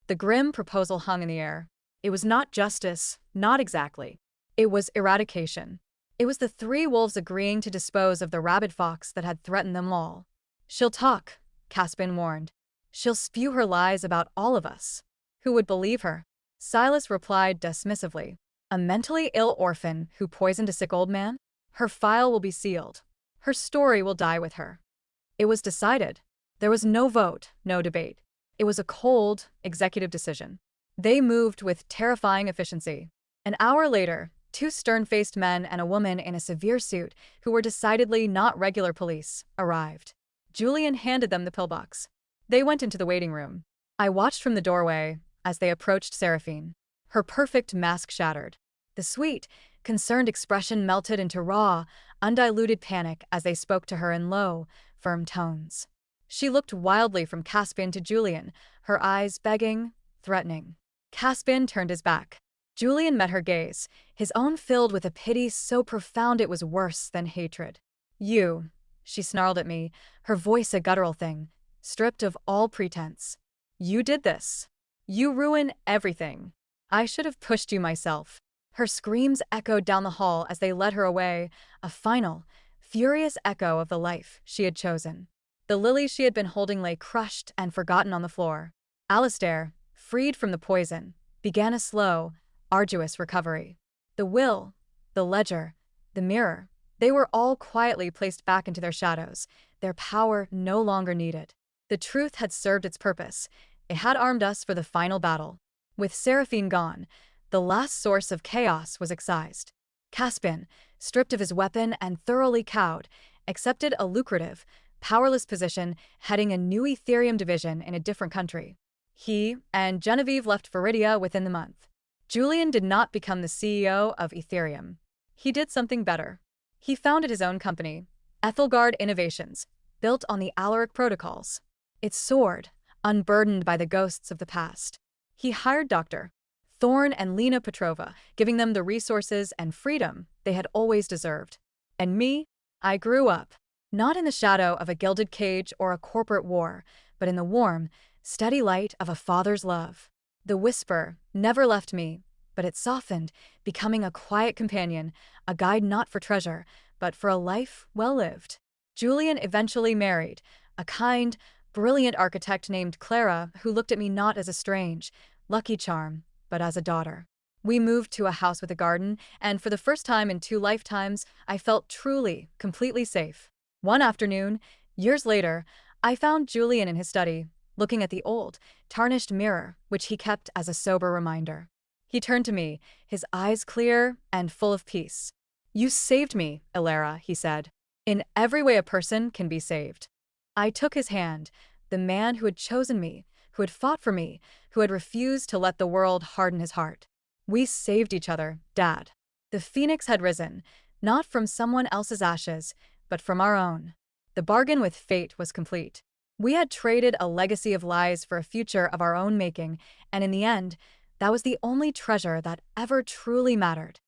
The grim proposal hung in the air. It was not justice, not exactly. It was eradication. It was the three wolves agreeing to dispose of the rabid fox that had threatened them all. She'll talk, Caspian warned. She'll spew her lies about all of us. Who would believe her? Silas replied dismissively. A mentally ill orphan who poisoned a sick old man? Her file will be sealed. Her story will die with her. It was decided. There was no vote, no debate. It was a cold, executive decision. They moved with terrifying efficiency. An hour later, two stern-faced men and a woman in a severe suit, who were decidedly not regular police, arrived. Julian handed them the pillbox. They went into the waiting room. I watched from the doorway as they approached Seraphine. Her perfect mask shattered. The sweet, concerned expression melted into raw, undiluted panic as they spoke to her in low, firm tones. She looked wildly from Caspian to Julian, her eyes begging, threatening. Caspian turned his back. Julian met her gaze, his own filled with a pity so profound it was worse than hatred. You, she snarled at me, her voice a guttural thing, stripped of all pretense. You did this. You ruin everything. I should have pushed you myself. Her screams echoed down the hall as they led her away, a final, furious echo of the life she had chosen. The lily she had been holding lay crushed and forgotten on the floor. Alistair, freed from the poison, began a slow, arduous recovery. The will, the ledger, the mirror, they were all quietly placed back into their shadows, their power no longer needed. The truth had served its purpose. It had armed us for the final battle. With Seraphine gone, the last source of chaos was excised. Caspian, stripped of his weapon and thoroughly cowed, accepted a lucrative, powerless position heading a new Ethereum division in a different country. He and Genevieve left Viridia within the month. Julian did not become the CEO of Ethereum. He did something better. He founded his own company, Ethelgard Innovations, built on the Alaric protocols. It soared, unburdened by the ghosts of the past. He hired Dr. Thorne and Lena Petrova, giving them the resources and freedom they had always deserved. And me? I grew up, not in the shadow of a gilded cage or a corporate war, but in the warm, steady light of a father's love. The whisper never left me, but it softened, becoming a quiet companion, a guide not for treasure, but for a life well lived. Julian eventually married, a kind, brilliant architect named Clara who looked at me not as a strange, lucky charm, but as a daughter. We moved to a house with a garden, and for the first time in 2 lifetimes, I felt truly, completely safe. One afternoon, years later, I found Julian in his study, looking at the old, tarnished mirror, which he kept as a sober reminder. He turned to me, his eyes clear and full of peace. You saved me, Ilara, he said. In every way a person can be saved. I took his hand, the man who had chosen me, who had fought for me, who had refused to let the world harden his heart. We saved each other, Dad. The phoenix had risen, not from someone else's ashes, but from our own. The bargain with fate was complete. We had traded a legacy of lies for a future of our own making, and in the end, that was the only treasure that ever truly mattered.